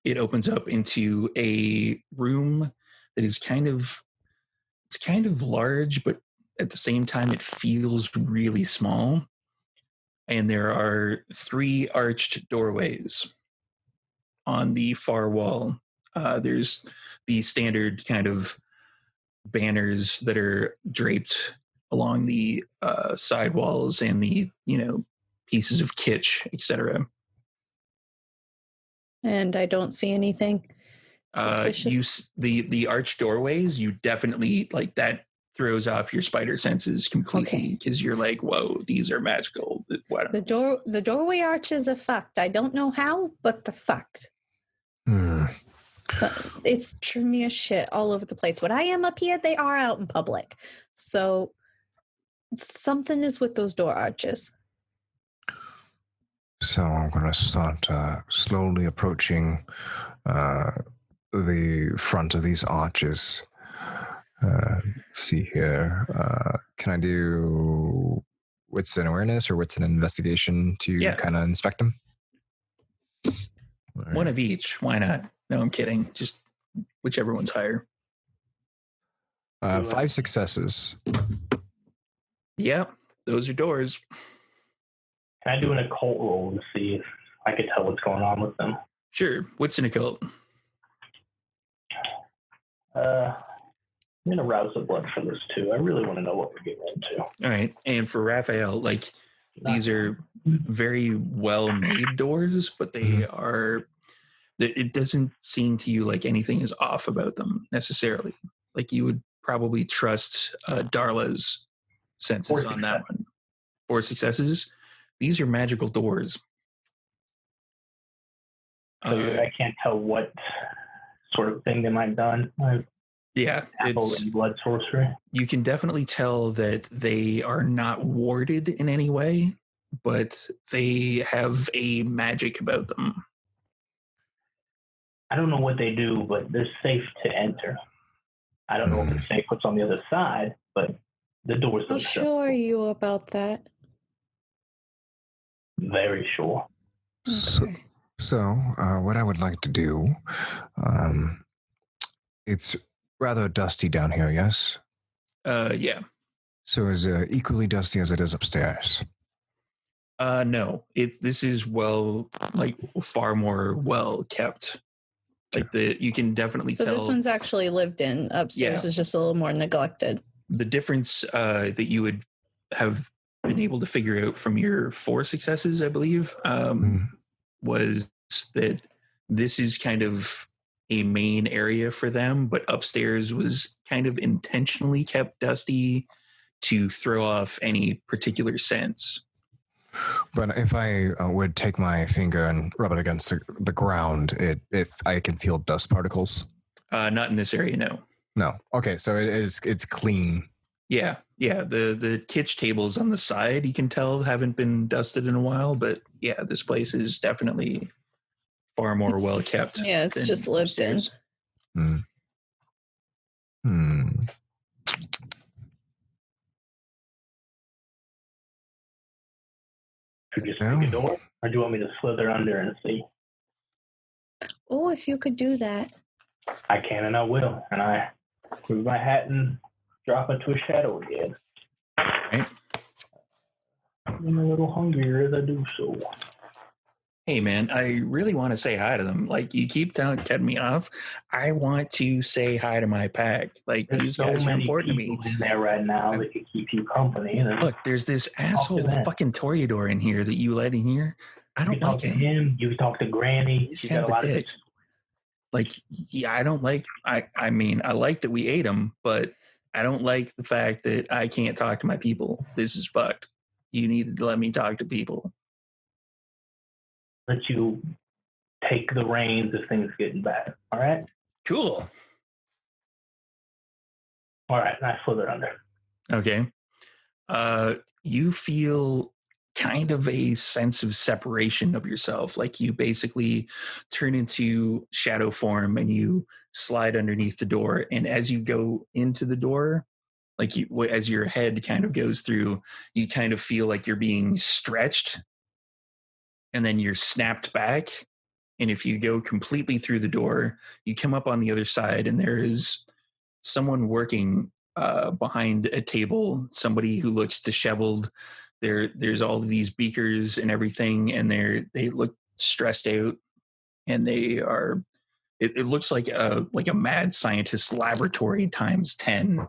it opens up into a room that is kind of large, but at the same time, it feels really small. And there are 3 arched doorways on the far wall. There's the standard kind of banners that are draped along the side walls and the, pieces of kitsch, etc. And I don't see anything suspicious. The arched doorways, you definitely like that throws off your spider senses completely because you're like, whoa, these are magical. The doorway arches are fucked. I don't know how, but they're fucked. It's Tremere shit all over the place. When I am up here, they are out in public. So something is with those door arches. So I'm going to start slowly approaching the front of these arches. See here. Can I do wits and awareness or wits and investigation to kind of inspect them? Right. One of each. Why not? No, I'm kidding. Just whichever one's higher. 5 successes. Yeah, those are doors. Can I do an occult roll to see if I could tell what's going on with them? Sure. What's an occult? I'm going to rouse the blood for this too. I really want to know what we're getting into. All right. And for Raphael, these are very well-made doors, but they are... It doesn't seem to you like anything is off about them necessarily. Like you would probably trust Darla's senses on that one. 4 successes. These are magical doors. So I can't tell what sort of thing they might have done. It's blood sorcery. You can definitely tell that they are not warded in any way, but they have a magic about them. I don't know what they do, but they're safe to enter. I don't know if it's safe what's on the other side, but the doors How sure are you about that? Very sure. Okay. So what I would like to do, it's rather dusty down here, yes? Yeah. So is it equally dusty as it is upstairs? No. This is far more well kept. You can definitely tell. So this one's actually lived in. Upstairs is just a little more neglected. The difference that you would have been able to figure out from your 4 successes, I believe, was that this is kind of a main area for them, but upstairs was kind of intentionally kept dusty to throw off any particular sense. But if I would take my finger and rub it against the ground, if I can feel dust particles? Not in this area, no. No. Okay, so it's clean. Yeah. The kitchen tables on the side, you can tell, haven't been dusted in a while, but yeah, this place is definitely far more well kept. Yeah, it's just lived upstairs. in. Should we just pick a door, or do you want me to slither under and see? Oh, if you could do that. I can and I will. And I move my hat and drop into a shadow again. Right. I'm a little hungrier as I do so. Hey, man, I really want to say hi to them. Like, you keep cutting me off. I want to say hi to my pack. Like, There's these so guys are many important to people me. in there right now that could keep you company. Look, there's this asshole them. fucking Toreador in here that you let in here. I don't You can like talk to him. You can talk to Granny. He's You kind got of a lot a dick. Like, yeah, I don't like. I mean, I like that we ate him, but I don't like the fact that I can't talk to my people. This is fucked. You needed to let me talk to people. Let you take the reins if things getting bad. All right. Cool. All right. And I slither under. Okay. You feel kind of a sense of separation of yourself. Like you basically turn into shadow form and you slide underneath the door. And as you go into the door, like as your head kind of goes through, you kind of feel like you're being stretched and then you're snapped back. And if you go completely through the door, you come up on the other side and there is someone working behind a table, somebody who looks disheveled. There's all of these beakers and everything, and they look stressed out, and they are. It looks like a mad scientist laboratory times 10.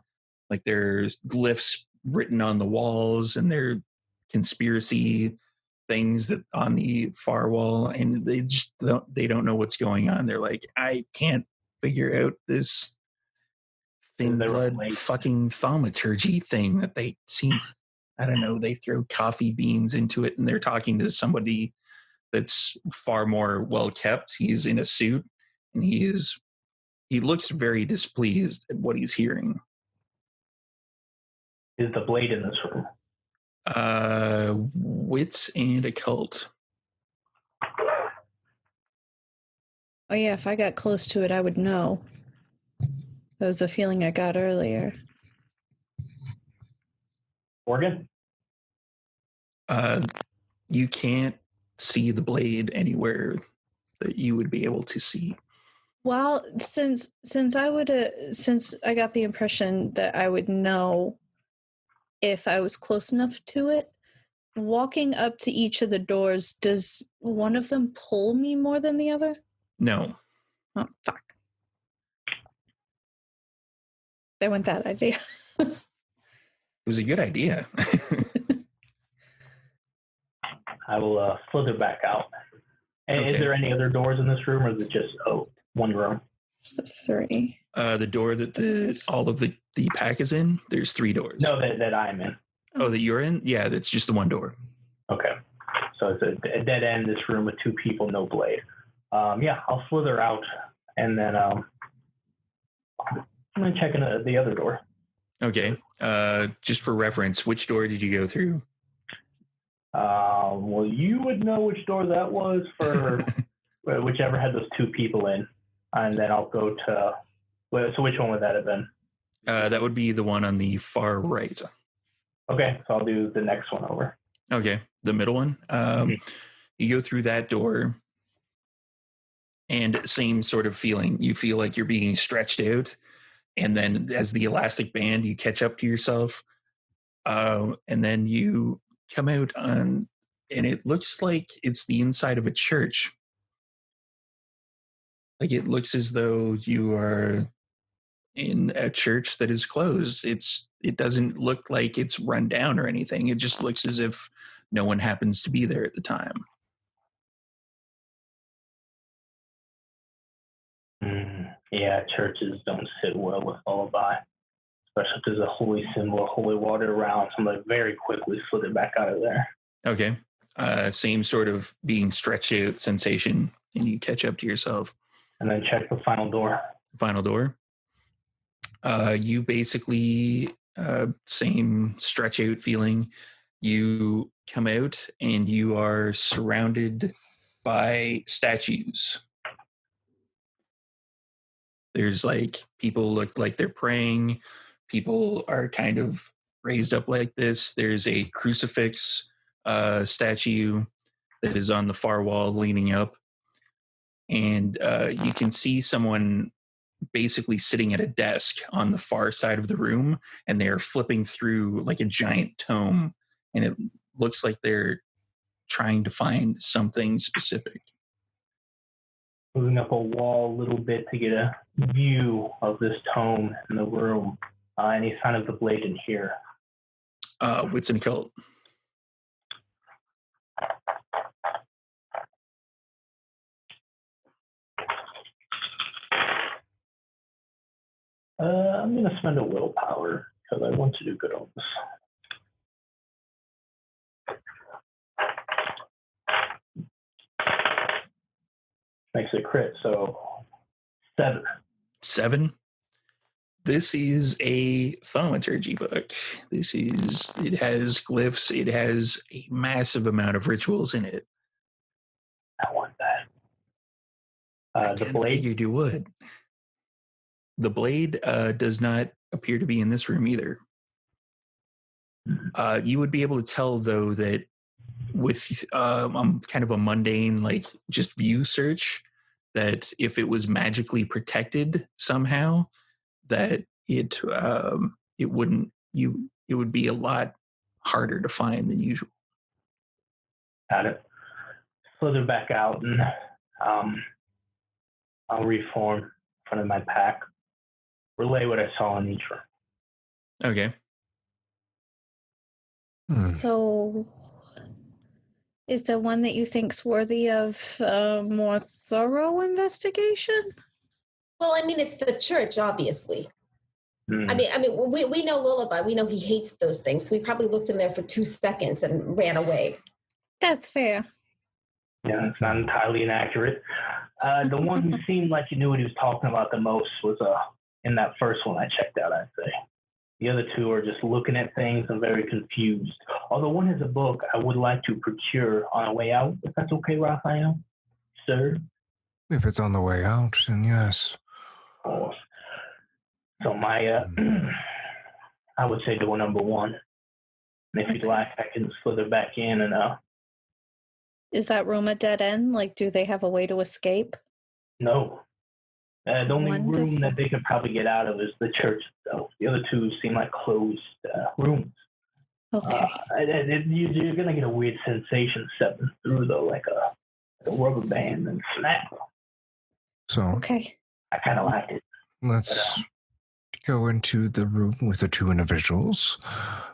Like there's glyphs written on the walls, and there are conspiracy things that on the far wall, and they don't know what's going on. They're like, I can't figure out this thin blood fucking thaumaturgy thing that they seem. I don't know. They throw coffee beans into it, and they're talking to somebody that's far more well kept. He's in a suit, and he looks very displeased at what he's hearing. Is the blade in this room? Wits and occult. Oh yeah, if I got close to it, I would know. That was a feeling I got earlier. Morgan? You can't see the blade anywhere that you would be able to see. Well, since I got the impression that I would know if I was close enough to it, walking up to each of the doors, does one of them pull me more than the other? No. Oh, fuck. They went that idea. It was a good idea. I will slither back out. And okay. Is there any other doors in this room, or is it just one room? So 3. The door that all of the pack is in, there's 3 doors. No, that I'm in. Oh, that you're in? Yeah, that's just the one door. Okay. So it's a dead end, this room with 2 people, no blade. Yeah, I'll slither out, and then I'm going to check into the other door. Okay. Just for reference, which door did you go through? Well, you would know which door that was for whichever had those 2 people in. And then I'll go to... So which one would that have been? That would be the one on the far right. Okay, so I'll do the next one over. Okay, the middle one. You go through that door, and same sort of feeling. You feel like you're being stretched out, and then as the elastic band, you catch up to yourself, and then you come out on, and it looks like it's the inside of a church. Like it looks as though you are in a church that is closed. It doesn't look like it's run down or anything. It just looks as if no one happens to be there at the time. Yeah, churches don't sit well with lullaby, especially if there's a holy symbol, holy water around. So I'm going to very quickly slid it back out of there. Okay. Same sort of being stretched out sensation, and you catch up to yourself. And then check the final door. Final door. You basically, same stretch out feeling. You come out and you are surrounded by statues. There's like people look like they're praying. People are kind of raised up like this. There's a crucifix statue that is on the far wall leaning up. And you can see someone basically sitting at a desk on the far side of the room, and they're flipping through like a giant tome, and it looks like they're trying to find something specific. Moving up a wall a little bit to get a view of this tome in the room. Any sign of the blade in here? Wits and occult. I'm going to spend a willpower because I want to do good on this. Makes it crit, so 7. 7. This is a thaumaturgy book. It has glyphs. It has a massive amount of rituals in it. I want that. The I blade? figured you would. The blade does not appear to be in this room either. You would be able to tell, though, that with kind of a mundane, like just view search, that if it was magically protected somehow, that it wouldn't it would be a lot harder to find than usual. Got it. Slither back out and I'll reform in front of my pack. Relay what I saw in each room. Okay. So, is there one that you think's worthy of more thorough investigation? Well, I mean, it's the church, obviously. I mean, we know Lullaby. We know he hates those things. So we probably looked in there for 2 seconds and ran away. That's fair. Yeah, it's not entirely inaccurate. The one who seemed like he knew what he was talking about the most was in that first one I checked out, I'd say. The other two are just looking at things and very confused. Although one has a book I would like to procure on our way out, if that's okay, Raphael? Sir? If it's on the way out, then yes. Of course. So my, I would say door number 1. And if you'd like, I can slither back in and, Is that room a dead end? Like, do they have a way to escape? No. The only Wonderful. room that they could probably get out of is the church itself. The other two seem like closed rooms. Okay. You're going to get a weird sensation stepping through, though, like a rubber band and snap. So Okay. I kind of liked it. let's go into the room with the 2 individuals.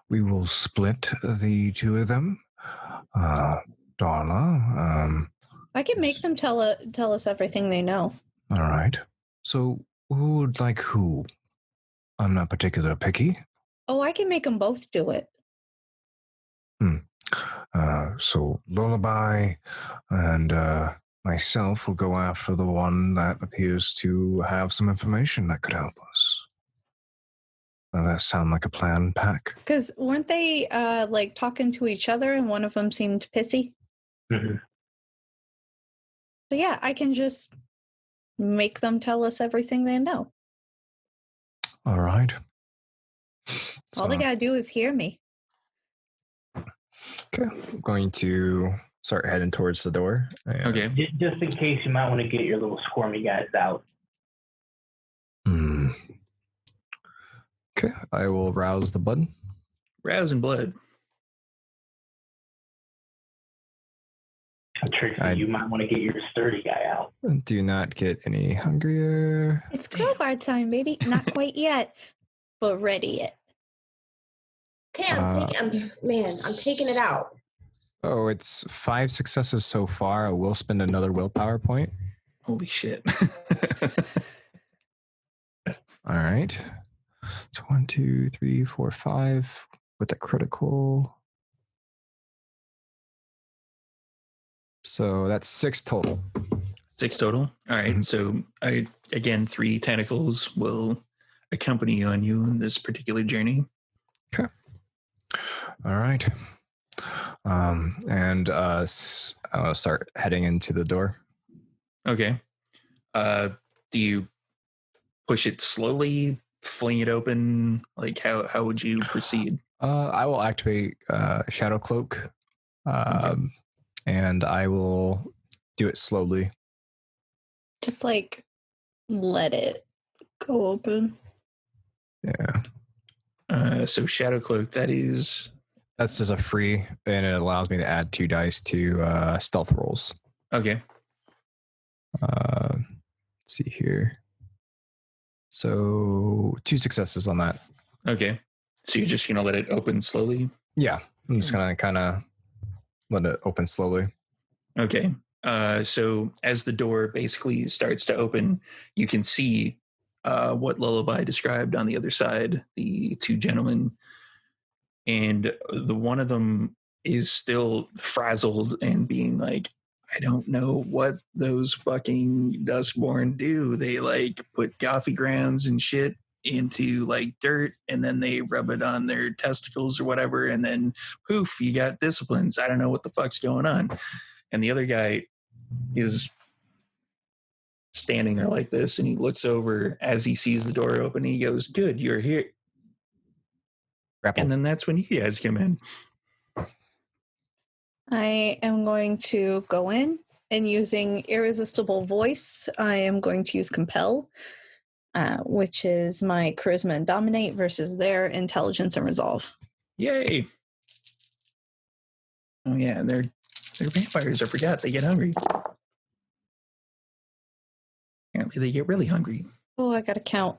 We will split the 2 of them. Donna. I can make them tell us everything they know. All right. So who would like who? I'm not particularly picky. Oh, I can make them both do it. So Lullaby and myself will go after the one that appears to have some information that could help us. Does that sound like a plan, Pack? Because weren't they like talking to each other and one of them seemed pissy? Mm-hmm. So yeah, I can just make them tell us everything they know. All right. All they gotta do is hear me. Okay. I'm going to start heading towards the door. Okay. Just in case, you might want to get your little squirmy guys out. Okay. I will rouse the button. Rouse and blood. Trixie, you might want to get your sturdy guy out. Do not get any hungrier. It's crowbar time, baby. Not quite yet, but ready it. Okay, I'm taking it out. Oh, it's 5 successes so far. I will spend another willpower point. Holy shit. All right. It's 1, 2, 3, 4, 5 with a critical. So that's 6 total. 6 total. All right. So again, 3 tentacles will accompany on you in this particular journey. Okay. All right. And I'll start heading into the door. Okay. Do you push it slowly, fling it open? Like how would you proceed? I will activate Shadow Cloak, and I will do it slowly. Just like let it go open. Yeah. So Shadow Cloak, that's just a free, and it allows me to add 2 dice to stealth rolls. okay. Let's see here. So 2 successes on that. Okay. So you're just gonna let it open slowly? Yeah, I'm just gonna kind of let it open slowly. Okay. So as the door basically starts to open, you can see what Lullaby described on the other side, the 2 gentlemen. And the one of them is still frazzled and being like, I don't know what those fucking Duskborn do. They like put coffee grounds and shit into like dirt, and then they rub it on their testicles or whatever, and then poof, you got disciplines. I don't know what the fuck's going on. And the other guy is standing there like this, and he looks over as he sees the door open. He goes, "Good, you're here." Grapple. And then that's when you guys come in. I am going to go in, and using Irresistible Voice, I am going to use Compel, which is my Charisma and Dominate versus their Intelligence and Resolve. Yay! Oh yeah, they're vampires. I forgot they get hungry. Apparently, they get really hungry. Oh, I gotta count.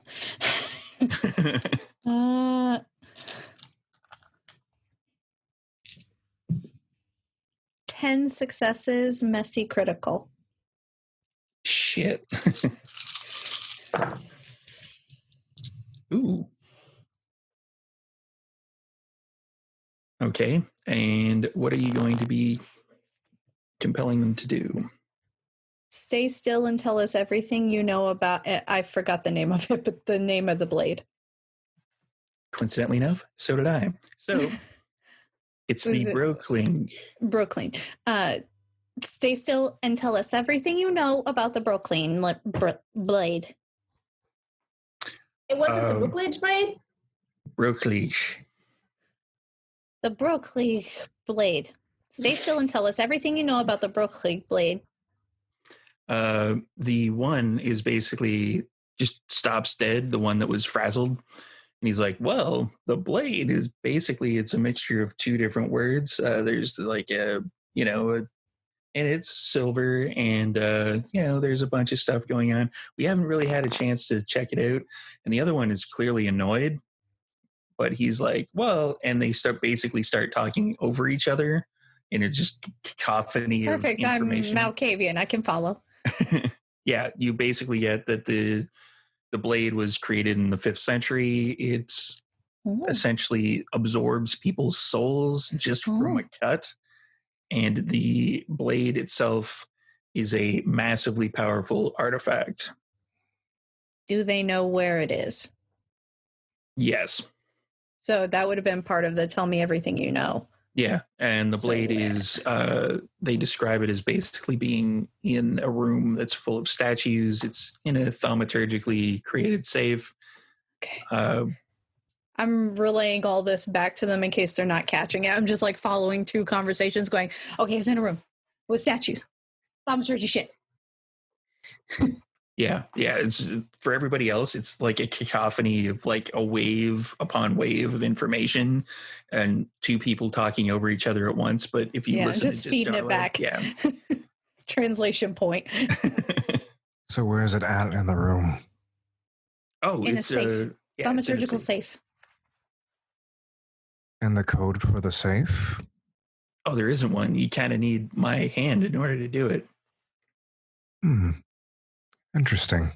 10 successes, messy critical. Shit. Ooh. Okay. And what are you going to be compelling them to do? Stay still and tell us everything you know about it. I forgot the name of it, but the name of the blade. Coincidentally enough, so did I. So it's the Brokling. Brokling. Stay still and tell us everything you know about the Brokling blade. It wasn't the Brookledge blade? Brokling. The Brokling blade. Stay still and tell us everything you know about the Brokling blade. The one is basically just stops dead, the one that was frazzled. And he's like, well, the blade is basically, it's a mixture of 2 different words. There's like and it's silver, and there's a bunch of stuff going on. We haven't really had a chance to check it out. And the other one is clearly annoyed, but he's like, well, and they start talking over each other, and it's just cacophony of information. I'm Malkavian. I can follow. Yeah, you basically get that the blade was created in the 5th century. It's essentially absorbs people's souls just from a cut. And the blade itself is a massively powerful artifact. Do they know where it is? Yes. So that would have been part of the tell me everything you know. Yeah, and the blade is, they describe it as basically being in a room that's full of statues. It's in a thaumaturgically created safe. Okay. I'm relaying all this back to them in case they're not catching it. I'm just like following 2 conversations going, okay, it's in a room with statues. Thaumaturgy shit. Yeah. It's for everybody else. It's like a cacophony of like a wave upon wave of information, and 2 people talking over each other at once. But if you listen, just feeding it back. Yeah. Translation point. So where is it at in the room? Oh, in it's a safe. Thaumaturgical safe. And the code for the safe? Oh, there isn't one. You kind of need my hand in order to do it. Interesting.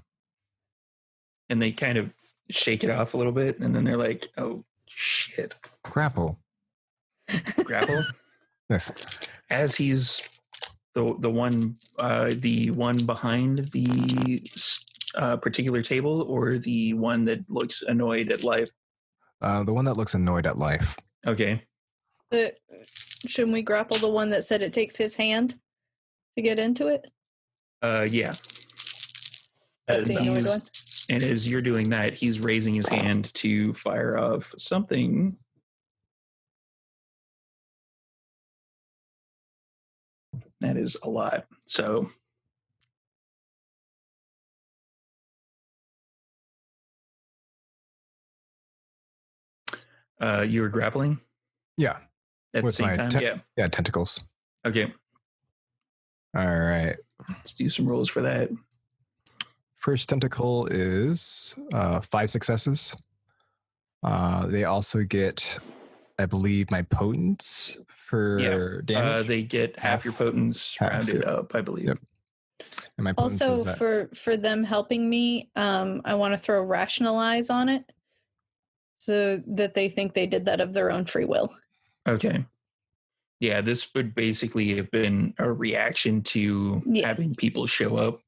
And they kind of shake it off a little bit, and then they're like, oh, shit. Grapple. Yes. As he's the one behind the particular table or the one that looks annoyed at life? The one that looks annoyed at life. Okay. But shouldn't we grapple the one that said it takes his hand to get into it? Yeah. That's the annoyed one. And as you're doing that, he's raising his hand to fire off something. That is a lot. So you were grappling? Yeah. At With the same time? Yeah, tentacles. Okay. All right. Let's do some rolls for that. First tentacle is 5 successes. They also get, I believe, my potence for damage. They get half your potence rounded up, I believe. Yep. And my potence also, is for them helping me, I want to throw rationalize on it so that they think they did that of their own free will. Okay. Yeah, this would basically have been a reaction to having people show up.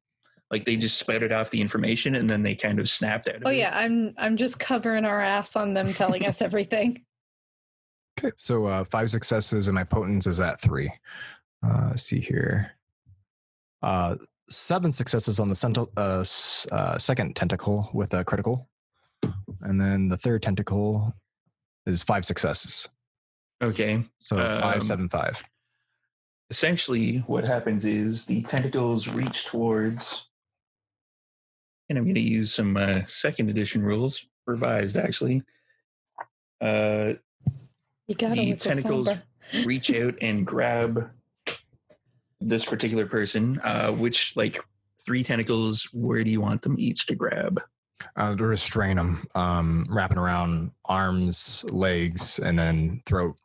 Like they just spouted off the information and then they kind of snapped out of it. Oh yeah, I'm just covering our ass on them telling us everything. Okay, so 5 successes and my potence is at 3. Let's see here. 7 successes on the second tentacle with a critical. And then the third tentacle is 5 successes. Okay. So 5, 7, 5. Essentially, what happens is the tentacles reach towards, and I'm going to use some second edition rules, revised actually. The tentacles reach out and grab this particular person. Which, like, 3 tentacles, where do you want them each to grab? To restrain them, wrapping around arms, legs, and then throat.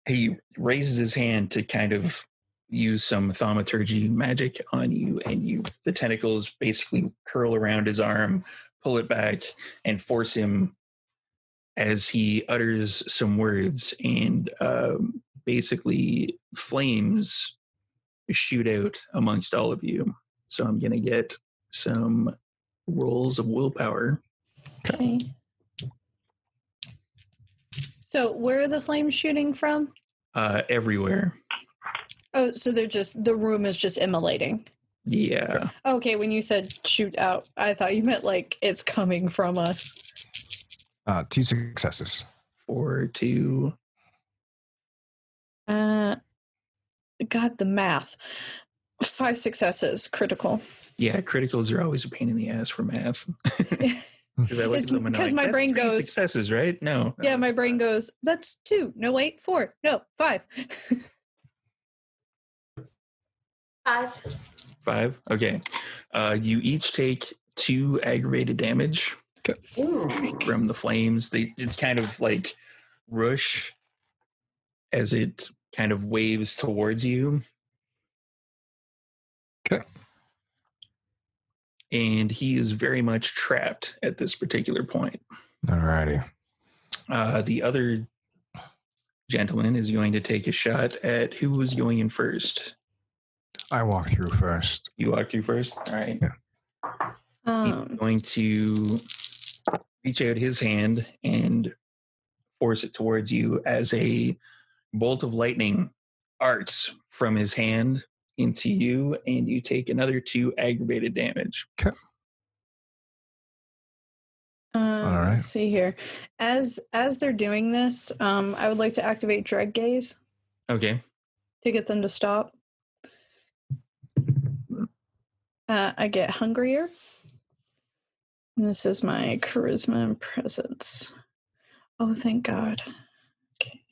He raises his hand to kind of use some thaumaturgy magic on you, and the tentacles basically curl around his arm, pull it back, and force him as he utters some words, and basically flames shoot out amongst all of you. So I'm going to get some rolls of willpower. Okay. So where are the flames shooting from? Everywhere. Oh, so the room is just immolating. Yeah. Okay, when you said shoot out, I thought you meant like it's coming from us. 2 successes. 4, 2. God, the math. 5 successes, critical. Yeah, criticals are always a pain in the ass for math. Because I look at them and because my brain goes successes, right? No. Yeah, my brain goes, that's 2. No, wait, 4. No, 5. 5. Okay. You each take 2 aggravated damage from the flames. It's kind of like rush as it kind of waves towards you. Okay. And he is very much trapped at this particular point. Alrighty. The other gentleman is going to take a shot at who was going in first. I walk through first. You walk through first? All right. Yeah. He's going to reach out his hand and force it towards you as a bolt of lightning arcs from his hand into you, and you take another 2 aggravated damage. Okay. All right. Let's see here. As they're doing this, I would like to activate Dread Gaze. Okay. To get them to stop. I get hungrier. And this is my charisma and presence. Oh, thank God. Okay.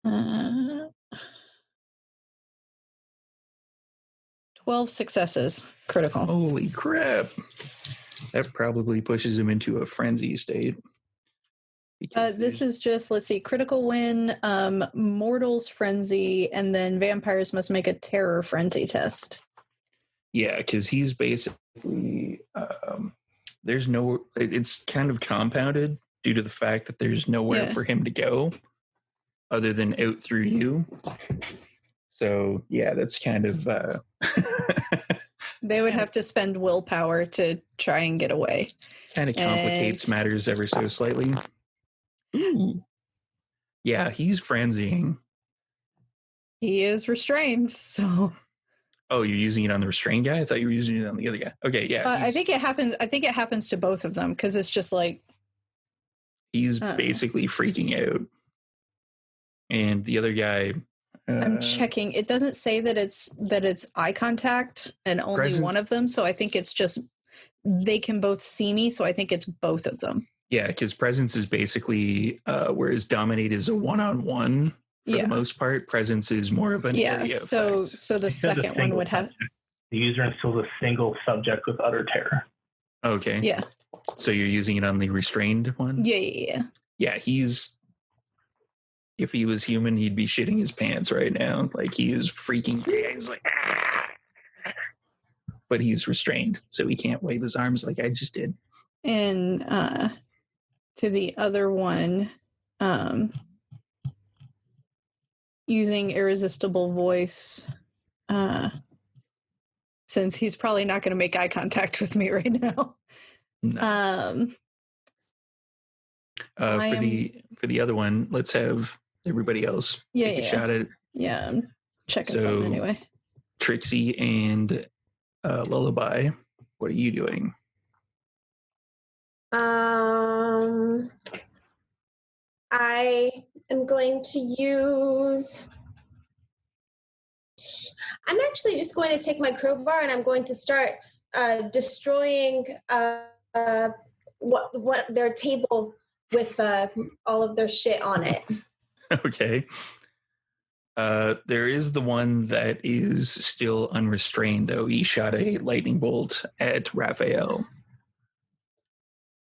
Uh, 12 successes, critical. Holy crap. That probably pushes him into a frenzy state. This is just, let's see, critical win, mortal's frenzy, and then vampires must make a terror frenzy test. Yeah, because he's basically, it's kind of compounded due to the fact that there's nowhere for him to go other than out through you. So yeah, that's kind of They would have to spend willpower to try and get away. kind of complicates matters ever so slightly. Ooh. Yeah, he's frenzying. He is restrained, so. Oh, you're using it on the restrained guy? I thought you were using it on the other guy. Okay, yeah. I think it happens to both of them because it's just like he's basically freaking out, and the other guy. I'm checking. It doesn't say that it's eye contact and only one of them, so I think it's just they can both see me. So I think it's both of them. Yeah, because presence is basically whereas dominate is a one-on-one for the most part. Presence is more of an area so effect. So the second one would have the user instills a single subject with utter terror. Okay. Yeah. So you're using it on the restrained one? Yeah. Yeah, if he was human, he'd be shitting his pants right now. Like he is freaking. He's like, ah! But he's restrained, so he can't wave his arms like I just did. And to the other one, using irresistible voice, since he's probably not going to make eye contact with me right now. No. For the other one, let's have everybody else take a shot at it. Yeah, I'm checking something anyway. Trixie and Lullaby, what are you doing? I am going to use. I'm actually just going to take my crowbar and I'm going to start destroying what their table with all of their shit on it. Okay. There is the one that is still unrestrained, though. He shot a lightning bolt at Raphael.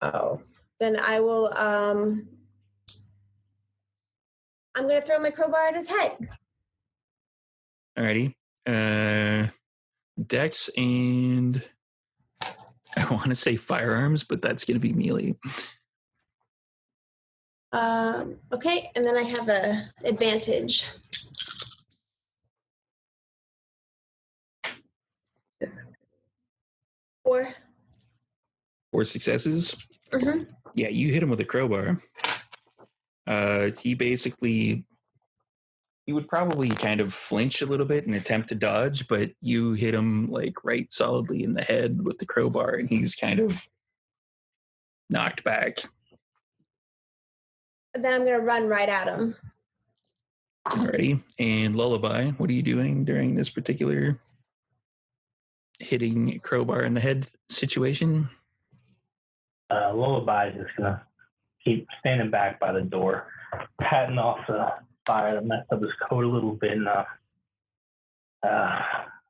Oh, then I will. I'm going to throw my crowbar at his head. Alrighty. Dex and I want to say firearms, but that's going to be melee. Okay, and then I have a advantage. Four successes. Mm-hmm. Yeah, you hit him with a crowbar. He would probably kind of flinch a little bit and attempt to dodge, but you hit him like right solidly in the head with the crowbar, and he's kind of knocked back. Then I'm going to run right at him. Alrighty. And Lullaby, what are you doing during this particular hitting crowbar in the head situation? Lullaby is just going to keep standing back by the door, patting off the fire that messed up his coat a little bit, and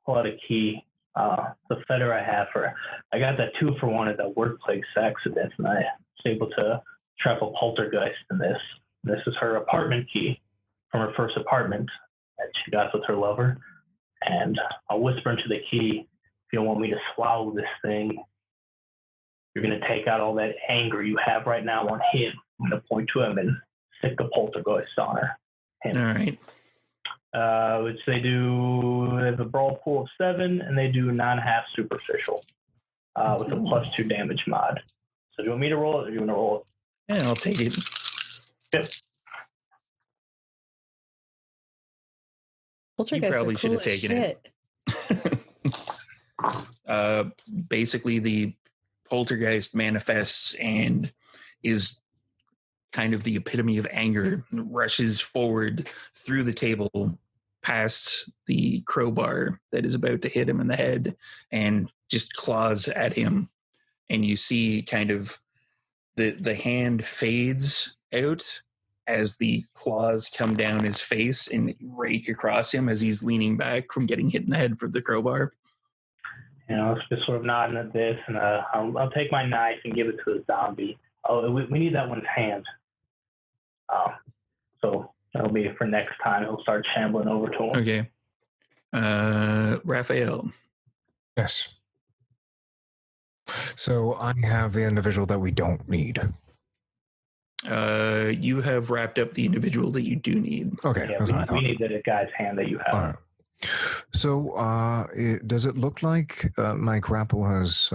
pull out a key. The feather I have I got that 2-for-1 at that workplace accident, and I was able to trap a poltergeist in this. This is her apartment key from her first apartment that she got with her lover. And I'll whisper into the key, if you don't want me to swallow this thing, you're going to take out all that anger you have right now on him. I'm going to point to him and stick the poltergeist on her. Him. All right. Which they have a brawl pool of 7, and they do 9.5 superficial with a +2 damage mod. So do you want me to roll it, or do you want to roll it? Yeah, I'll take it. Yep. You probably should have taken it. Basically, the poltergeist manifests and is kind of the epitome of anger, rushes forward through the table past the crowbar that is about to hit him in the head and just claws at him. And you see kind of the hand fades out as the claws come down his face and rake across him as he's leaning back from getting hit in the head from the crowbar. You know, it's just sort of nodding at this, and I'll take my knife and give it to the zombie. Oh, we need that one's hand. So that'll be for next time. He'll start shambling over to him. Okay. Raphael. Yes. So I have the individual that we don't need. You have wrapped up the individual that you do need. Okay. Yeah, we need the guy's hand that you have. All right. So, does it look like my grapple has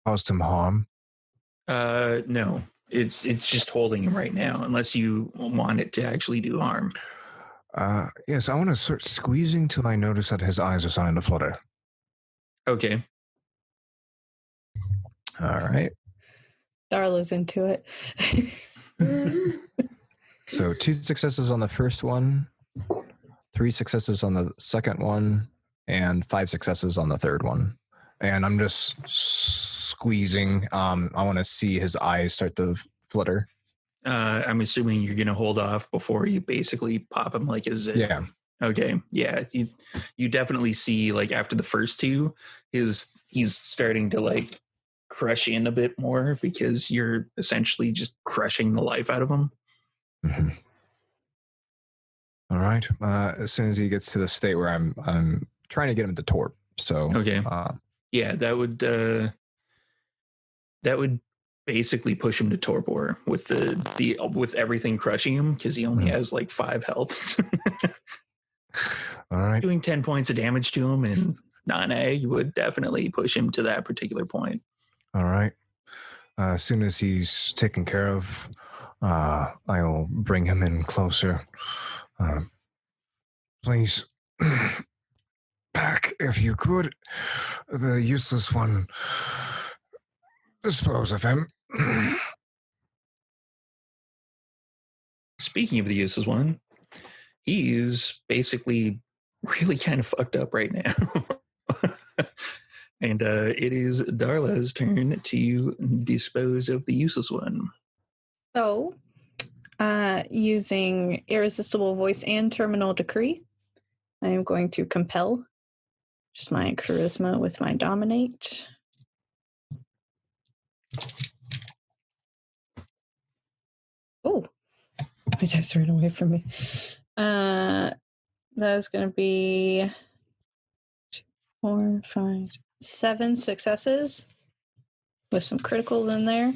caused him harm? No. It's just holding him right now, unless you want it to actually do harm. Yes, I want to start squeezing till I notice that his eyes are starting to flutter. Okay. All right. Darla's into it. So 2 successes on the first one, 3 successes on the second one, and 5 successes on the third one. And I'm just squeezing. I want to see his eyes start to flutter. I'm assuming you're going to hold off before you basically pop him like a zip. Yeah. Okay. Yeah. You definitely see, like, after the first 2, he's starting to, like, crush in a bit more because you're essentially just crushing the life out of him. Mm-hmm. All right. As soon as he gets to the state where I'm trying to get him to torp. So okay. Yeah, that would basically push him to torpor with with everything crushing him, because he only has like 5 health. All right. Doing 10 points of damage to him and non-A would definitely push him to that particular point. All right. As soon as he's taken care of, I'll bring him in closer. Please, back if you could. The useless one. Dispose of him. Speaking of the useless one, he's basically really kind of fucked up right now. And it is Darla's turn to dispose of the useless one. So, using Irresistible Voice and Terminal Decree, I am going to compel just my charisma with my dominate. Oh, my dice ran away from me. That's going to be 4, 5, 7 successes with some criticals in there.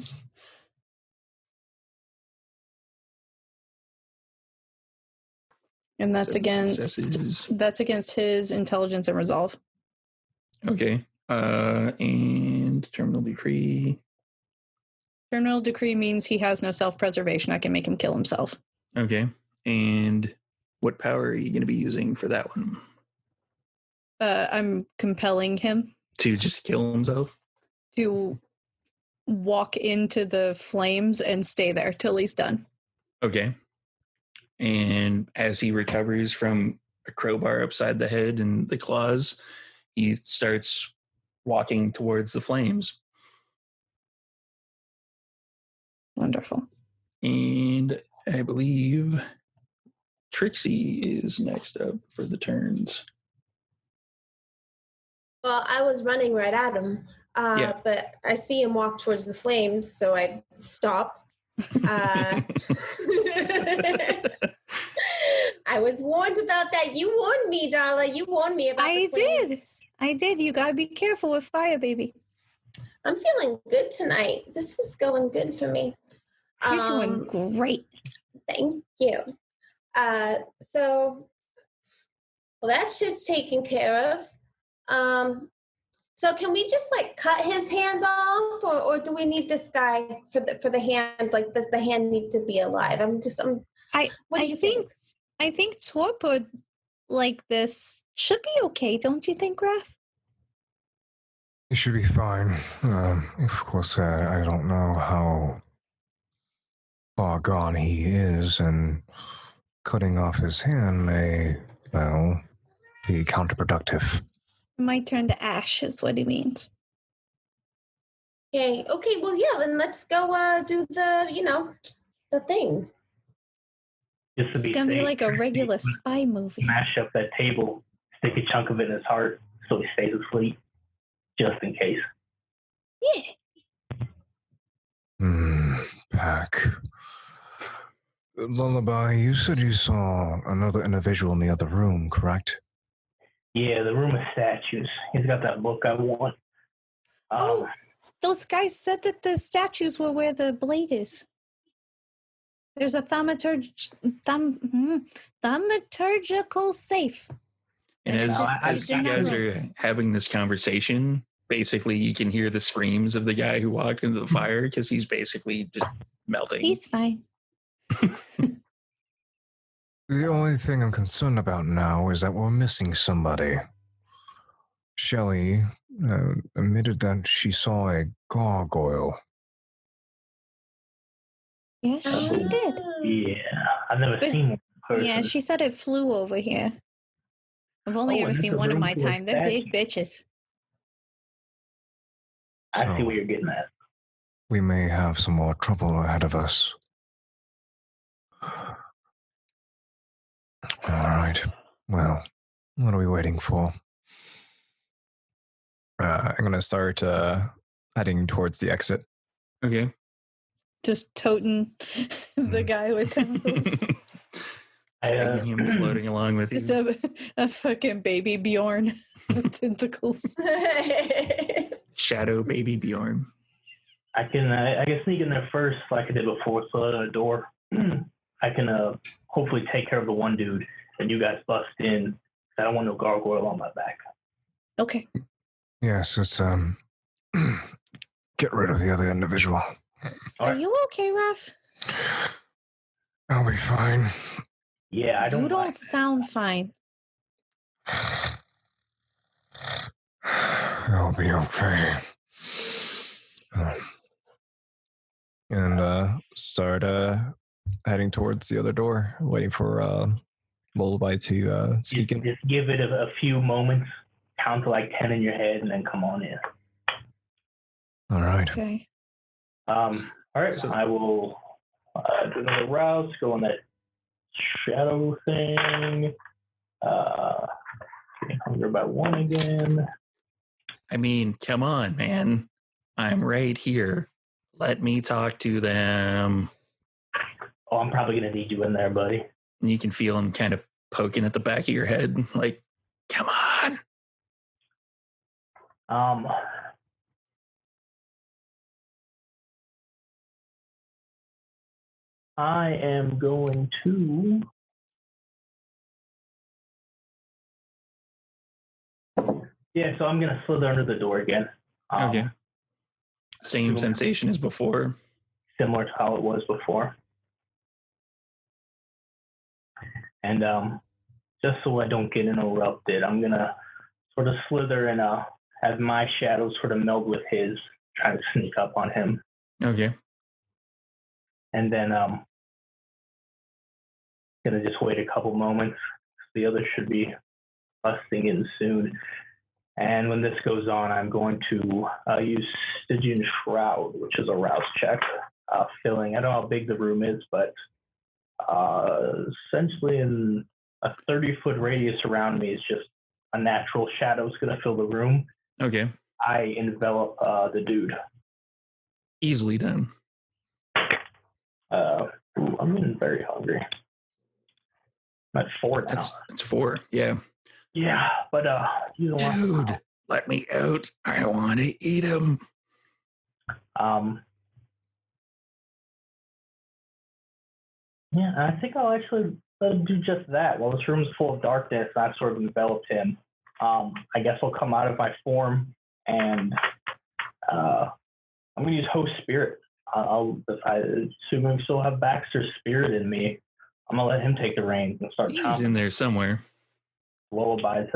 And that's against his intelligence and resolve. Okay. And Terminal Decree. Terminal Decree means he has no self-preservation. I can make him kill himself. Okay. And what power are you going to be using for that one? I'm compelling him. To just kill himself? To walk into the flames and stay there till he's done. Okay. And as he recovers from a crowbar upside the head and the claws, he starts walking towards the flames. Wonderful. And I believe Trixie is next up for the turns. Well, I was running right at him, but I see him walk towards the flames, so I stop. I was warned about that. You warned me, Darla. You warned me about the flames. I did. You gotta be careful with fire, baby. I'm feeling good tonight. This is going good for me. You're doing great. Thank you. So that's just taken care of. So can we just like cut his hand off, or do we need this guy for the hand? Like, does the hand need to be alive? I think torpor like this should be okay, don't you think, Raph? He should be fine. Of course, I don't know how far gone he is, and cutting off his hand may, well, be counterproductive. It might turn to ash is what he means. Okay, well, yeah, then let's go do the thing. It's going to be like a regular spy movie. Smash up that table, stick a chunk of it in his heart so he stays asleep, just in case. Yeah. Pack. Lullaby, you said you saw another individual in the other room, correct? Yeah, the room of statues. He's got that look I want. Oh, those guys said that the statues were where the blade is. There's a thaumaturgical safe. And as you guys are having this conversation, basically you can hear the screams of the guy who walked into the fire because he's basically just melting. He's fine. The only thing I'm concerned about now is that we're missing somebody. Shelley admitted that she saw a gargoyle. Yes, she did. Yeah, I've never seen one in person. Yeah, she said it flew over here. I've only ever seen one in my time. They're big bitches. I see what you're getting at. We may have some more trouble ahead of us. All right. Well, what are we waiting for? I'm going to start heading towards the exit. Okay. Just toting the guy with tentacles. Him floating along with you. Just a fucking baby Bjorn with tentacles. Shadow baby Bjorn. I can sneak in there first like I did before, so at a door. I can hopefully take care of the one dude, and you guys bust in. I don't want no gargoyle on my back. Okay. Yes, it's get rid of the other individual. Are you okay, Raph? I'll be fine. Yeah, I don't. You don't sound fine. I'll be okay. And start heading towards the other door, waiting for Lullaby to sneak in. Just give it a few moments, count to like 10 in your head, and then come on in. All right. Okay. All right, so I will do another route, go on that shadow thing. Getting hungry by one again. I mean, come on, man. I'm right here. Let me talk to them. Oh, I'm probably going to need you in there, buddy. And you can feel him kind of poking at the back of your head, like, come on. I am going to... Yeah, so I'm going to slither under the door again. Okay. Same sensation as before. Similar to how it was before. And just so I don't get interrupted, I'm going to sort of slither and have my shadow sort of meld with his, trying to sneak up on him. Okay. And then going to just wait a couple moments. The other should be busting in soon. And when this goes on, I'm going to use Stygian Shroud, which is a rouse check. Filling, I don't know how big the room is, but essentially in a 30-foot radius around me is just a natural shadow is going to fill the room. Okay. I envelop the dude. Easily done. I'm getting very hungry. I'm at 4 now. It's 4, yeah. Yeah, but you don't want Dude, let me out. I want to eat him. Yeah, I think I'll actually do just that. While this room's full of darkness, I've sort of enveloped him. I guess I'll come out of my form, and I'm going to use Host Spirit. Assuming we still have Baxter's spirit in me, I'm going to let him take the reins and start He's in there somewhere. Lullaby's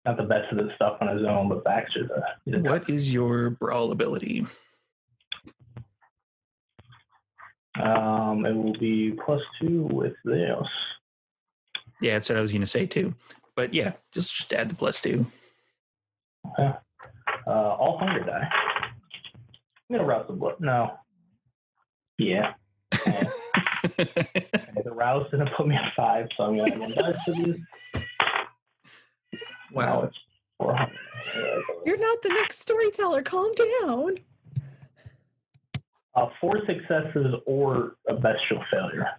not the best of this stuff on his own, but Baxter's What is your brawl ability? It will be +2 with this. Yeah, that's what I was going to say too. But yeah, just add the +2. Okay. All hunger die. I'm going to rouse the blood. No. Yeah. The rouse didn't put me at 5, so I'm going to add 1 dice to these. Wow. It's 400. You're not the next storyteller. Calm down. 4 successes or a bestial failure.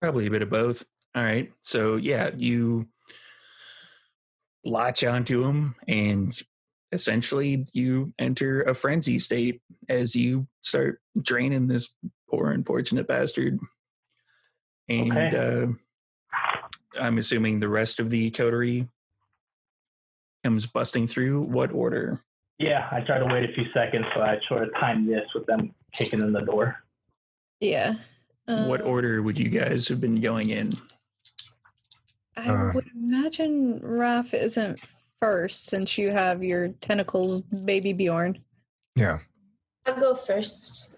Probably a bit of both. All right. So yeah, you latch onto him, and essentially you enter a frenzy state as you start draining this poor unfortunate bastard. And I'm assuming the rest of the coterie comes busting through. What order? Yeah, I tried to wait a few seconds, so I sort of timed this with them kicking in the door. Yeah. What order would you guys have been going in? I would imagine Raph isn't first since you have your tentacles, baby Bjorn. Yeah. I'll go first.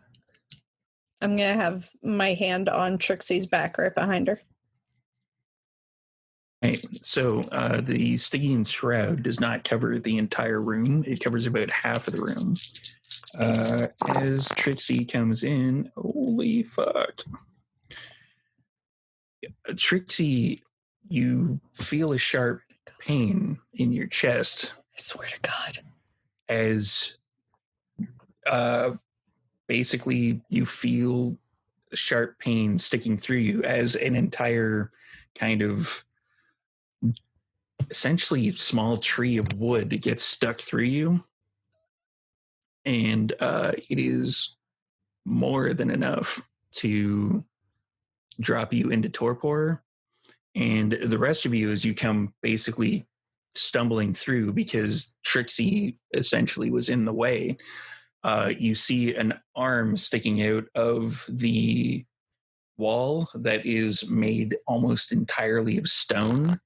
I'm going to have my hand on Trixie's back right behind her. Right. So the Stygian Shroud does not cover the entire room. It covers about half of the room. As Trixie comes in, holy fuck. Trixie, you feel a sharp pain in your chest. I swear to God. As basically you feel a sharp pain sticking through you as an entire kind of essentially small tree of wood gets stuck through you. And it is more than enough to drop you into torpor. And the rest of you, as you come basically stumbling through because Trixie essentially was in the way, you see an arm sticking out of the wall that is made almost entirely of stone.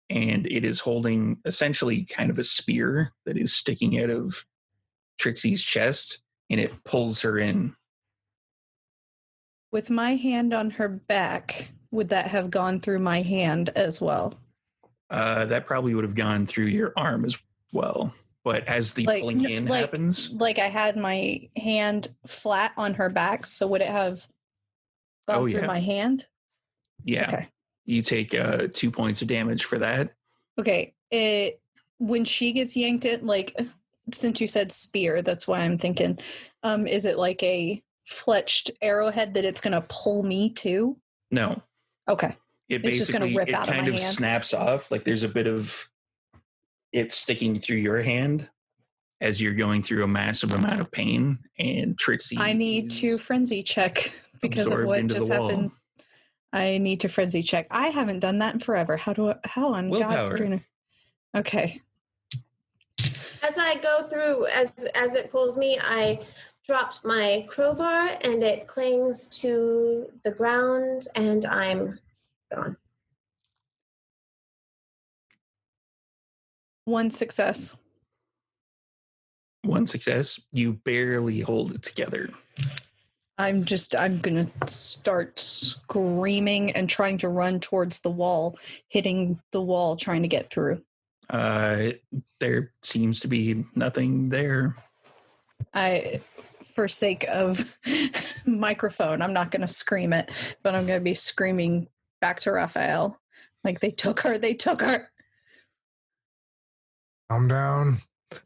And it is holding essentially kind of a spear that is sticking out of Trixie's chest, and it pulls her in. With my hand on her back, would that have gone through my hand as well? That probably would have gone through your arm as well. But as the pulling in happens... Like I had my hand flat on her back, so would it have gone through my hand? Yeah. Okay. You take 2 points of damage for that. Okay. When she gets yanked in, like, since you said spear, that's why I'm thinking, is it like a fletched arrowhead that it's going to pull me to? No. Okay. It's basically, just going to rip out of my hand. It kind of snaps off. Like there's a bit of it sticking through your hand as you're going through a massive amount of pain. And Trixie, I need to frenzy check because of what just happened. I need to frenzy check. I haven't done that in forever. How on God's green? Okay. As I go through, as it pulls me, I dropped my crowbar and it clings to the ground and I'm gone. One success. One success. You barely hold it together. I'm going to start screaming and trying to run towards the wall, hitting the wall, trying to get through. There seems to be nothing there. For sake of microphone, I'm not going to scream it, but I'm going to be screaming back to Raphael. Like, they took her. Calm down.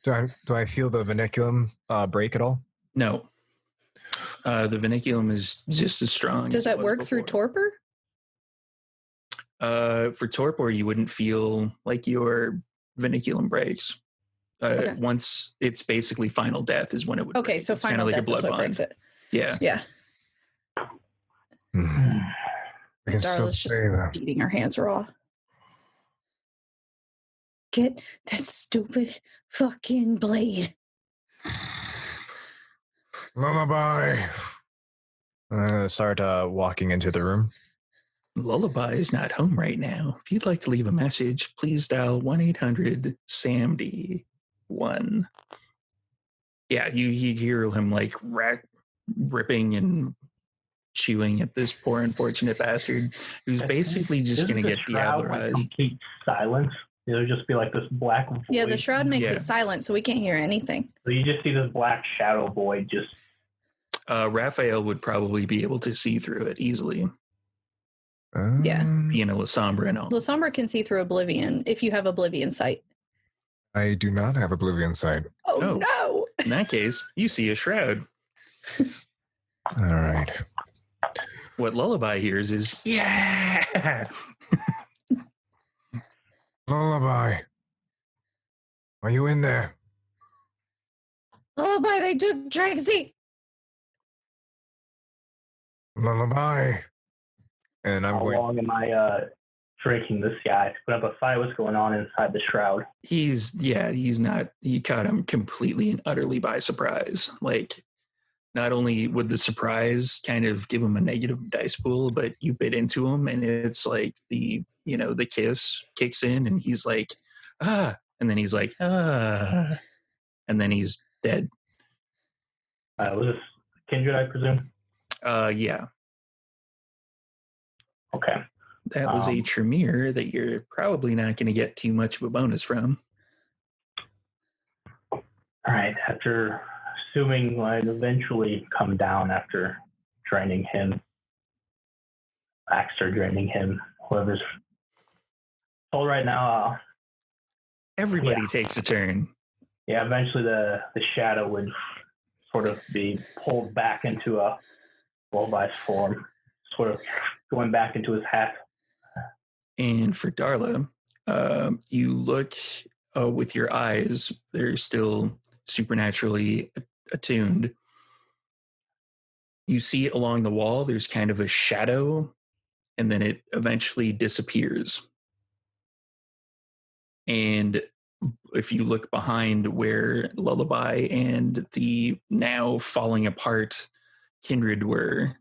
Do I feel the vinculum break at all? No. The vinculum is just as strong. Does that work through torpor? For torpor, you wouldn't feel like your vinculum breaks. Okay. Once it's basically final death is when it would. Okay, break. So it's final like death a blood is what bond. breaks it. Yeah. Yeah. Darla's just beating her hands raw. Get that stupid fucking blade. Lullaby. Start walking into the room. Lullaby is not home right now. If you'd like to leave a message, please dial 1-800-SAMD1. Yeah, you hear him like ripping and chewing at this poor unfortunate bastard who's basically just going to get diablerized. Complete silence. It'll just be like this black void. Yeah, the shroud makes it silent, so we can't hear anything. So you just see this black shadow void just... Raphael would probably be able to see through it easily. Yeah. Being a La Sombra and all. La Sombra can see through Oblivion if you have Oblivion sight. I do not have Oblivion sight. Oh, no! In that case, you see a shroud. All right. What Lullaby hears is, yeah! Lullaby. Are you in there? Lullaby, they took Trixie. Lullaby. And I'm How going. long am I drinking this guy? Put up a fight. What's going on inside the shroud? He's not. You caught him completely and utterly by surprise. Like, not only would the surprise kind of give him a negative dice pool, but you bit into him, and it's like the kiss kicks in, and he's like, ah, and then he's like, ah, and then he's dead. Was this Kindred, I presume? Yeah. Okay. That was a Tremere that you're probably not going to get too much of a bonus from. All right. After assuming I'd eventually come down after draining him, Baxter draining him, whoever's told right now. Everybody takes a turn. Yeah, eventually the shadow would sort of be pulled back into a Lullaby's form, sort of going back into his hat. And for Darla, you look with your eyes, they're still supernaturally attuned. You see along the wall, there's kind of a shadow, and then it eventually disappears. And if you look behind where Lullaby and the now falling apart Kindred were,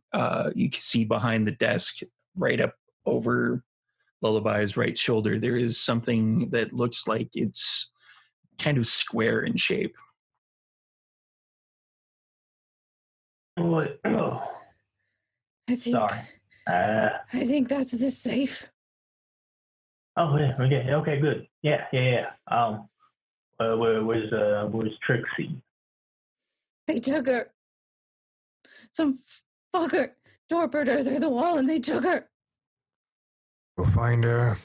you can see behind the desk, right up over Lullaby's right shoulder, there is something that looks like it's kind of square in shape. Oh. I think. Sorry. I think that's the safe. Oh, yeah. Okay, good. Yeah. Where's Trixie? They took her. Some fucker torpedoed her through the wall and they took her. We'll find her.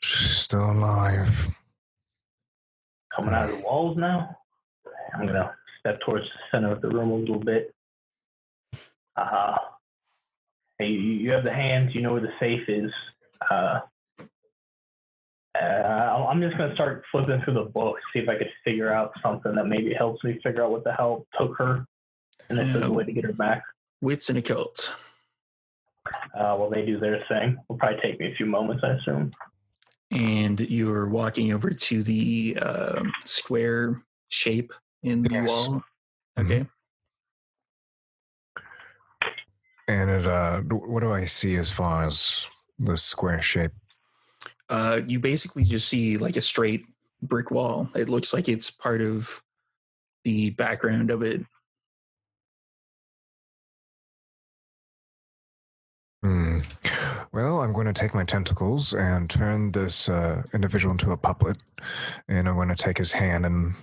She's still alive. Coming out of the walls now? I'm going to step towards the center of the room a little bit. Hey, you have the hands. You know where the safe is. I'm just going to start flipping through the book, see if I could figure out something that maybe helps me figure out what the hell took her and if there's a way to get her back. Wits and occult. Well, they do their thing. It'll probably take me a few moments, I assume. And you're walking over to the square shape in the wall. Okay. And what do I see as far as the square shape? You basically just see like a straight brick wall. It looks like it's part of the background of it. Well, I'm going to take my tentacles and turn this individual into a puppet, and I'm going to take his hand and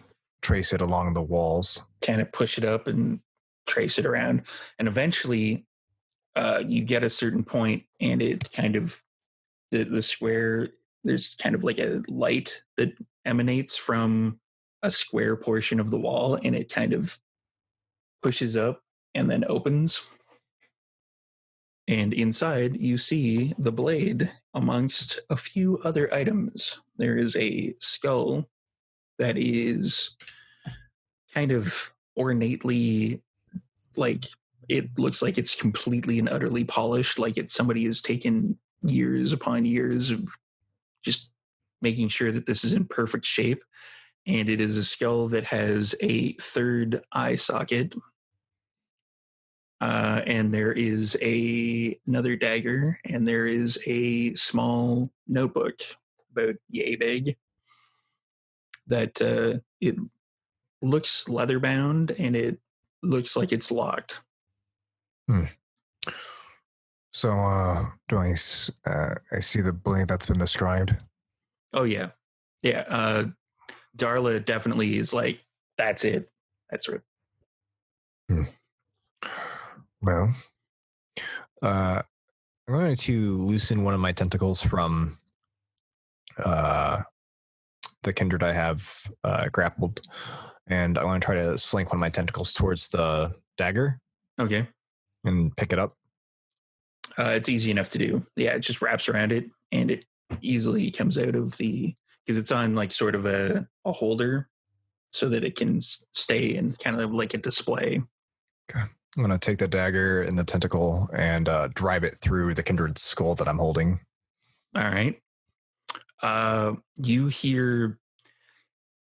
trace it along the walls. Kind of push it up and trace it around. And eventually you get a certain point and it kind of, the square, there's kind of like a light that emanates from a square portion of the wall, and it kind of pushes up and then opens. And inside, you see the blade amongst a few other items. There is a skull that is kind of ornately, like, it looks like it's completely and utterly polished, like somebody has taken years upon years of just making sure that this is in perfect shape. And it is a skull that has a third eye socket. And there is another dagger, and there is a small notebook about yay big that it looks leather bound, and it looks like it's locked. So, do I see the blade that's been described? Oh yeah. Darla definitely is like, that's it. That's it. Well, I'm going to loosen one of my tentacles from the kindred I have grappled, and I want to try to slink one of my tentacles towards the dagger. Okay. And pick it up. It's easy enough to do. Yeah, it just wraps around it, and it easily comes out of the, because it's on like sort of a holder, so that it can stay in kind of like a display. Okay. I'm going to take the dagger and the tentacle and drive it through the Kindred skull that I'm holding. All right. You hear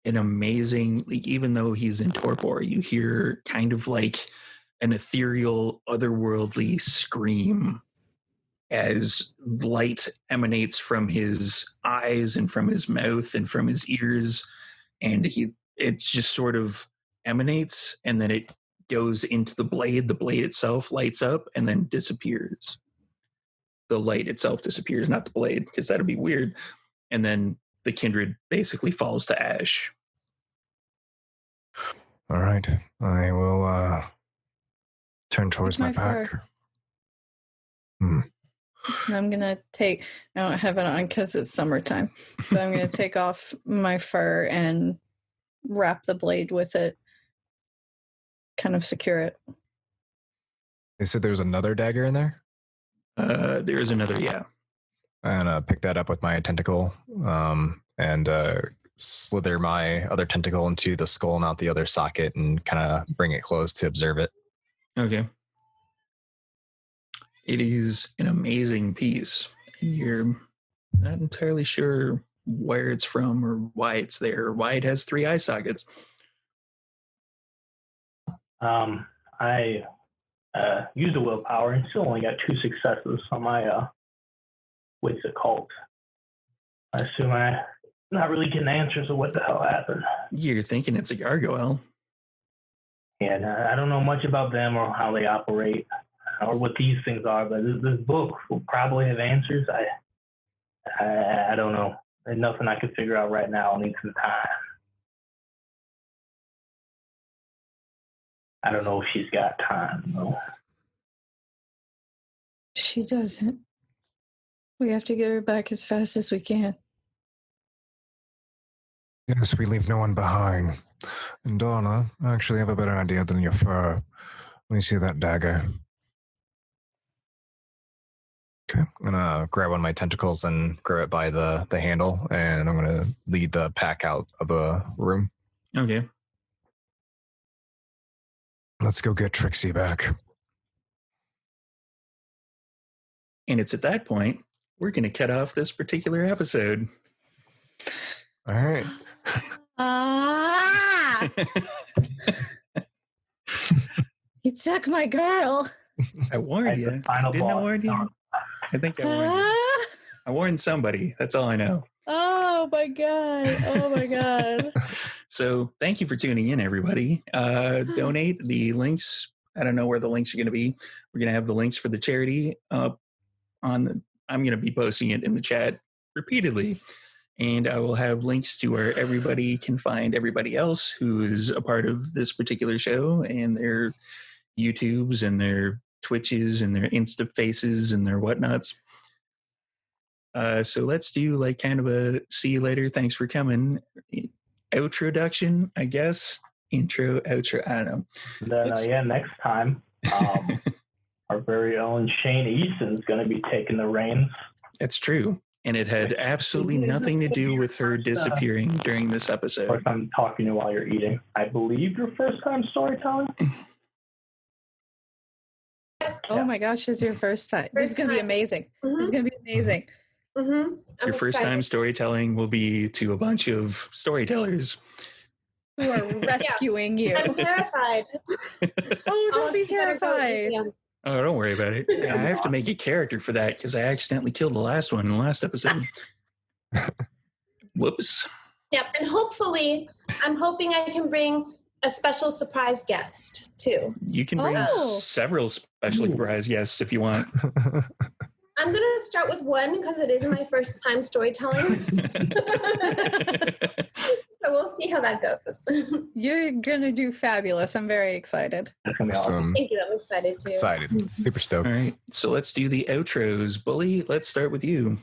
an amazing, like, even though he's in torpor, you hear kind of like an ethereal, otherworldly scream as light emanates from his eyes and from his mouth and from his ears, and it just sort of emanates, and then it goes into the blade. The blade itself lights up and then disappears. The light itself disappears, not the blade, because that'd be weird. And then the Kindred basically falls to ash. All right. I will turn towards my pack. I'm going to I don't have it on because it's summertime. So I'm going to take off my fur and wrap the blade with it. Kind of secure it. They said there's another dagger in there? There is another, yeah. And pick that up with my tentacle and slither my other tentacle into the skull and out the other socket and kind of bring it close to observe it. Okay. It is an amazing piece. You're not entirely sure where it's from or why it's there or why it has 3 eye sockets. I used a willpower and still only got 2 successes on my wits occult. I assume I'm not really getting answers of what the hell happened. You're thinking it's a gargoyle. And I don't know much about them or how they operate or what these things are, but this book will probably have answers. I don't know. There's nothing I can figure out right now. I need some time. I don't know if she's got time, though. She doesn't. We have to get her back as fast as we can. Yes, we leave no one behind. And Donna, I actually have a better idea than your fur. Let me see that dagger. Okay, I'm gonna grab one of my tentacles and grab it by the handle, and I'm gonna lead the pack out of the room. Okay. Let's go get Trixie back. And it's at that point we're going to cut off this particular episode. All right. You took my girl. I warned you. Didn't I warn you? I think I warned you. I warned somebody. That's all I know. Oh my God. Oh my God. So thank you for tuning in, everybody. Donate. The links, I don't know where the links are going to be. We're going to have the links for the charity up I'm going to be posting it in the chat repeatedly. And I will have links to where everybody can find everybody else who is a part of this particular show and their YouTubes and their Twitches and their Insta faces and their whatnots. So let's do like kind of a see you later. Thanks for coming. Outroduction, I guess. Intro, outro, I don't know. Then, next time, our very own Shane Easton is going to be taking the reins. That's true. And it had absolutely nothing to do with her disappearing during this episode. Or if I'm talking to you while you're eating. I believe your first time storytelling? Oh my gosh, it's your first time. This is going to be amazing. Mm-hmm. This is going to be amazing. Mm-hmm. Your first time storytelling will be to a bunch of storytellers who are rescuing you. I'm terrified. Oh, don't be terrified. Oh, don't worry about it. I have to make a character for that because I accidentally killed the last one in the last episode. Whoops. Yep, and hopefully, I'm hoping I can bring a special surprise guest too. You can bring several special surprise guests if you want. I'm going to start with one because it is my first time storytelling. So we'll see how that goes. You're going to do fabulous. I'm very excited. Awesome. Thank you. I'm excited too. Excited. Super stoked. All right. So let's do the outros. Bully, let's start with you.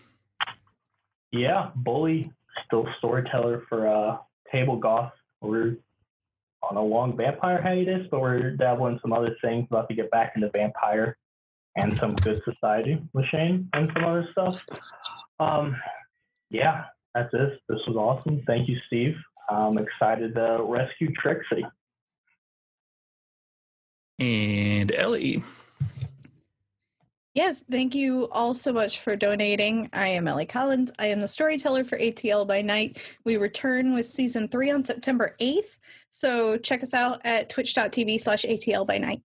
Yeah, Bully, still storyteller for Table Goth. We're on a long vampire hiatus, but we're dabbling some other things. About to get back into vampire and some good society with Shane and some other stuff. Yeah, that's it. This was awesome. Thank you, Steve. I'm excited to rescue Trixie. And Ellie. Yes, thank you all so much for donating. I am Ellie Collins. I am the storyteller for ATL by Night. We return with season 3 on September 8th. So check us out at twitch.tv/ATL by Night.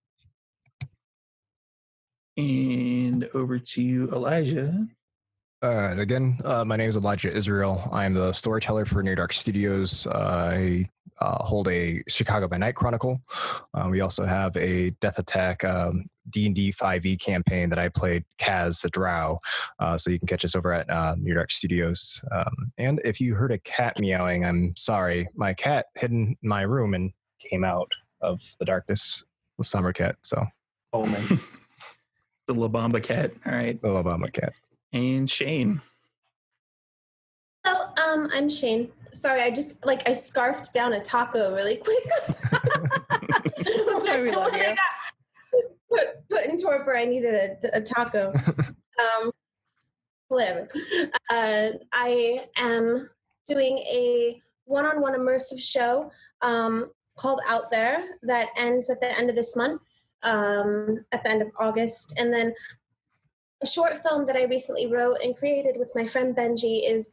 And over to Elijah. Again, my name is Elijah Israel. I'm the storyteller for Near Dark Studios. I hold a Chicago by Night Chronicle. We also have a Death Attack D&D 5e campaign that I played Kaz the Drow. So you can catch us over at Near Dark Studios. And if you heard a cat meowing, I'm sorry. My cat hid in my room and came out of the darkness. The summer cat. So. Oh, man. The La Bamba cat. All right. The La Bamba cat. And Shane. So, I'm Shane. Sorry, I scarfed down a taco really quick. That's why we love you. Put in torpor, I needed a taco. Whatever. I am doing a one-on-one immersive show called Out There that ends at the end of this month, at the end of August. And then a short film that I recently wrote and created with my friend Benji is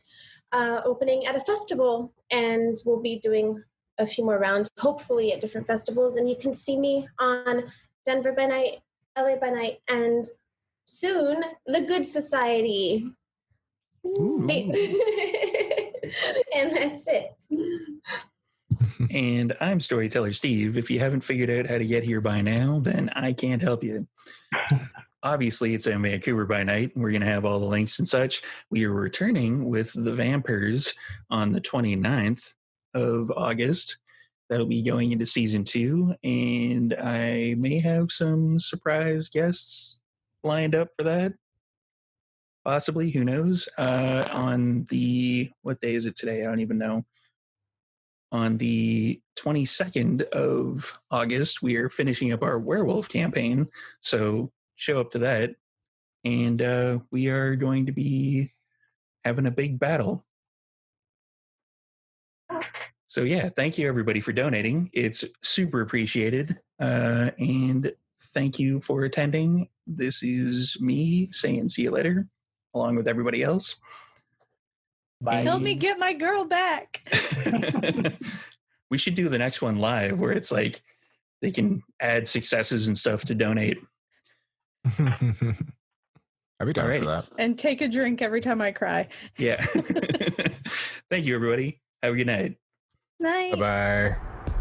opening at a festival, and we'll be doing a few more rounds, hopefully at different festivals. And you can see me on Denver by Night, LA by Night, and soon The Good Society. And that's it. And I'm Storyteller Steve. If you haven't figured out how to get here by now, then I can't help you. Obviously, it's in Vancouver by Night. We're going to have all the links and such. We are returning with the Vampires on the 29th of August. That'll be going into season 2. And I may have some surprise guests lined up for that. Possibly, who knows? On the, what day is it today? I don't even know. On the 22nd of August, we are finishing up our werewolf campaign. So show up to that. And we are going to be having a big battle. So yeah, thank you everybody for donating. It's super appreciated. And thank you for attending. This is me saying see you later, along with everybody else. Bye. Help me get my girl back. We should do the next one live where it's like they can add successes and stuff to donate. I'd be down for that. And take a drink every time I cry. Yeah. Thank you, everybody. Have a good night. Night. Bye-bye.